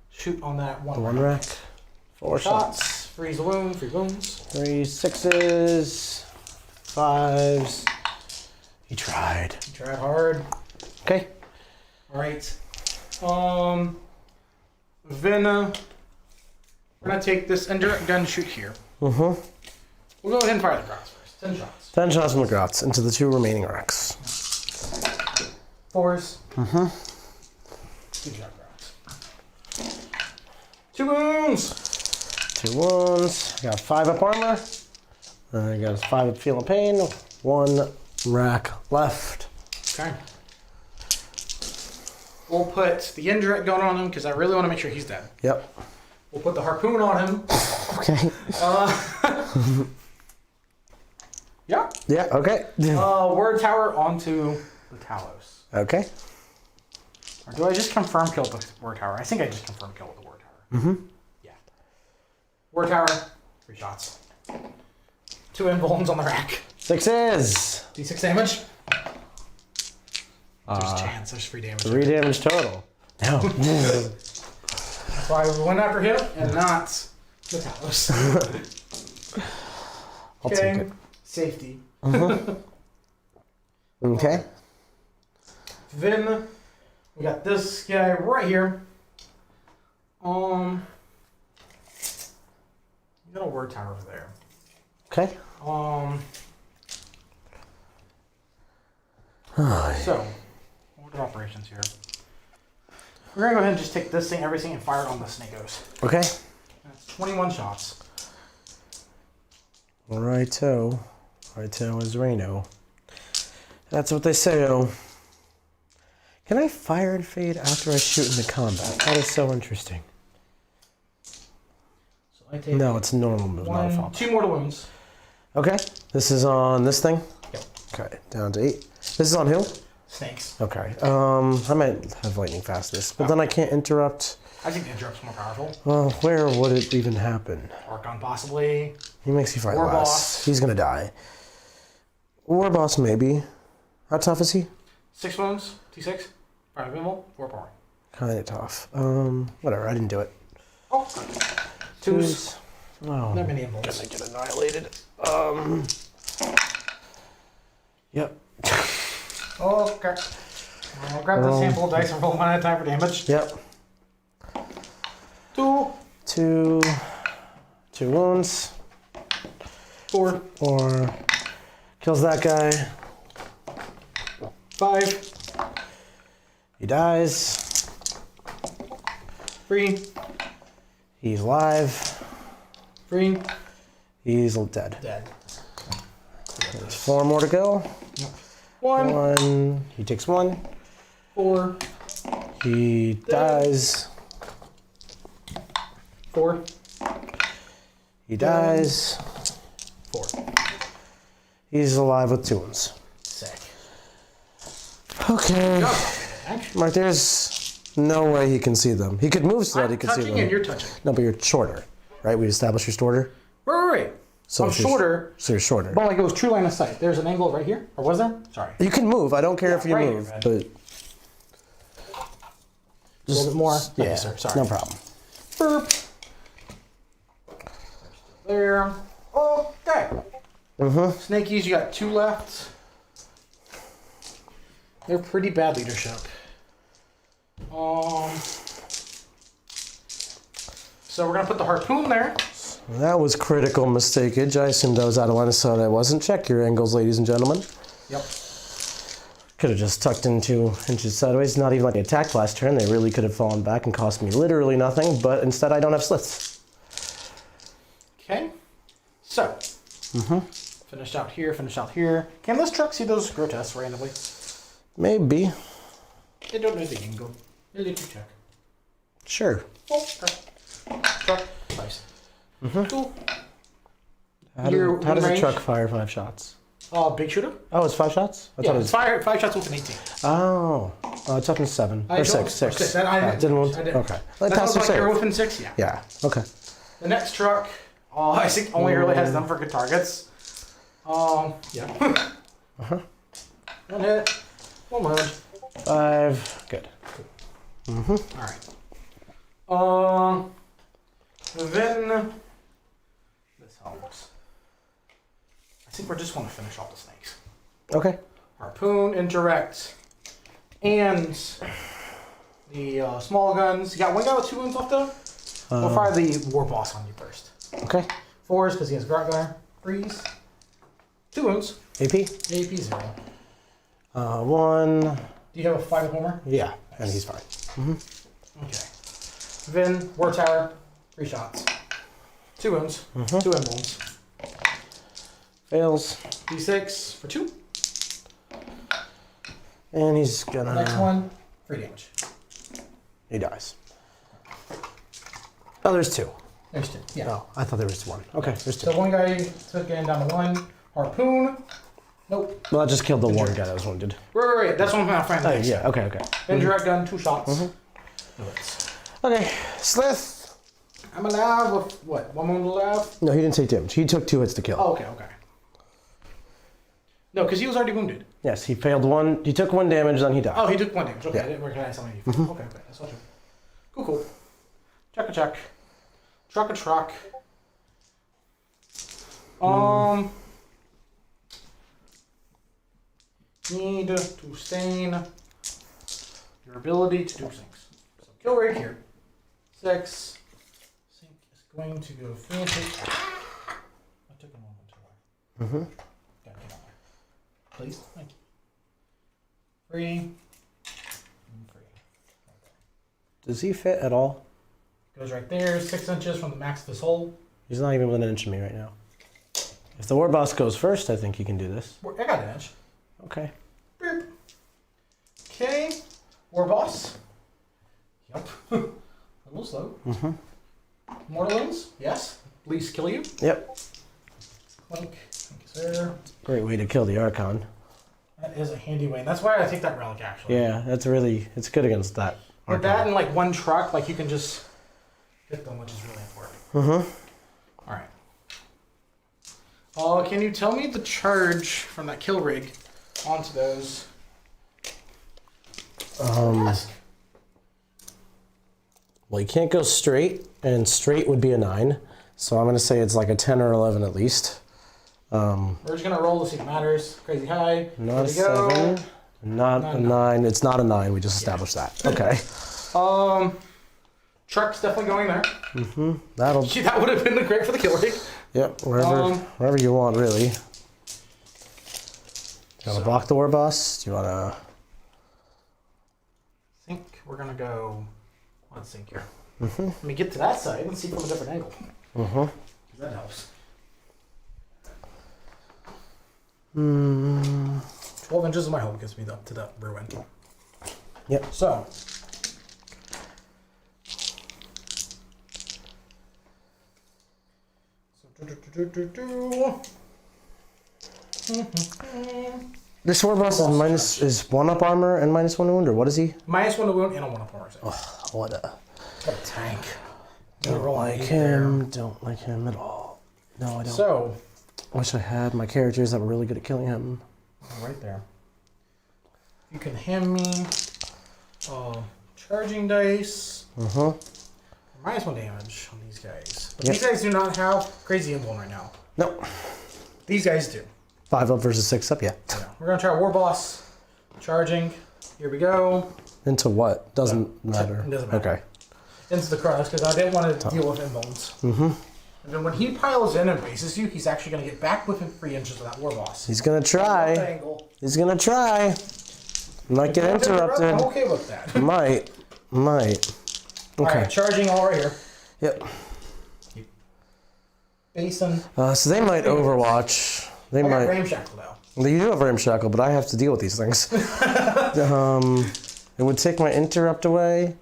shoot on that 1 1 rack. 4 shots. Freeze the wound, free wounds. 3 6s. 5s. He tried. He tried hard. Okay. Alright. Then, we're gonna take this endurance gun shoot here. We'll go ahead and fire the cross first. 10 shots. 10 shots from the Grots into the 2 remaining racks. 4s. 2 shot cross. 2 wounds! 2 wounds. I got 5 up armor. I got 5 up feeling pain. 1 rack left. Okay. We'll put the indirect gun on him because I really want to make sure he's dead. Yep. We'll put the harpoon on him. Okay. Yeah. Yeah, okay. Word tower onto the Talos. Okay. Or do I just confirm kill with the word tower? I think I just confirm kill with the word tower. Yeah. Word tower, 3 shots. 2 invulns on the rack. 6s. D6 damage. There's a chance. There's 3 damage. 3 damage total. No. That's why we went after him and not the Talos. I'll take it. Safety. Okay. Then we got this guy right here. You got a word tower over there. Okay. So, order operations here. We're gonna go ahead and just take this thing, everything, and fire it on the snakos. Okay. That's 21 shots. Righto. Righto is Reno. That's what they say. Can I fire and fade after I shoot into combat? That is so interesting. So I take No, it's normal move, not a 1, fall. 2 mortal wounds. Okay. This is on this thing? Yep. Okay. Down to 8. This is on who? Snakes. Okay. I might have lightning fastness, but then I can't interrupt. I think the interrupt's more powerful. Well, where would it even happen? Orkon possibly. He makes you fight War less. boss. He's gonna die. War boss, maybe. How tough is he? 6 wounds, T6, 5 minimal, 4 power. Kinda tough. Whatever. I didn't do it. Oh, 2s. Oh, Not many involves. gonna get annihilated. Yep. Okay. I'll grab this handful of dice and roll one at a time for damage. Yep. 2, 2 wounds. 4, 4 kills that guy. 5, He dies. 3, He's alive. 3, He's dead. dead. There's 4 more to go. 1, 1. He takes 1. 4, He dies. 4, He dies. 4. He's alive with 2 wounds. Sick. Okay. Go. Mark, there's no way he can see them. He could move so that he I'm could see touching them. and you're touching. No, but you're shorter, right? We established you're shorter. Right. So I'm if you're shorter, So you're shorter. but like it was true line of sight. There's an angle right here. Or was there? Sorry. You can move. I don't care if you right move, here, man. but A little bit more. Thank yeah, you, sir. Sorry. no problem. Burp. There. Okay. Snakies, you got 2 left. They're pretty bad leadership. So we're gonna put the harpoon there. That was critical mistakeage. I assumed I was out of line of sight. I wasn't. Check your angles, ladies and gentlemen. Yep. Could have just tucked in 2 inches sideways. Not even like they attacked last turn. They really could have fallen back and cost me literally nothing. But instead, I don't have slits. Okay. So. Finished out here. Finished out here. Can this truck see those grotesques randomly? Maybe. They don't know the angle. They'll let you check. Sure. Oh, okay. Truck. Nice. Cool. How Your does a range? truck fire 5 shots? Big shooter? Oh, it's 5 shots? I Yeah, thought it it's was. 5 shots with an 18. Oh, it's up to 7 I or don't- 6. 6. That I Didn't wound? I didn't. Okay. Like That pass looks or like you're save. within 6, yeah. Yeah. Okay. The next truck, I think only really has them for good targets. Yeah. 1 hit, 1 wound. 5. Good. Alright. Then this helps. I think we're just going to finish off the snakes. Okay. Harpoon, indirect, and the small guns. You got 1 guy with 2 wounds left though? We'll fire the war boss on you first. Okay. 4s because he has Grunt Gunner. 3s. 2 wounds. AP. AP 0. 1. Do you have a 5 with Homer? Yeah. And he's fine. Okay. Vin, War Tower, 3 shots. 2 wounds. 2 end wounds. Fails. D6 for 2. And he's gonna. Next one, 3 damage. He dies. Oh, there's 2. There's 2. Yeah. Oh, I thought there was 1. Okay, there's 2. So 1 guy took in down to 1. Harpoon. Nope. Well, I just killed the 1 guy that was wounded. Right. That's one of my friends. Oh, yeah. Okay. Indirect gun, 2 shots. Okay. Slith. I'm alive with what? 1 wound left? No, he didn't take damage. He took 2 hits to kill. Oh, okay. No, because he was already wounded. Yes, he failed 1. He took 1 damage, then he died. Oh, he took 1 damage. Okay, Yeah. I didn't recognize how many. Okay. That's not true. Cool. Check. Truck. Need to sustain your ability to do things. So kill right here. 6. Sync is going to go frantic. I took a moment to work. Gotta get on there. Please. Thank you. 3. And 3. Does he fit at all? Goes right there. 6 inches from the max of this hole. He's not even within an inch of me right now. If the war boss goes first, I think he can do this. I got an inch. Okay. Boop. Okay. War boss. Yep. A little slow. Mortalings. Yes. Please kill you. Yep. Clink. Thank you, sir. Great way to kill the Archon. That is a handy way. And that's why I take that relic, actually. Yeah, it's good against that. With that and like one truck, like you can just hit them, which is really important. All right. Can you tell me the charge from that kill rig onto those? Well, you can't go straight, and straight would be a 9. So I'm going to say it's like a 10 or 11 at least. We're just going to roll to see if it matters. Crazy high. Not a 7. Not a 9. It's not a 9. We just established that. Okay. Truck's definitely going there. That'll. That would have been great for the kill rig. Yep. Wherever you want, really. Do you want to block the war boss? Do you want to? I think we're going to go. Let's think here. Let me get to that side and see from a different angle. That helps. 12 inches of my hole gets me up to that ruin. Yep. So. This war boss is 1 up armor and -1 wound, or what is he? -1 to wound and a 1 up armor. Oh, what a tank. Don't like him. Don't like him at all. No, I don't. So. Wish I had my characters that were really good at killing him. Right there. You can hand me charging dice. -1 damage on these guys. But these guys do not have crazy emblem right now. Nope. These guys do. 5 up versus 6 up, yeah. We're gonna try war boss. Charging. Here we go. Into what? Doesn't matter. It doesn't matter. Okay. Into the cross, because I didn't want to deal with emblems. And then when he piles in and bases you, he's actually going to get back within 3 inches of that war boss. He's gonna try. He's gonna try. Might get interrupted. I'm okay with that. Might. Okay. Alright, charging all right here. Yep. Basin. So they might overwatch. They might. Ramshackle though. Well, you do have Ramshackle, but I have to deal with these things. It would take my interrupt away.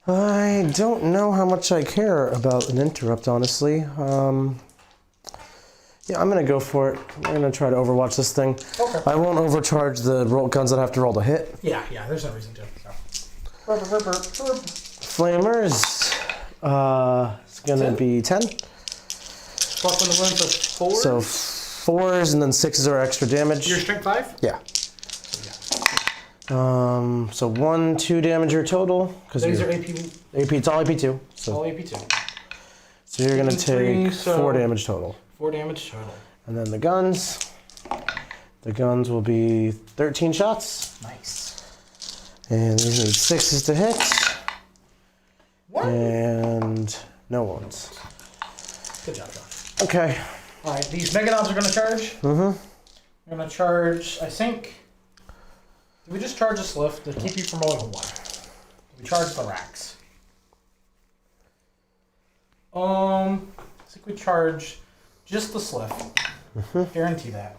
I don't know how much I care about an interrupt, honestly. Yeah, I'm gonna go for it. I'm gonna try to overwatch this thing. Okay. I won't overcharge the roll guns that have to roll to hit. Yeah, there's no reason to. So. Flamer is it's gonna be 10. Plus on the wounds of 4. So 4s and then 6s are extra damage. Your strength 5? Yeah. So 1, 2 damage your total. These are AP. It's all AP2. So, All AP2. So you're gonna take 4 damage total. 4 damage total. And then the guns. The guns will be 13 shots. Nice. And these need 6s to hit. What? And no ones. Good job, Josh. Okay. Alright, these Meganobs are going to charge. We're going to charge, I think. Did we just charge this lift to keep you from rolling a 1? We charge the racks. I think we charge just the sliff. Guarantee that.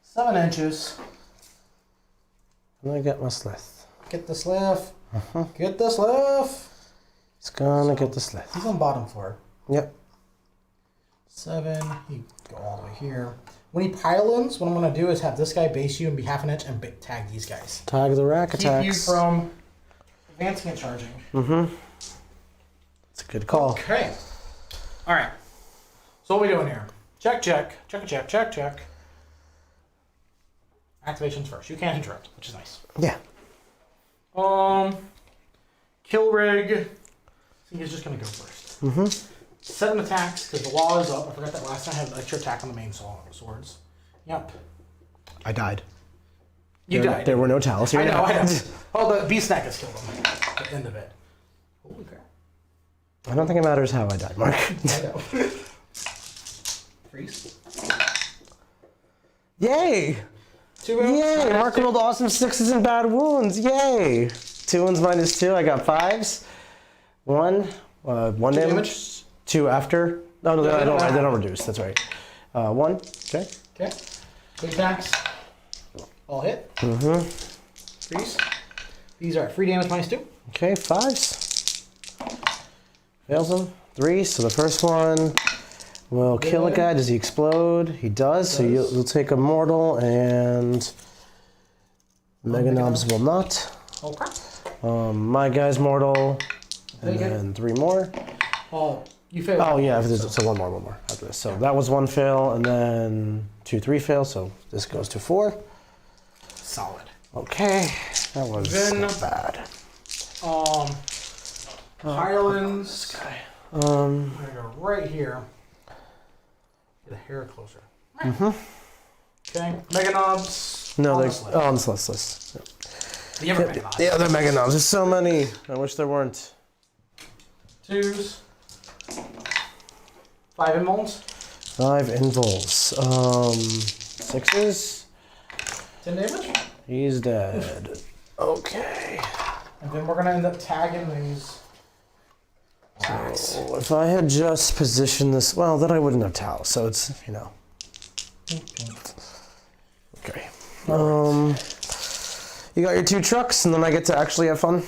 7 inches. And I get my slith. Get the sliff. Get the sliff. It's gonna get the slith. He's on bottom floor. Yep. 7. You go all the way here. When he pile-ins, what I'm going to do is have this guy base you and be half an inch and tag these guys. Tag the rack attacks. Keep you from advancing and charging. It's a good call. Okay. All right. So what are we doing here? Check. Activations first. You can't interrupt, which is nice. Yeah. Kill rig. I think he's just going to go first. 7 attacks, because the law is up. I forgot that last time I had an extra attack on the main swords. Yep. I died. You died. There were no towels here. I know. Oh, the beast snack has killed him at the end of it. Holy crap. I don't think it matters how I died, Mark. I know. Freeze. Yay! 2 wounds. Yay! Mark rolled awesome 6s and bad wounds. Yay! 2 wounds -2. I got 5s. 1 damage. 2 after. No, they don't reduce. That's right. 1. Okay. Okay. Big attacks. All hit. Freeze. These are 3 damage -2. Okay, 5s. Fails them. 3. So the first one will kill a guy. Does he explode? He does. So you'll take a mortal, and Mega Knobs will not. Okay. My guy's mortal, and then 3 more. Oh, you failed. Oh yeah, so one more after this. So that was 1 fail, and then 2, 3 fail. So this goes to 4. Solid. Okay, that was not bad. Highlands. Guy. I'm gonna go right here. Get a hair closer. Okay. Mega Knobs. No, on they're this list. on this list. Yep. The other Mega Knobs. Yeah, they're Mega Knobs. There's so many. I wish there weren't. 2s. 5 invulns. 5 invuls. 6s. 10 damage. He's dead. Okay. And then we're gonna end up tagging these. So if I had just positioned this, well, then I wouldn't have Tau. So it's, you know. Okay. You got your 2 trucks, and then I get to actually have fun.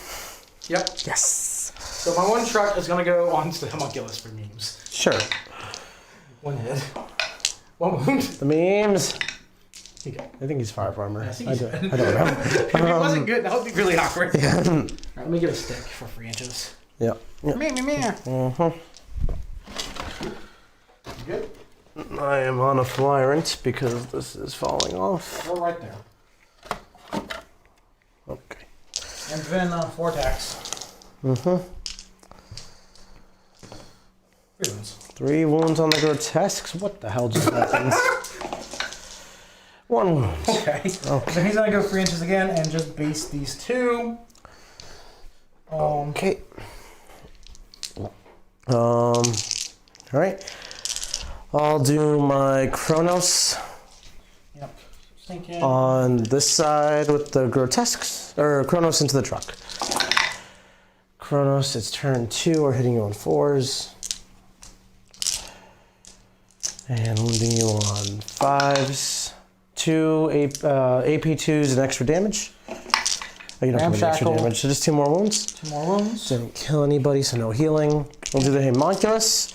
Yep. Yes. So my 1 truck is gonna go on to the homunculus for memes. Sure. 1 hit. 1 wound. The memes. Here you go. I think he's fire farmer. I think I he's don't good. know. If it wasn't good, that would be really awkward. Yeah. Alright, let me get a stick for 3 inches. Yeah. Yeah. Me. Uh-huh. You good? I am on a flyrant because this is falling off. Go right there. Okay. And then 4 attacks. 3 3 wounds. 3 wounds on the grotesques. What the hell just happened? 1 wound. Okay. So he's gonna go 3 inches again and just base these 2. Okay. All right. I'll do my Chronos Yep. Thinking. on this side with the grotesques, or Chronos into the truck. Chronos, it's turn 2. We're hitting you on 4s. And wounding you on 5s. 2 AP2s and extra damage. Oh, you don't have any extra Ramshackle. damage, so just 2 more wounds. 2 more wounds. Didn't kill anybody, so no healing. We'll do the homunculus.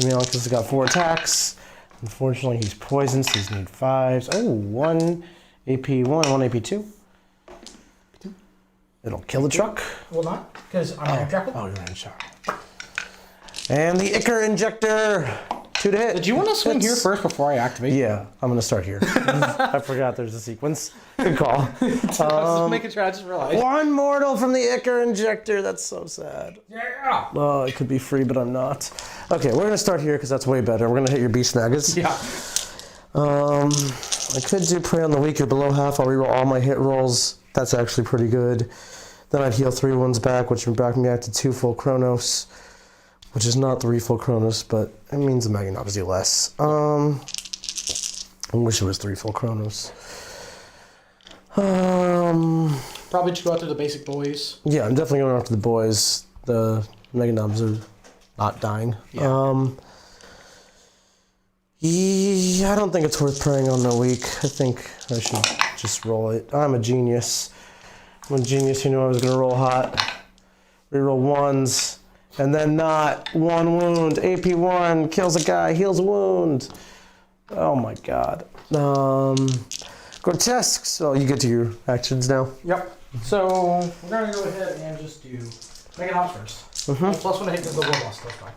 Homunculus has got 4 attacks. Unfortunately, he's poisoned, so he's need 5s. Oh, 1 AP1, 1 AP2. It'll kill the truck. Will not, because I'm Ramshackle. Oh, you're in shock. And the Ichor Injector. 2 to hit. Did you want to swing here Hits. first before I activate? Yeah, I'm going to start here. I forgot there's a sequence. Good call. Just making sure I just realized. 1 mortal from the Ichor Injector. That's so sad. Yeah. Oh, it could be free, but I'm not. Okay, we're gonna start here because that's way better. We're gonna hit your beast snaggers. Yeah. I could do Prey on the Weak. You're below half. I'll reroll all my hit rolls. That's actually pretty good. Then I'd heal 3 wounds back, which would back me back to 2 full Chronos, which is not 3 full Chronos, but it means the Mega Knobs do less. I wish it was 3 full Chronos. Probably just go after the basic boys. Yeah, I'm definitely going after the boys. The Mega Knobs are not dying. Yeah. Yeah, I don't think it's worth praying on the weak. I think I should just roll it. I'm a genius. I'm a genius who knew I was going to roll hot. Reroll 1s, and then not 1 wound. AP1 kills a guy, heals a wound. Oh my god. Grotesques. Oh, you get to your actions now. Yep. So we're gonna go ahead and just do Mega Knobs first. Plus 1 to hit because the war boss. That's fine.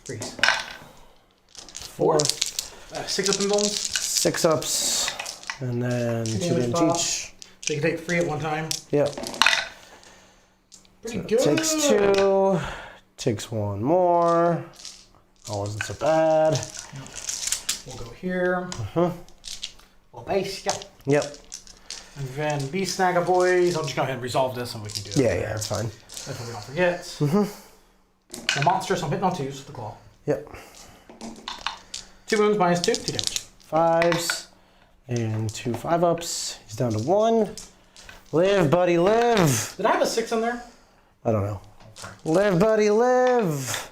3s. 4. 6 up in bones. 6 ups, and then 2 damage damage pop. each. So you can take 3 at one time. Yep. Pretty good. Takes 2. Takes 1 more. That wasn't so bad. We'll go here. We'll base. Yep. Yep. And then Beast Snagger boys. I'll just go ahead and resolve this and we can do it. Yeah, that's fine. That's what we don't forget. The monsters, I'm hitting on 2s with the claw. Yep. 2 wounds minus 2. 2 damage. 5s and 2 5-ups. He's down to 1. Live, buddy, live. Did I have a 6 in there? I don't know. Live, buddy, live.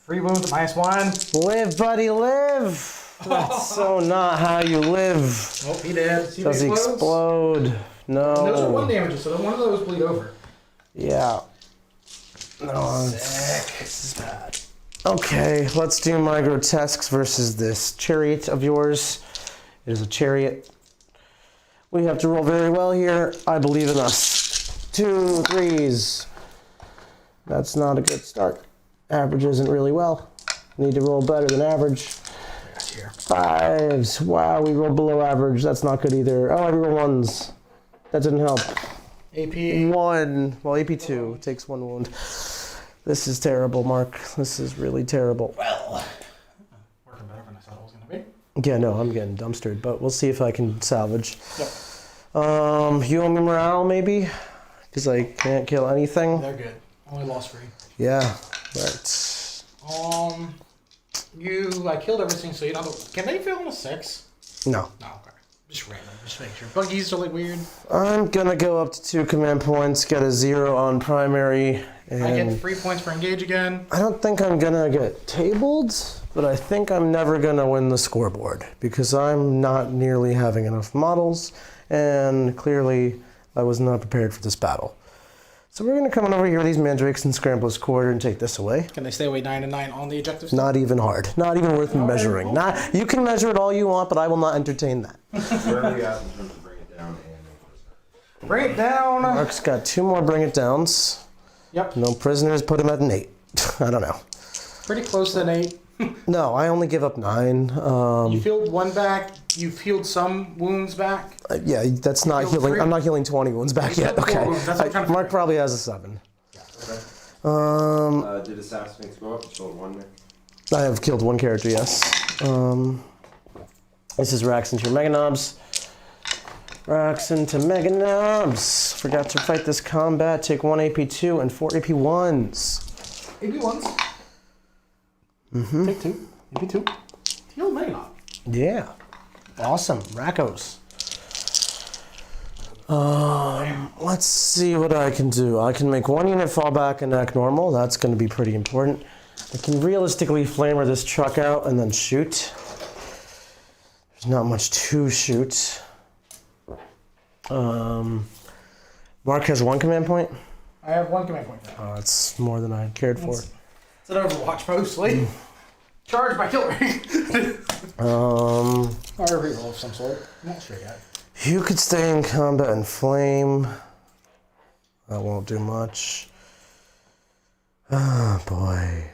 3 wounds minus 1. Live, buddy, live. That's so not how you live. Oh, he did. See Does he explodes? explode? No. And those are 1 damages, so one of those bleed over. Yeah. No, Sick. this is bad. Okay, let's do my grotesques versus this chariot of yours. It is a chariot. We have to roll very well here. I believe in us. 2 3s. That's not a good start. Average isn't really well. Need to roll better than average. 5s. Wow, we rolled below average. That's not good either. Oh, I rolled 1s. That didn't help. AP 1. Well, AP 2 takes 1 wound. This is terrible, Mark. This is really terrible. well. Working better than I thought it was going to be. Yeah, no, I'm getting dumpstered, but we'll see if I can salvage. Yep. You owe me morale, maybe? Because I can't kill anything. They're good. Only lost 3. Yeah, right. I killed everything, so you don't have to... Can they fill in a 6? No. No, okay. Just random. Just make sure. Buggies are like weird. I'm gonna go up to 2 command points, get a 0 on primary, and... I get 3 points for engage again. I don't think I'm gonna get tabled, but I think I'm never gonna win the scoreboard, because I'm not nearly having enough models, and clearly I was not prepared for this battle. So we're gonna come on over here with these mandrakes and scramble this quarter and take this away. Can they stay away 9 and 9 on the objectives? Not even hard. Not even worth measuring. cool. Not, you can measure it all you want, but I will not entertain that. Where are you at in terms of bring it down and no prisoner? Bring it down. Mark's got 2 more bring it downs. Yep. No prisoners, put him at an 8. I don't know. Pretty close to an 8. No, I only give up 9. You healed 1 back. You've healed some wounds back. Yeah, that's not Healed healing. 3? I'm not healing 20 wounds back You yet. healed 4 Okay. wounds. That's what I'm trying to Mark figure. probably has a 7. Did Assassin's go up? You sold 1 there? I have killed 1 character, yes. This is Rax into your Mega Knobs. Rax into Mega Knobs. Forgot to fight this combat. Take 1 AP2 and 4 AP1s. AP1s. Mm-hmm. Take 2. AP2. Heal Mega Knob. Yeah. Awesome. Rackos. Let's see what I can do. I can make 1 unit fall back and act normal. That's going to be pretty important. I can realistically flamer this truck out and then shoot. There's not much to shoot. Mark has 1 command point. I have 1 command point. Oh, that's more than I cared for. It's an Overwatch mostly. Charged by killer. Um, Or a reroll of some sort. I'm not sure yet. you could stay in combat and flame. That won't do much. Ah, boy.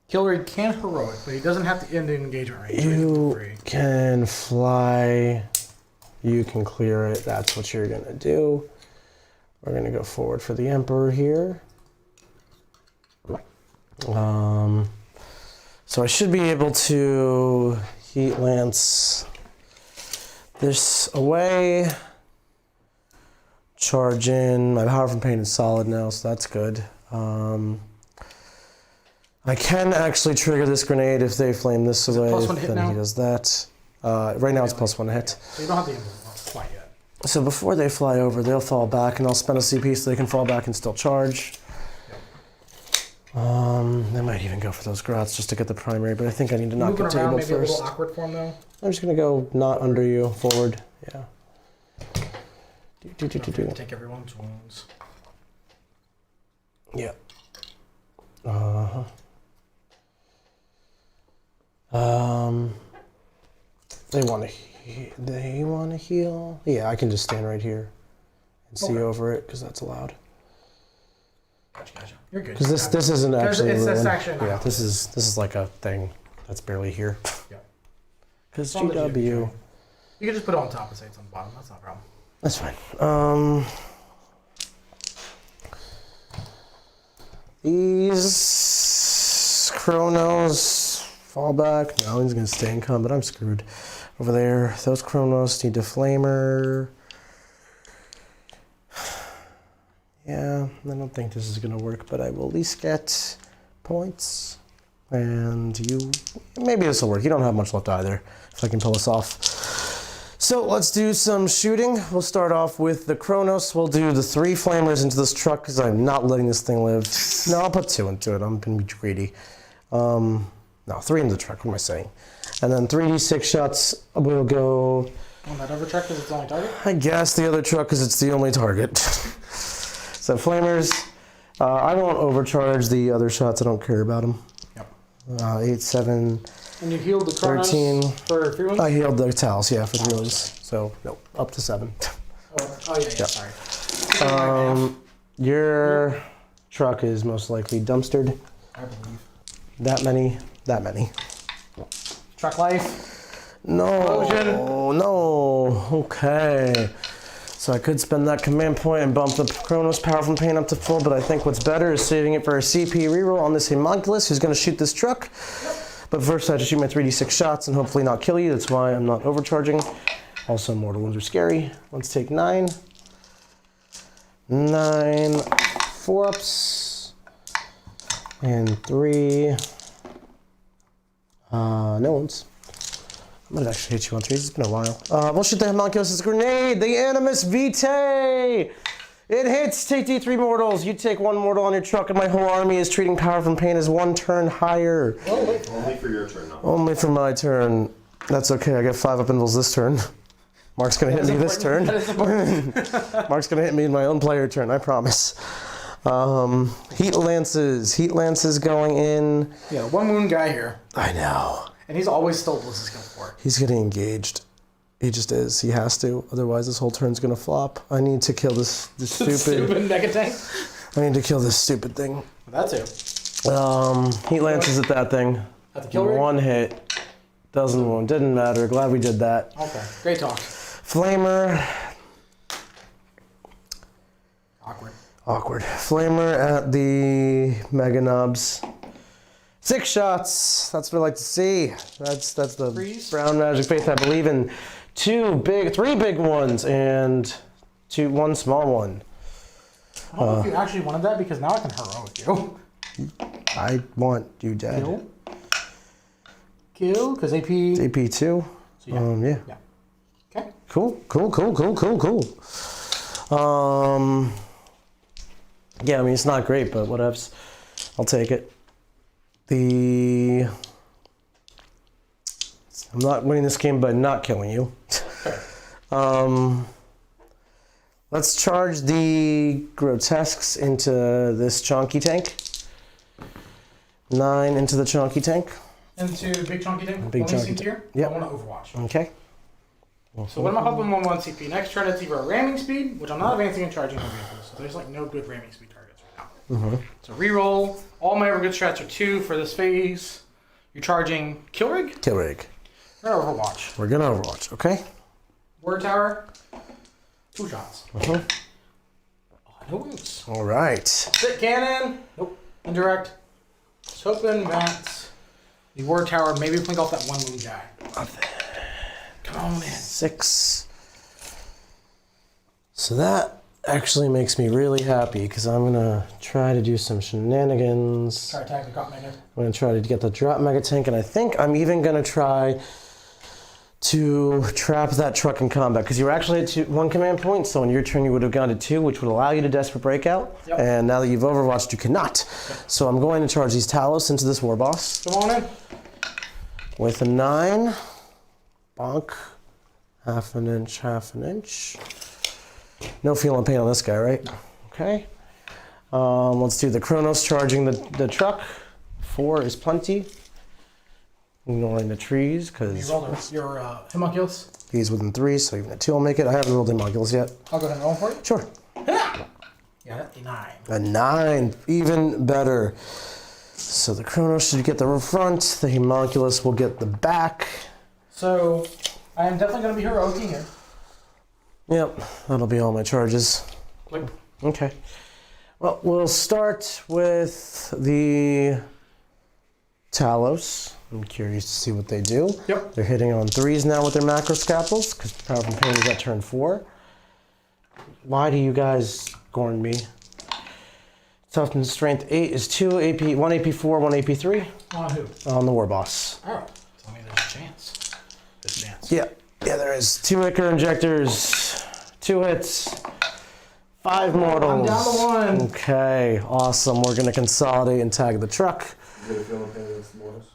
Killer can heroic, but he doesn't have to end the engagement range. You can fly. You can clear it. That's what you're gonna do. We're gonna go forward for the Emperor here. So I should be able to heat lance this away. Charge in. My power from pain is solid now, so that's good. I can actually trigger this grenade if they flame this away. +1 hit Then now? he does that. Right now it's +1 hit. So you don't have the emblem quite yet. So before they fly over, they'll fall back, and I'll spend a CP so they can fall back and still charge. They might even go for those grots just to get the primary, but I think I need to knock the Moving around table maybe a first. little awkward for him though. I'm just gonna go not under you, forward. Yeah. Don't forget to take everyone's wounds. Yeah. They want to heal. Yeah, I can just stand right here and see over it because that's allowed. Gotcha. You're good. Because this isn't actually It's ruined. actually not. Yeah, this is like a thing that's barely here. Yeah. Because As long as you GW. You can just put it on top and say it's on the bottom. That's not a problem. That's fine. These Chronos fall back. No, he's gonna stay in combat. I'm screwed. Over there, those Chronos need to flamer. Yeah, I don't think this is gonna work, but I will at least get points. And you, maybe this will work. You don't have much left either, if I can pull this off. So let's do some shooting. We'll start off with the Chronos. We'll do the 3 flamers into this truck because I'm not letting this thing live. No, I'll put 2 into it. I'm gonna be greedy. No, 3 into the truck. What am I saying? And then 3d6 shots. We'll go. On that other truck because it's the only target? I guess the other truck because it's the only target. So flamers. I won't overcharge the other shots. I don't care about them. Yep. 8, 7, And you healed the Kronos 13. for 3 wounds? I healed the towels, yeah, for 3 wounds. So, no, up to 7. Oh, yeah, sorry. Your truck is most likely dumpstered. I believe. That many. Truck life. No, Explosion. no. Okay. So I could spend that command point and bump the Kronos power from pain up to full, but I think what's better is saving it for a CP reroll on this homunculus who's going to shoot this truck. Yep. But first I have to shoot my 3d6 shots and hopefully not kill you. That's why I'm not overcharging. Also, mortal wounds are scary. Let's take 9. 9 4-ups. And 3. No ones. I might have actually hit you on 3s. It's been a while. We'll shoot the homunculus' grenade. The Animus Vitae. It hits. Take D3 mortals. You take 1 mortal on your truck, and my whole army is treating power from pain as 1 turn higher. Only for your turn, not Only for my turn. That's okay. I get 5 up invulns this turn. Mark's gonna hit me this turn. Mark's gonna hit me in my own player turn. I promise. Heat lances. Heat lances going in. Yeah, 1 wound guy here. I know. And he's always still Bliss's skill for it. He's getting engaged. He just is. He has to. Otherwise, this whole turn's gonna flop. I need to kill this stupid mega tank. I need to kill this stupid thing. That too. Heat lances at that thing. At the kill rate? 1 hit. Doesn't wound. Didn't matter. Glad we did that. Okay, great talk. Flamer. Awkward. Flamer at the Mega Nubs. 6 shots. That's what I like to see. That's the Freeze. brown magic faith I believe in. 3 big ones and 1 small one. I don't know if you actually wanted that because now I can heroic you. I want you dead. Kill, because AP. AP 2. So yeah. Yeah. Okay. Cool. Yeah, I mean, it's not great, but whatevs. I'll take it. I'm not winning this game by not killing you. Let's charge the grotesques into this chonky tank. 9 into the chonky tank. Into big chunky tank. Big Only chunky CP here. Yep. I want to Overwatch. Okay. So what am I hoping 1 CP? Next turn it's either a ramming speed, which I'm not advancing and charging my vehicles, so there's like no good ramming speed targets right now. So reroll. All my ever good strats are 2 for this phase. You're charging kill rig? Kill rig. Or Overwatch. We're gonna Overwatch, okay? Word tower. 2 shots. Oh, no wounds. All right. Sit cannon. Nope. Indirect. Just hoping that the word tower maybe blink off that 1 wound guy. Come on in. 6. So that actually makes me really happy because I'm gonna try to do some shenanigans. Try to attack the drop mega. I'm gonna try to get the drop mega tank, and I think I'm even gonna try to trap that truck in combat because you were actually at 1 command point. So on your turn, you would have gone to 2, which would allow you to desperate breakout. Yep. And now that you've overwatched, you cannot. Yep. So I'm going to charge these Talos into this war boss. Come on in. With a 9. Bonk. Half an inch. No feeling pain on this guy, right? No. Okay. Let's do the Kronos charging the truck. 4 is plenty. Ignoring the trees, because You rolled your homunculus. he's within 3, so even a 2 will make it. I haven't rolled homunculus yet. I'll go ahead and roll for you. Sure. Yeah, a 9. A 9, even better. So the Kronos should get the front, the homunculus will get the back. So, I am definitely going to be heroic here. Yep, that'll be all my charges. Click. Okay. Well, we'll start with the Talos. I'm curious to see what they do. Yep. They're hitting on 3s now with their macro scalpels, because Power from Pain is at turn 4. Why do you guys scorn me? Toughness Strength 8 is 2 AP, 1 AP4, 1 AP3. On who? On the War Boss. Oh, tell me there's a chance. There's a chance. Yeah, there is. 2 Ichor Injectors, 2 hits, 5 mortals. I'm down to 1. Okay, awesome. We're going to consolidate and tag the truck. You get a feeling pain against the mortals?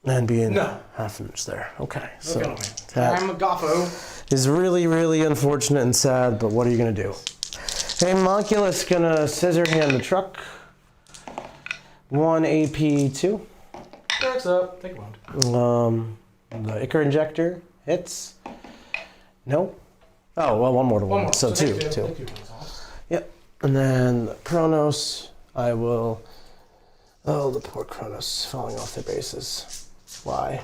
And be in No. half an inch there. Okay, so Okay. that I'm a Goffo. is really, really unfortunate and sad, but what are you going to do? Hey, Homunculus gonna scissor hand the truck. 1 AP2. Works up. Take a wound. The Ichor Injector hits. No. Oh, well, one more to One one. more. So two. Take Two. wounds off. Yep. And then the Kronos, I will. Oh, the poor Kronos falling off their bases. Why?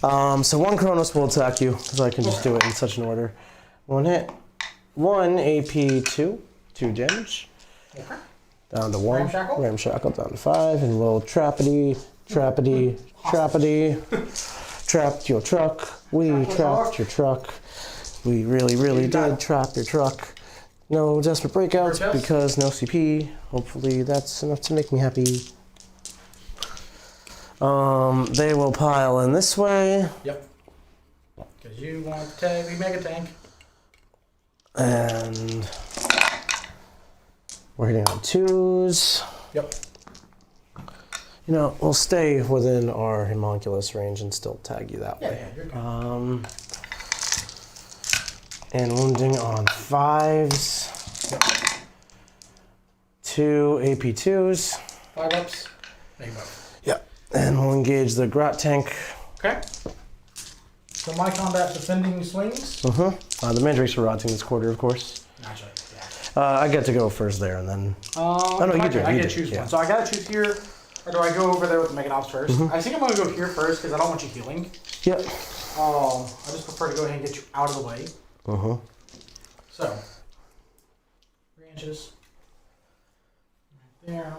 So one Kronos will attack you, because I can just do it in such an order. One hit. 1 AP 2. 2 damage. Okay. Down to 1. Ramshackle? Ramshackle down to 5. And a little trappity. Trapped your truck. We trapped your truck. We really did trap your truck. No desperate breakouts because no CP. Hopefully that's enough to make me happy. They will pile in this way. Yep. Because you want to tag the mega tank. And we're hitting on 2s. Yep. You know, we'll stay within our homunculus range and still tag you that way. Yeah, you're good. And wounding on 5s. Yep. 2 AP2s. 5 ups. There you go. Yep. And we'll engage the Grot tank. Okay. So my combat defending swings. The Mandrakes are rotting this quarter, of course. Naturally, yeah. I get to go first there, and then. No, you do. I You get do, to choose yeah. one. So I gotta choose here, or do I go over there with the Meganobs first? I think I'm gonna go here first because I don't want you healing. Yep. I just prefer to go ahead and get you out of the way. So, 3 inches. Right there.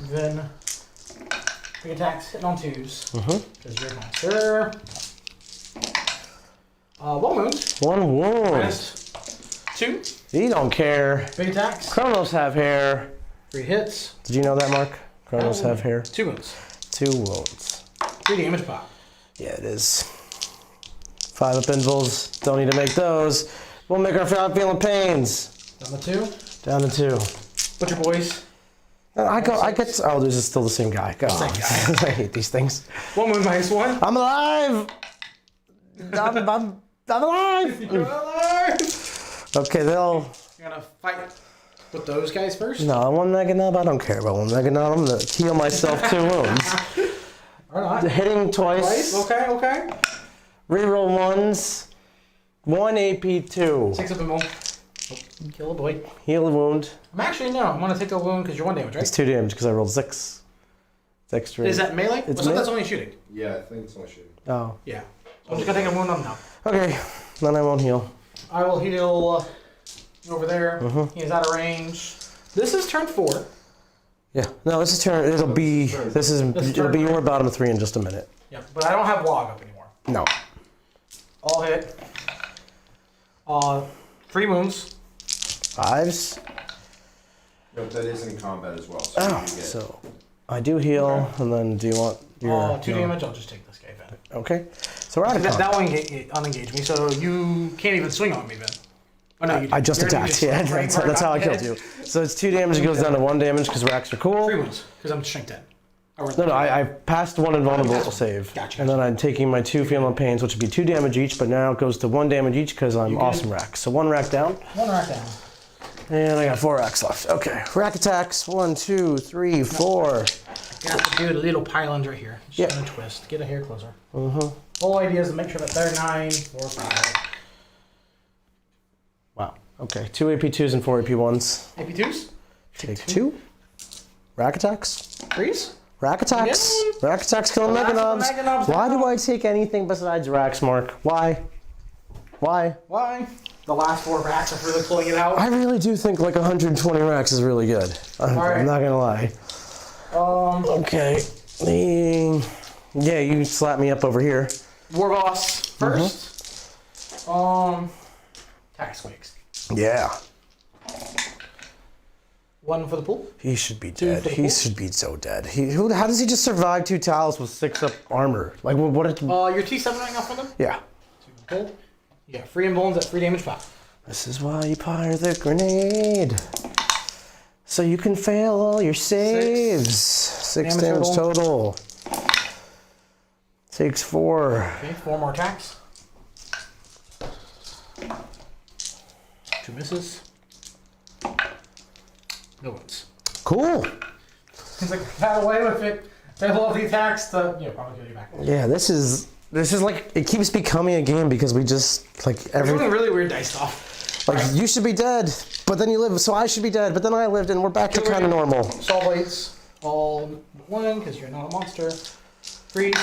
Then, big attacks hitting on 2s. Because you're a monster. 1 wound. 1 wound. Minus 2. You don't care. Big attacks. Kronos have hair. 3 hits. Did you know that, Mark? Kronos have hair. 2 wounds. 2 wounds. 3 damage pop. Yeah, it is. 5 up invulns. Don't need to make those. We'll make our feeling pains. Down to 2. Down to 2. Butcher boys. I get. Oh, this is still the same guy. Go on. I hate these things. 1 wound minus 1. I'm alive. I'm alive. You're alive. Okay, they'll. You're gonna fight with those guys first? No, 1 Meganub. I don't care about 1 Meganub. I'm gonna heal myself 2 wounds. Alright. Hitting twice. Okay. Reroll 1s. 1 AP2. 6 up and more. Kill a boy. Heal a wound. I'm gonna take a wound because you're 1 damage, right? It's 2 damage because I rolled 6. It's extra. Is that melee? It's That's only shooting. Yeah, I think it's only shooting. Oh. Yeah. So I'm just gonna take a wound on now. Okay. Then I won't heal. I will heal over there. He's out of range. This is turn 4. Yeah. No, this is turn. It'll be. It'll be your bottom 3 in just a minute. Yeah, but I don't have log up anymore. No. All hit. 3 wounds. 5s. No, that is in combat as well. So Oh. you get So I do heal, and then do you want your 2 damage. I'll just take this guy then. Okay. So we're out of combat. That will unengage me, so you can't even swing on me then. Oh no, you I just You're gonna attacked. just Yeah, right that's how I on the killed head. you. So it's 2 damage. It goes down to 1 damage because racks are cool. 3 wounds, because I'm shrink dead. No, I passed 1 invulnerable save. Gotcha. And then I'm taking my 2 feeling pains, which would be 2 damage each, but now it goes to 1 damage each because I'm awesome rack. So 1 rack down. 1 rack down. And I got 4 racks left. Okay. Rack attacks. 1, 2, 3, 4. Got to do the little pylons right here. Just gonna twist. Get a hair closer. Whole idea is to make sure that they're 9, 4, 5. Wow. Okay. 2 AP2s and 4 AP1s. AP2s? Take 2. Rack attacks. 3s? Rack attacks. Yeah. Rack attacks killing Well, that's Meganobs. what Meganobs Why do. do I take anything besides racks, Mark? Why? Why? Why? The last 4 racks are really pulling it out. I really do think like 120 racks is really good. I'm not gonna lie. Okay. Yeah, you slap me up over here. War boss first. Tax squeaks. Yeah. 1 for the pool. He should be Two dead. for the He pool? should be so dead. How does he just survive 2 towels with 6 up armor? Like what? Your T7 right now for them. Yeah. 2 for the pool. You got 3 invulns at 3 damage pop. This is why you fire the grenade. So you can fail all your saves. 6 Damage damage total. Takes 4. Okay, 4 more attacks. 2 misses. No wounds. Cool. He's like, got away with it. I love the attacks to, probably kill you back. Yeah, this is like, it keeps becoming a game because we just, like, We're doing really weird dice stuff. Like, you should be dead, but then you live, so I should be dead, but then I lived, and we're back to kind of normal. Saw blades, all one, because you're not a monster. Freeze.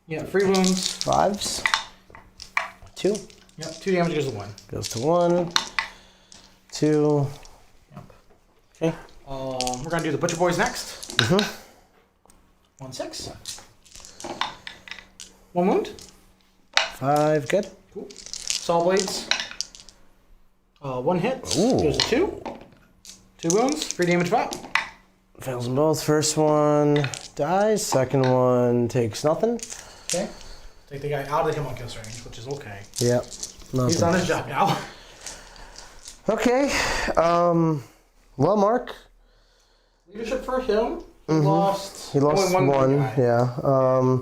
Yeah, free wounds. 5s. 2. Yep, 2 damage goes to 1. Goes to 1. 2. Yep. Okay. We're gonna do the Butcher Boys next. 1 6. 1 wound. 5, good. Cool. Saw blades. 1 hit. Ooh. Goes to 2. 2 wounds. 3 damage back. Fails them both. First one dies. Second one takes nothing. Okay. Take the guy out of the kill range, which is okay. Yep. Nothing. He's done his job now. Okay. Well, Mark. Leadership for him. He lost. He lost only one. guy. Yeah.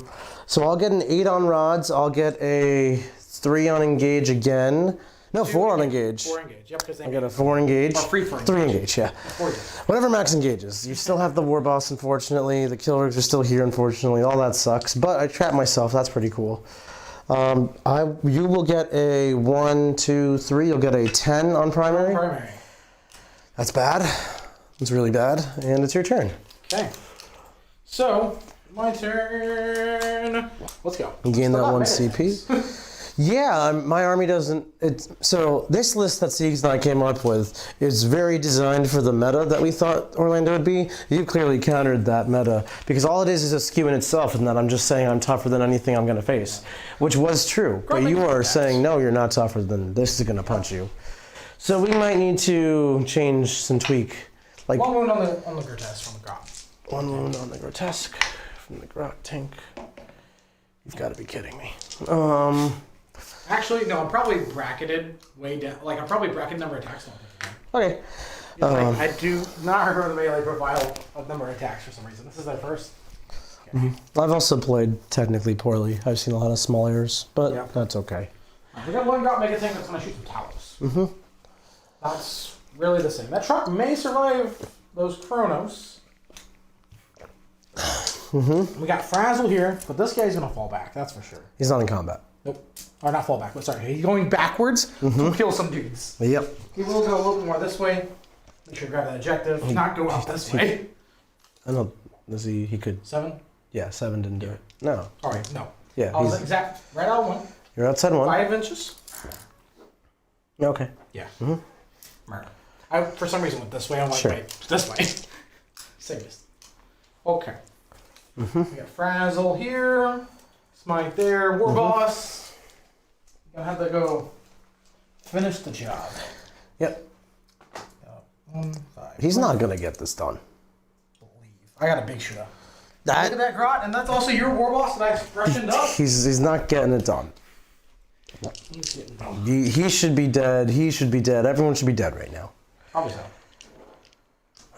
So I'll get an 8 on rods. I'll get a 3 on engage again. No, 4 on engage. 4 engage. Yep, because I got a 4 engage. Or free for 3 engage, yeah. 4 engage. Whatever max engages. You still have the war boss, unfortunately. The killers are still here, unfortunately. All that sucks. But I trapped myself. That's pretty cool. You will get a 1, 2, 3. You'll get a 10 on primary. Primary. That's bad. It's really bad. And it's your turn. Okay. So, my turn. Let's go. You gain that Still got 1 melee CP. Yeah, my army doesn't. So this list that Siegs and I came up with is very designed for the meta that we thought Orlando would be. You clearly countered that meta because all it is a skew in itself, and that I'm just saying I'm tougher than anything I'm going to face, which was true. But you are saying no, you're not tougher than this is going to punch you. So we might need to change some tweak. Like 1 wound on the grotesque from the grot. 1 wound on the grotesque from the grot tank. You've got to be kidding me. Actually, no, I'm probably bracketed way down. Like, I'm probably bracketed number of attacks. Okay. I do not remember the melee profile of number of attacks for some reason. This is their first. Okay. I've also played technically poorly. I've seen a lot of small errors, but Yeah. that's okay. We got 1 grot mega tank that's going to shoot some talos. That's really the same. That truck may survive those chronos. We got Frazzle here, but this guy's going to fall back. That's for sure. He's not in combat. Nope. Or not fall back, but sorry. He's going backwards to kill some dudes. Yep. He will go a little bit more this way. Make sure to grab that objective. Not go out this way. I don't. Does he? He could. 7? Yeah, 7 didn't do it. No. Alright, no. Yeah. I was He's, exact. Right out 1. you're outside 1. 5 inches. Okay. Yeah. Murder. I, for some reason, went this way. I'm like, Sure. wait, this way. Safest. Okay. We got Frazzle here. Smite there. War Boss. Gonna have to go finish the job. Yep. 1, 5. He's not gonna get this done. I got a big shooter. Look at that grot, and that's also your War Boss that I freshened up. He's not getting it done. He's getting done. He should be dead. He should be dead. Everyone should be dead right now. Probably so.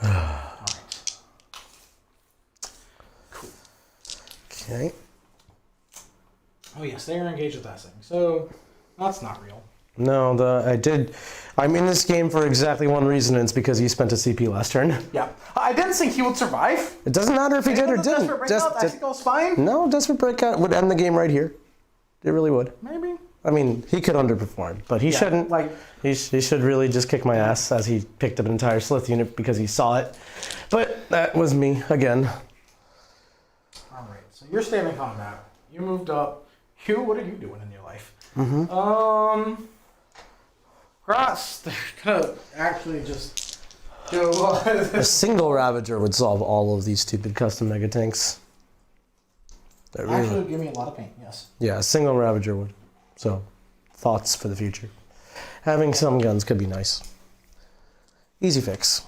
Alright. Cool. Okay. Oh yes, they are engaged with that thing. So that's not real. No, I'm in this game for exactly one reason, and it's because you spent a CP last turn. Yeah. I didn't think he would survive. It doesn't matter if he did or didn't. Desperate Breakout, that goes fine. No, Desperate Breakout would end the game right here. It really would. Maybe. I mean, he could underperform, but he shouldn't. Like, He should really just kick my ass as he picked up an entire Slith unit because he saw it. But that was me again. alright, so you're staying in combat. You moved up. What are you doing in your life? Grots, they're gonna actually just go. A single Ravager would solve all of these stupid custom mega tanks. That really, Actually, give me a lot of pain. Yes. yeah, a single Ravager would. So, thoughts for the future. Having some guns could be nice. Easy fix.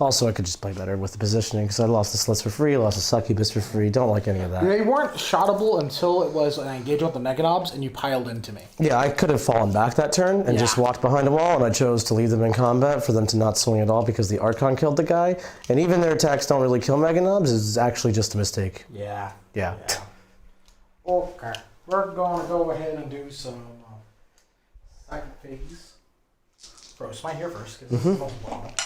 Also, I could just play better with the positioning because I lost the Slits for free, lost the Succubus for free. Don't like any of that. They weren't shottable until it was an engagement with the Meganobs and you piled into me. Yeah, I could have fallen back that turn and just walked behind a wall, and I chose to leave them in combat for them to not swing at all because the Archon killed the guy. And even their attacks don't really kill Meganobs. It's actually just a mistake. Yeah. Yeah. Okay. We're going to go ahead and do some second phase. Bro, smite here first because this is the most important.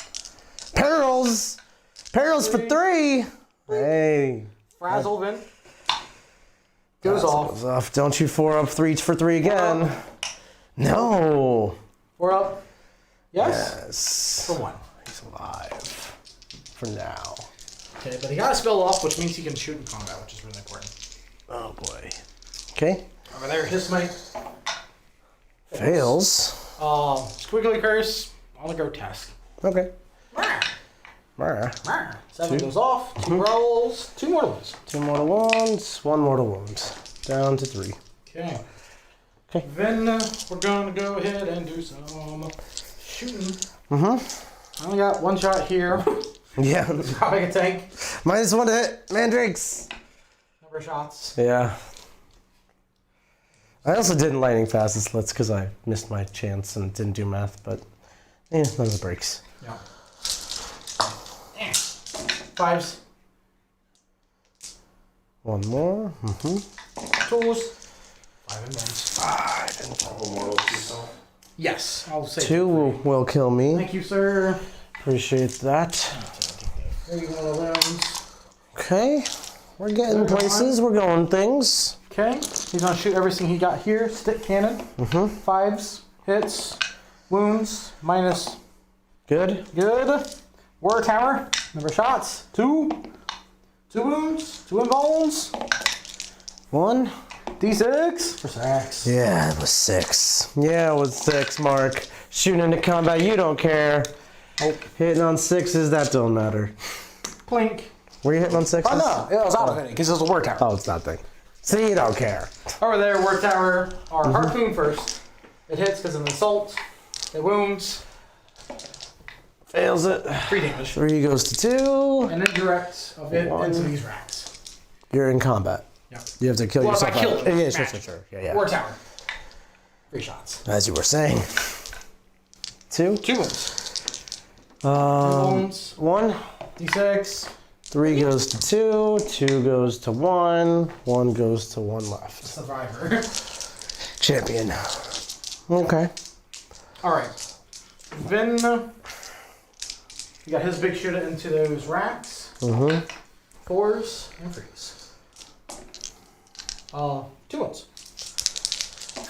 Perils! Perils for 3! Hey. Frazzle Vin. Goes off. Don't you 4-up 3 for 3 again. No. 4 up. Yes. Yes. For 1. He's alive. For now. Okay, but he got a spell off, which means he can shoot in combat, which is really important. Oh boy. Okay. Over there, his smite. Fails. Squiggly curse on the grotesque. Okay. Marr. Marr. Marr. 7 goes off. 2 rolls. 2 mortal wounds. 2 mortal wounds. 1 mortal wound. Down to 3. Okay. Okay. Then we're gonna go ahead and do some shooting. I only got 1 shot here. Yeah. Dropping a tank. -1 to hit. Mandrakes. Number of shots. Yeah. I also didn't lightning fast the slits because I missed my chance and didn't do math, but none of the breaks. Yeah. 5s. 1 more. 2s. 5 and 1s. 5 and 1. Yes, I'll say 2 will kill me. Thank you, sir. Appreciate that. 3 one of those. Okay. We're getting places. We're going things. Okay. He's gonna shoot everything he got here. Stick cannon. 5s. Hits. Wounds. Minus. Good. Good. War tower. Number of shots. 2. 2 wounds. 2 bones. 1. D6 for 6. Yeah, it was 6. Yeah, it was 6, Mark. Shooting into combat, you don't care. Nope. Hitting on 6s, that don't matter. Plink. Were you hitting on 6s? Oh no, it was auto hitting because it was a war tower. Oh, it's that thing. See, you don't care. Over there, war tower. Our harpoon first. It hits because of an assault. It wounds. Fails it. 3 damage. 3 goes to 2. And then direct of it 1. into these racks. You're in combat. Yep. You have to kill Well, if yourself. I kill out. them, Yeah, smash. sure. Yeah. War tower. 3 shots. As you were saying. 2. 2 wounds. 2 wounds. 1. D6. 3 goes to 2. 2 goes to 1. 1 goes to 1 left. Survivor. Champion. Okay. Alright. Then you got his big shooter into those racks. 4s and 3s. 2 wounds.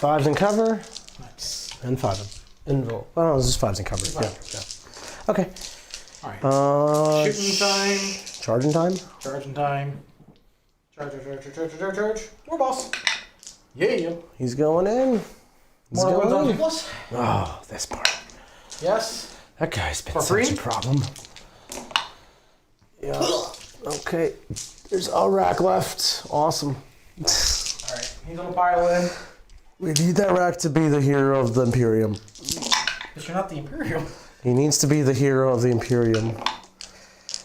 5s in cover. Nice. And 5 in roll. Oh, this is 5s in cover. Yeah. Okay. Alright. Shooting time. Charging time? Charging time. Charge. War boss. Yeah. He's going in. He's More wounds on going in. 2+. Oh, this part. Yes. That guy's been For such free? a problem. Yeah. Okay. There's a rack left. Awesome. Alright. He's on the pile in. We need that rack to be the hero of the Imperium. But you're not the Imperial. He needs to be the hero of the Imperium.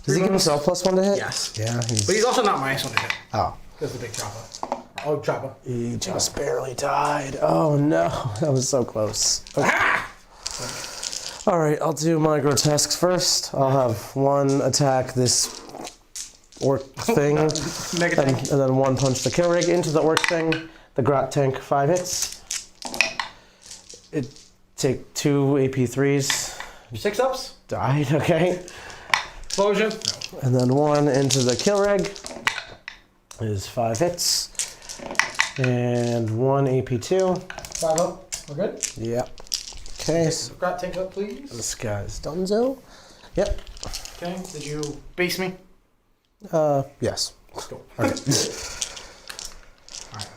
Does he give himself +1 to hit? Yes. Yeah. But he's also not -1 to hit. Oh. Because the big chopper. Oh, chopper. He just barely died. Oh no. That was so close. Okay. All right, I'll do my grotesques first. I'll have 1 attack this orc thing, and then 1 punch the kill rig into the orc thing. The grot tank 5 hits. It take 2 AP3s. 6 ups. Died. Okay. Explosion. No. And then 1 into the kill rig is 5 hits, and 1 AP2. 5 up. We're good. Yep. Okay. So Grot tank up, please. this guy's donezo. Yep. Okay. Did you base me? Yes. Let's go. Okay. Alright.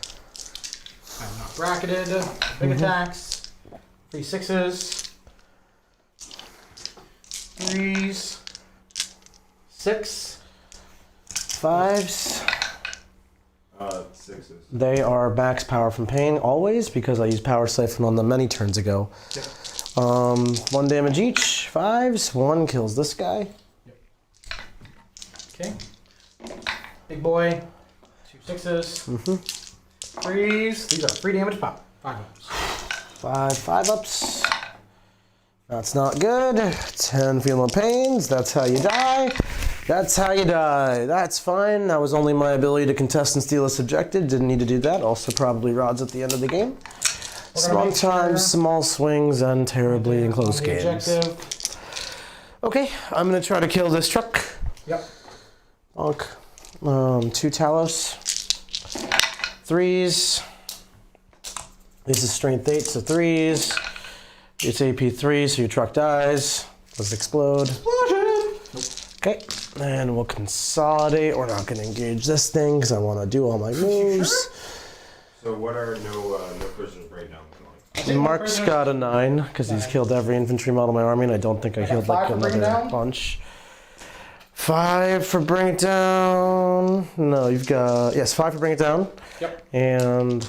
I'm not bracketed. Big attacks. 3 6s. 3s. 6. 5s. 6s. They are max power from pain always because I used power siphon on them many turns ago. Yep. 1 damage each. 5s. 1 kills this guy. Okay. Big boy. 2 6s. 3s. These are 3 damage pop. 5 ups. 5 ups. That's not good. 10 feeling pains. That's how you die. That's how you die. That's fine. That was only my ability to contest and steal a subjected. Didn't need to do that. Also probably rods at the end of the game. Sometimes small swings and terribly in close games. Okay, I'm gonna try to kill this truck. Yep. Bonk. 2 Talos. 3s. This is strength 8, so 3s. It's AP 3, so your truck dies. Let's explode. Okay, and we'll consolidate. We're not going to engage this thing because I want to do all my moves. So what are no prisoners breakdown like? Mark's got a 9 because he's killed every infantry model in my army, and I don't think I healed like another bunch. 5 for bring it down. No, you've got 5 for bring it down. Yep. And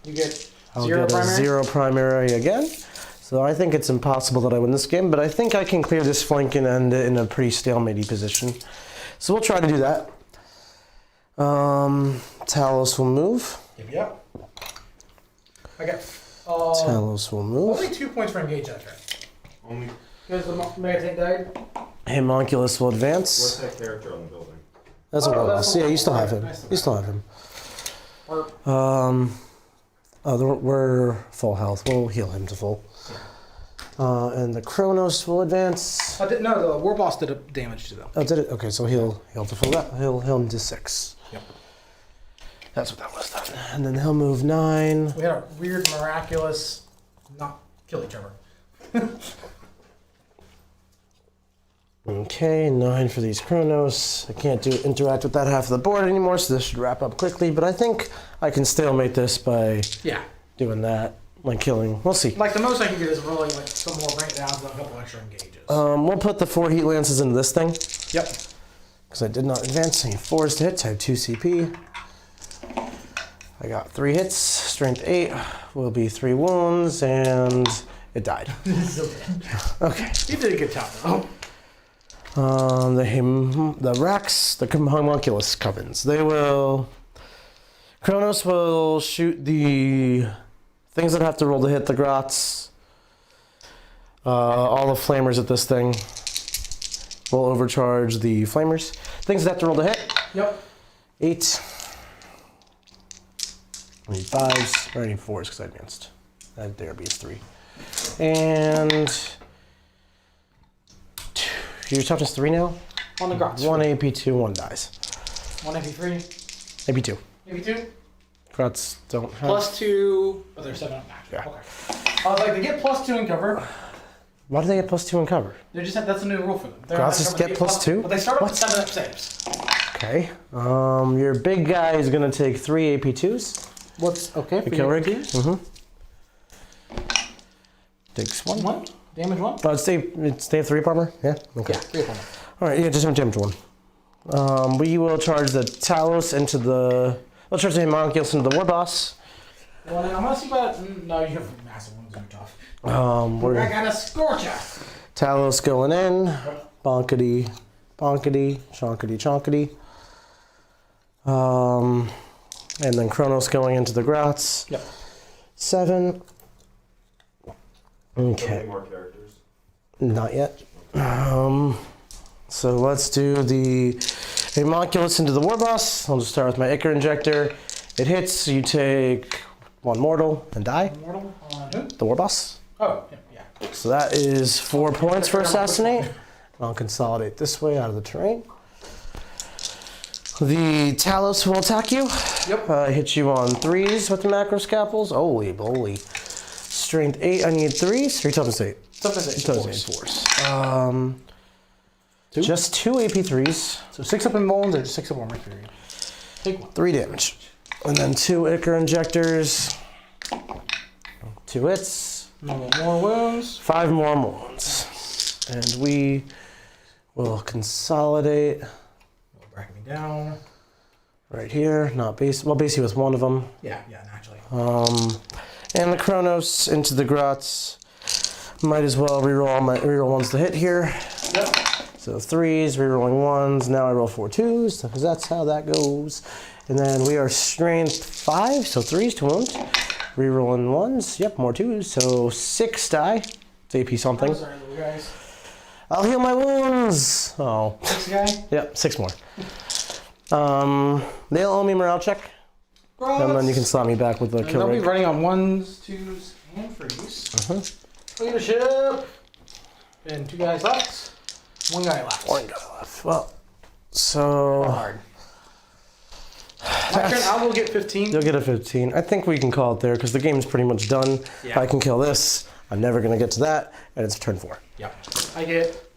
You get I'll 0 get primary. a 0 primary again. So I think it's impossible that I win this game, but I think I can clear this flank and end it in a pretty stalemate position. So we'll try to do that. Talos will move. Yep. I got. Talos will move. Only 2 points for engage that turn. Only. Because the Mega Tank died. Homunculus will What's advance. that character on the building? That's a Oh, Warboss. that's Yeah, a you still have Warboss. him. Nice. You still have him. Or, We're full health. We'll heal him to full. And the Kronos will advance. no, the Warboss did a damage to them. Oh, did it? Okay, so he'll to full. He'll him to 6. Yep. That's what that was then. And then he'll move 9. We had a weird, miraculous, not kill each other. Okay, 9 for these Kronos. I can't interact with that half of the board anymore, so this should wrap up quickly. But I think I can stalemate this by Yeah. doing that, like killing. We'll see. Like the most I can get is rolling like some more breakdowns and a couple extra engages. We'll put the 4 heat lances into this thing Yep. because I did not advance any 4s to hit. I have 2 CP. I got 3 hits. Strength 8 will be 3 wounds, and it died. Okay. You did a good job though. The Rax, the Homunculus Covens. They will. Kronos will shoot the things that have to roll to hit the grots. All the flamers at this thing will overcharge the flamers. Things that have to roll to hit. Yep. 8. I need 5s. Or I need 4s because I advanced. That there be 3. And. Your toughness 3 now? On the grots. 1 AP2, 1 dies. 1 AP3. AP2. AP2. Grots don't have. +2. Oh, they're 7 up max. Yeah. Okay. I was like, they get +2 in cover. Why do they get +2 in cover? They just that's a new rule for them. They're Grots not just covered, get they +2? But they start What? with 7 up saves. Okay. Your big guy is gonna take 3 AP2s. What's okay The kill rig. Mm-hmm. Takes 1. 1? Damage 1? Oh, they have 3 up armor? Yeah? Okay. Yeah, 3 of them. Alright, yeah, just damage 1. We will charge the Talos into the. We'll charge the Homunculus into the Warboss. Well, then I'm gonna see about. No, you have massive wounds and you're tough. We're I gotta scorch ya! Talos going in. Bonkety, bonkety, chonkety, chonkety. And then Kronos going into the grots. Yep. 7. Okay. Any more characters? Not yet. So let's do the Homunculus into the Warboss. I'll just start with my Ichor Injector. It hits, you take 1 mortal and die. Immortal on who? The Warboss. Oh, yeah. So that is 4 points for Assassinate. I'll consolidate this way out of the terrain. The Talos will attack you. Yep. Hit you on 3s with the macro scalpels. Holy moly. Strength 8, I need 3s. Or toughness 8? Toughness 8. Toughness 8, 4s. Just 2 AP3s. So 6 up in bones or just 6 up on mercury. Take 1. 3 damage. And then 2 Ichor Injectors. 2 hits. No more wounds. 5 more wounds. And we will consolidate Bracket me down. right here. Not base. Well, basically with 1 of them. Yeah, naturally. And the Kronos into the grots. Might as well reroll ones to hit here. Yep. So 3s, rerolling 1s. Now I roll 4 2s because that's how that goes. And then we are strength 5, so 3s to wound. Rerolling 1s. Yep, more 2s. So 6 die. It's AP something. I'm sorry, little guys. I'll heal my wounds. Oh. 6 guy. Yep, 6 more. They'll owe me morale check. And then you can slap me back with the And kill they'll be rig. running on 1s, 2s, and 3s. Leadership. And 2 guys left. 1 guy left. 1 guy left. Well, so Hard. My turn, I will get 15. You'll get a 15. I think we can call it there because the game's pretty much done. Yeah. I can kill this. I'm never going to get to that, and it's turn 4. Yep. I get.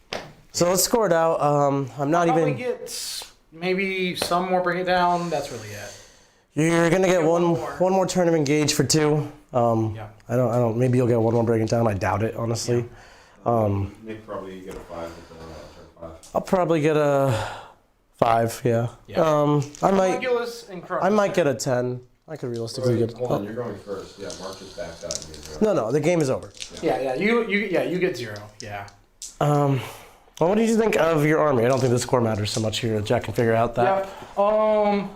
So let's score it out. I'm not I'll even. get maybe some more, bring it down. That's really it. You're gonna get one one more turn of engage for 2. Yeah. I don't. Maybe you'll get one more bring it down. I doubt it, honestly. Nick probably get a 5 with turn 5. I'll probably get a 5. Yeah. I might. Regulus and Kronos. I might get a 10. I could realistically get. Hold on, you're going first. Yeah, Mark just backed out. And gets No, the game is over. Yeah. You get 0. Yeah. Well, what did you think of your army? I don't think the score matters so much here. Jack can figure out that. Yep.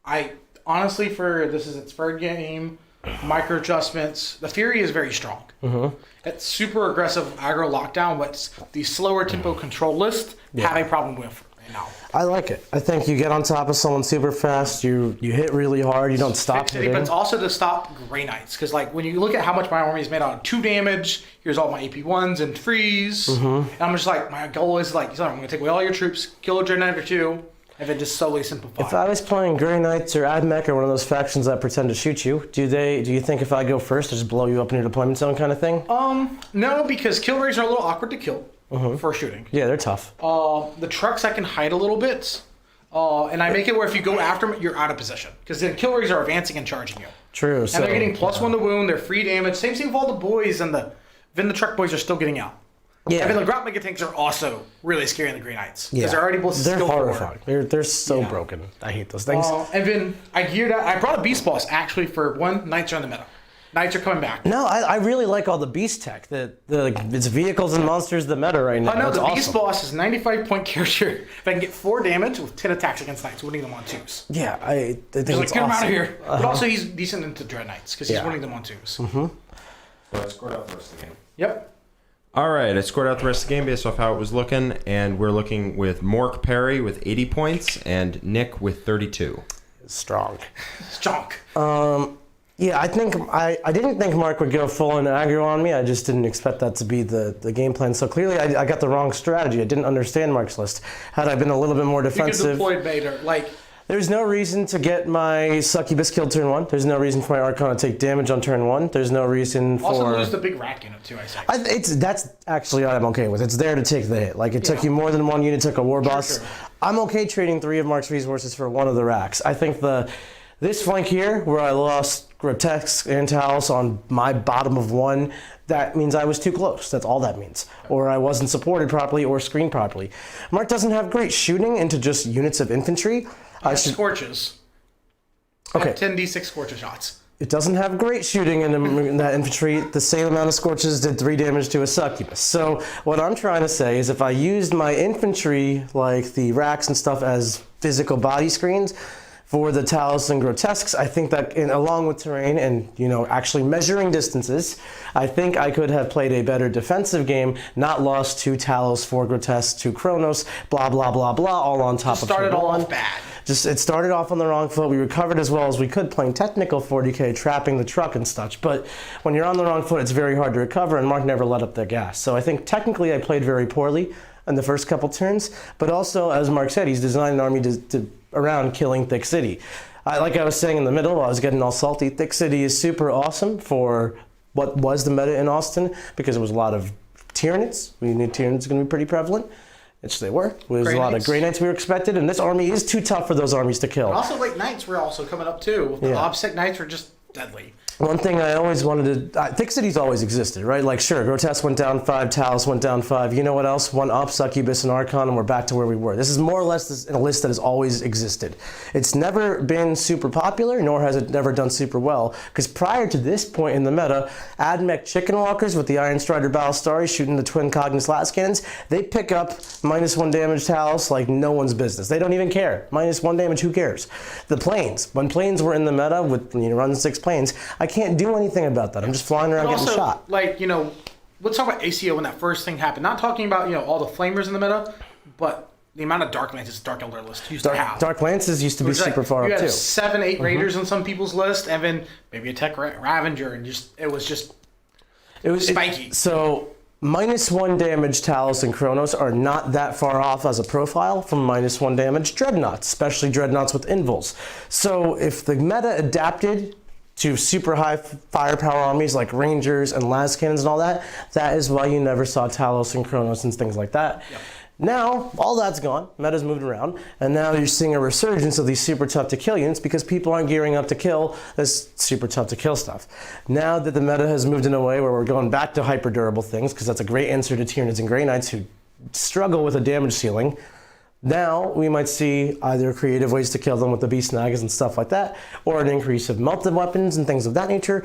I honestly, for this is its third game, micro adjustments. The Fury is very strong. Mm-hmm. It's super aggressive aggro lockdown. What's the slower tempo control list have a problem with right now. I like it. I think you get on top of someone super fast. You hit really hard. You don't stop But hitting. it's also to stop Grey Knights. Because like when you look at how much my army is made out of 2 damage, here's all my AP1s and 3s. Mm-hmm. And I'm just like, my goal is like, I'm going to take away all your troops, kill a Grey Knight or 2, and then just slowly simplify. If I was playing Grey Knights or Admech or one of those factions that pretend to shoot you, do you think if I go first, I just blow you up in your deployment zone kind of thing? No, because kill rays are a little awkward to kill for shooting. Yeah, they're tough. The trucks I can hide a little bit. And I make it where if you go after them, you're out of position. Because then kill rays are advancing and charging you. True. And they're getting +1 to wound, they're free damage. Same thing with all the boys, and then the truck boys are still getting out. Yeah. And then the Grot Mega Tanks are also really scary in the Grey Knights. Yeah. Because they're already both They're skill horrifying. They're so broken. I hate those things. And then I geared out. I brought a Beast Boss actually for one. Knights are in the meta. Knights are coming back. No, I really like all the beast tech. It's vehicles and monsters the meta right now. Oh no, That's the awesome. Beast Boss is 95 point character. If I can get 4 damage with 10 attacks against Knights, winning them on 2s. Yeah, I think He's like, it's get him out awesome. of here. But also he's decent into Dread Knights because he's Yeah. winning them on 2s. So I scored out the rest of the game. Yep. All right, I scored out the rest of the game based off how it was looking, and we're looking with Mork Perry with 80 points and Nick with 32. Strong. Stonk. Yeah, I think I didn't think Mark would go full on aggro on me. I just didn't expect that to be the game plan. So clearly, I got the wrong strategy. I didn't understand Mark's list. Had I been a little bit more You could defensive, deploy Vader. Like, there's no reason to get my Succubus killed turn 1. There's no reason for my Archon to take damage on turn 1. There's no reason for. also lose the big rack unit too, I say. That's actually what I'm okay with. It's there to take the hit. Like, it took you more than 1 unit, took a war boss. Sure. I'm okay trading 3 of Mark's resources for 1 of the racks. I think this flank here, where I lost Grotesque and Talos on my bottom of 1, that means I was too close. That's all that means. Or I wasn't supported properly or screened properly. Mark doesn't have great shooting into just units of infantry. Scorches. Okay. 10 d6 Scorcher shots. It doesn't have great shooting in that infantry. The same amount of scorches did 3 damage to a succubus. So what I'm trying to say is if I used my infantry, like the racks and stuff, as physical body screens for the Talos and Grotesques, I think that along with terrain and actually measuring distances, I think I could have played a better defensive game, not lost 2 Talos, 4 Grotesques, 2 Kronos, blah blah blah blah, all on top of Started turn all 1. off bad. It started off on the wrong foot. We recovered as well as we could, playing technical 40k, trapping the truck and such. But when you're on the wrong foot, it's very hard to recover, and Mark never let up the gas. So I think technically I played very poorly in the first couple turns. But also, as Mark said, he's designed an army around killing Thick City. Like I was saying in the middle, I was getting all salty. Thick City is super awesome for what was the meta in Austin, because it was a lot of Tyranids. We knew Tyranids going to be pretty prevalent. Which they were. There's a lot of Grey Knights we were expected, and this army is too tough for those armies to kill. Also, like Knights were also coming up too. The OBSEC Knights were just deadly. One thing I always wanted to... Thick City's always existed, right? Like, sure, Grotesque went down 5, Talos went down 5. You know what else? 1 up, Succubus and Archon, and we're back to where we were. This is more or less a list that has always existed. It's never been super popular, nor has it never done super well, because prior to this point in the meta, Admech Chicken Walkers with the Iron Strider Ballistari shooting the twin Cognis Lattice Cannons, they pick up -1 damage Talos like no one's business. They don't even care. -1 damage, who cares? The planes. When planes were in the meta with run 6 planes, I can't do anything about that. I'm just flying around getting shot. Like, let's talk about ACO when that first thing happened. Not talking about, all the flamers in the meta, but the amount of Dark Lances Dark Elder list used to have. Dark Lances used to be super far up too. You had 7, 8 Raiders on some people's list, and then maybe a Tech Ravenger, and it was spiky. So -1 damage Talos and Kronos are not that far off as a profile from -1 damage Dreadnoughts, especially Dreadnoughts with Invuls. So if the meta adapted to super high firepower armies like Rangers and Las Cannons and all that, that is why you never saw Talos and Kronos and things like that. Yep. Now, all that's gone, meta's moved around, and now you're seeing a resurgence of these super tough to kill units because people aren't gearing up to kill this super tough to kill stuff. Now that the meta has moved in a way where we're going back to hyper durable things, because that's a great answer to Tyranids and Grey Knights who struggle with a damage ceiling, now we might see either creative ways to kill them with the beast snaggers and stuff like that, or an increase of melted weapons and things of that nature.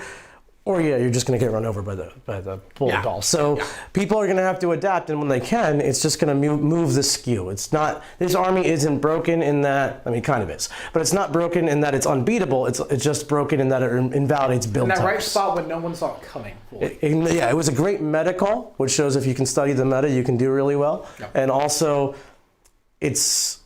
Or yeah, you're just going to get run over by the bullet ball. So people are going to have to adapt, and when they can, it's just going to move the skew. It's not, this army isn't broken in that, I mean, kind of is, but it's not broken in that it's unbeatable. It's just broken in that it invalidates build types. In that right spot when no one saw it coming. Yeah, it was a great meta call, which shows if you can study the meta, you can do really well. Yep. And also, it's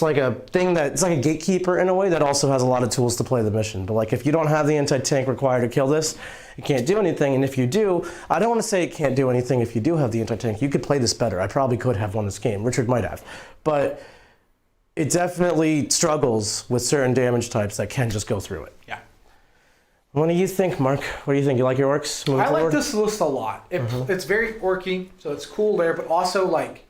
like a thing that it's like a gatekeeper in a way that also has a lot of tools to play the mission. But like if you don't have the anti-tank required to kill this, it can't do anything. And if you do, I don't want to say it can't do anything if you do have the anti-tank. You could play this better. I probably could have won this game. Richard might have. But it definitely struggles with certain damage types that can just go through it. Yeah. What do you think, Mark? What do you think? You like your orcs moving forward? Like this list a lot. It's very orky, so it's cool there, but also like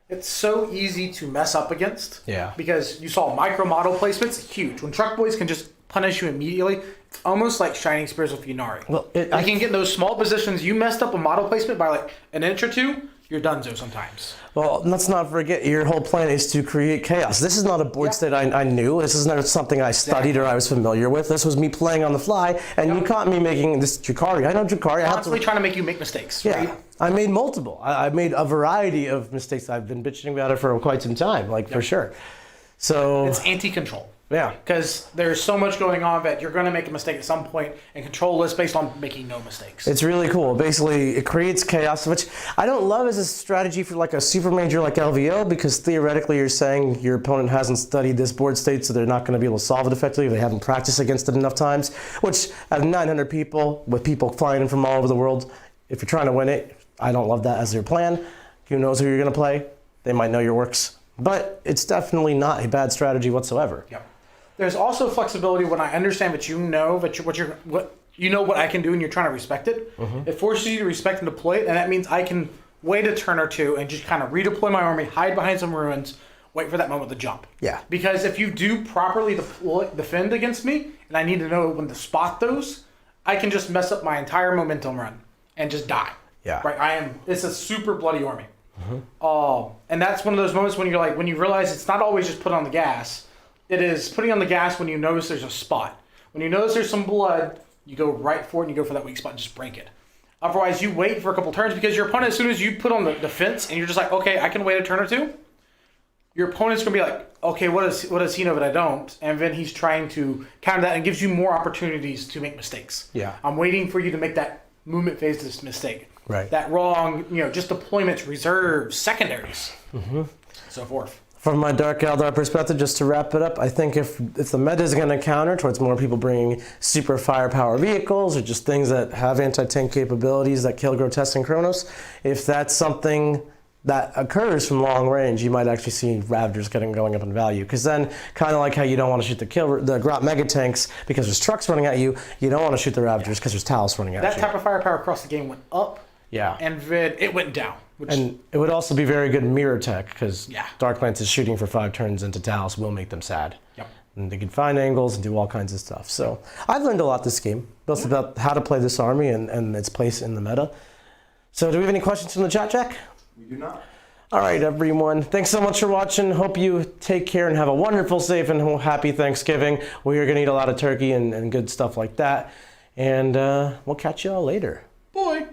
it's so easy to mess up against. Yeah. Because you saw micro model placements, huge. When Truck Boys can just punish you immediately, it's almost like Shining Spears with Yunari. Well, I can get in those small positions. You messed up a model placement by like an inch or two, you're donezo sometimes. Well, let's not forget, your whole plan is to create chaos. This is not a board state I knew. This is not something I studied or I was familiar with. This was me playing on the fly, and you caught me making this Drukhari. I know Drukhari. Constantly trying to make you make mistakes. Yeah, right? I made multiple. I made a variety of mistakes. I've been bitching about it for quite some time, for sure. So it's anti-control. Yeah. Because there's so much going on that you're going to make a mistake at some point and control this based on making no mistakes. It's really cool. Basically, it creates chaos, which I don't love as a strategy for like a super major like LVO, because theoretically you're saying your opponent hasn't studied this board state, so they're not going to be able to solve it effectively if they haven't practiced against it enough times, which out of 900 people, with people flying in from all over the world, if you're trying to win it, I don't love that as your plan. Who knows who you're going to play? They might know your works. But it's definitely not a bad strategy whatsoever. Yep. There's also flexibility when I understand that you know that what I can do and you're trying to respect it. It forces you to respect and deploy it, and that means I can wait a turn or two and just kind of redeploy my army, hide behind some ruins, wait for that moment to jump. Yeah. Because if you do properly defend against me, and I need to know when to spot those, I can just mess up my entire momentum run and just die. Yeah. Right. It's a super bloody army. And that's one of those moments when when you realize it's not always just put on the gas. It is putting on the gas when you notice there's a spot. When you notice there's some blood, you go right for it and you go for that weak spot and just break it. Otherwise, you wait for a couple turns because your opponent, as soon as you put on the defense and you're just like, okay, I can wait a turn or two, your opponent's going to be like, okay, what does he know that I don't? And then he's trying to counter that and gives you more opportunities to make mistakes. Yeah. I'm waiting for you to make that movement phase this mistake. Right. That wrong, just deployments, reserves, secondaries, so forth. From my Dark Eldar perspective, just to wrap it up, I think if the meta is going to counter towards more people bringing super firepower vehicles or just things that have anti-tank capabilities that kill Grotesque and Kronos, if that's something that occurs from long range, you might actually see Ravagers going up in value. Because then, kind of like how you don't want to shoot the Grot Mega Tanks because there's trucks running at you, you don't want to shoot the Ravagers because there's Talos running at you. That type of firepower across the game went up, and then it went down. And it would also be very good mirror tech, because Dark Lance's shooting for 5 turns into Talos will make them sad. Yep. And they can find angles and do all kinds of stuff. So I've learned a lot this game, both about how to play this army and its place in the meta. So do we have any questions from the chat, Jack? We do not. All right, everyone. Thanks so much for watching. Hope you take care and have a wonderful, safe, and happy Thanksgiving. We are going to eat a lot of turkey and good stuff like that. And we'll catch you all later. Boy.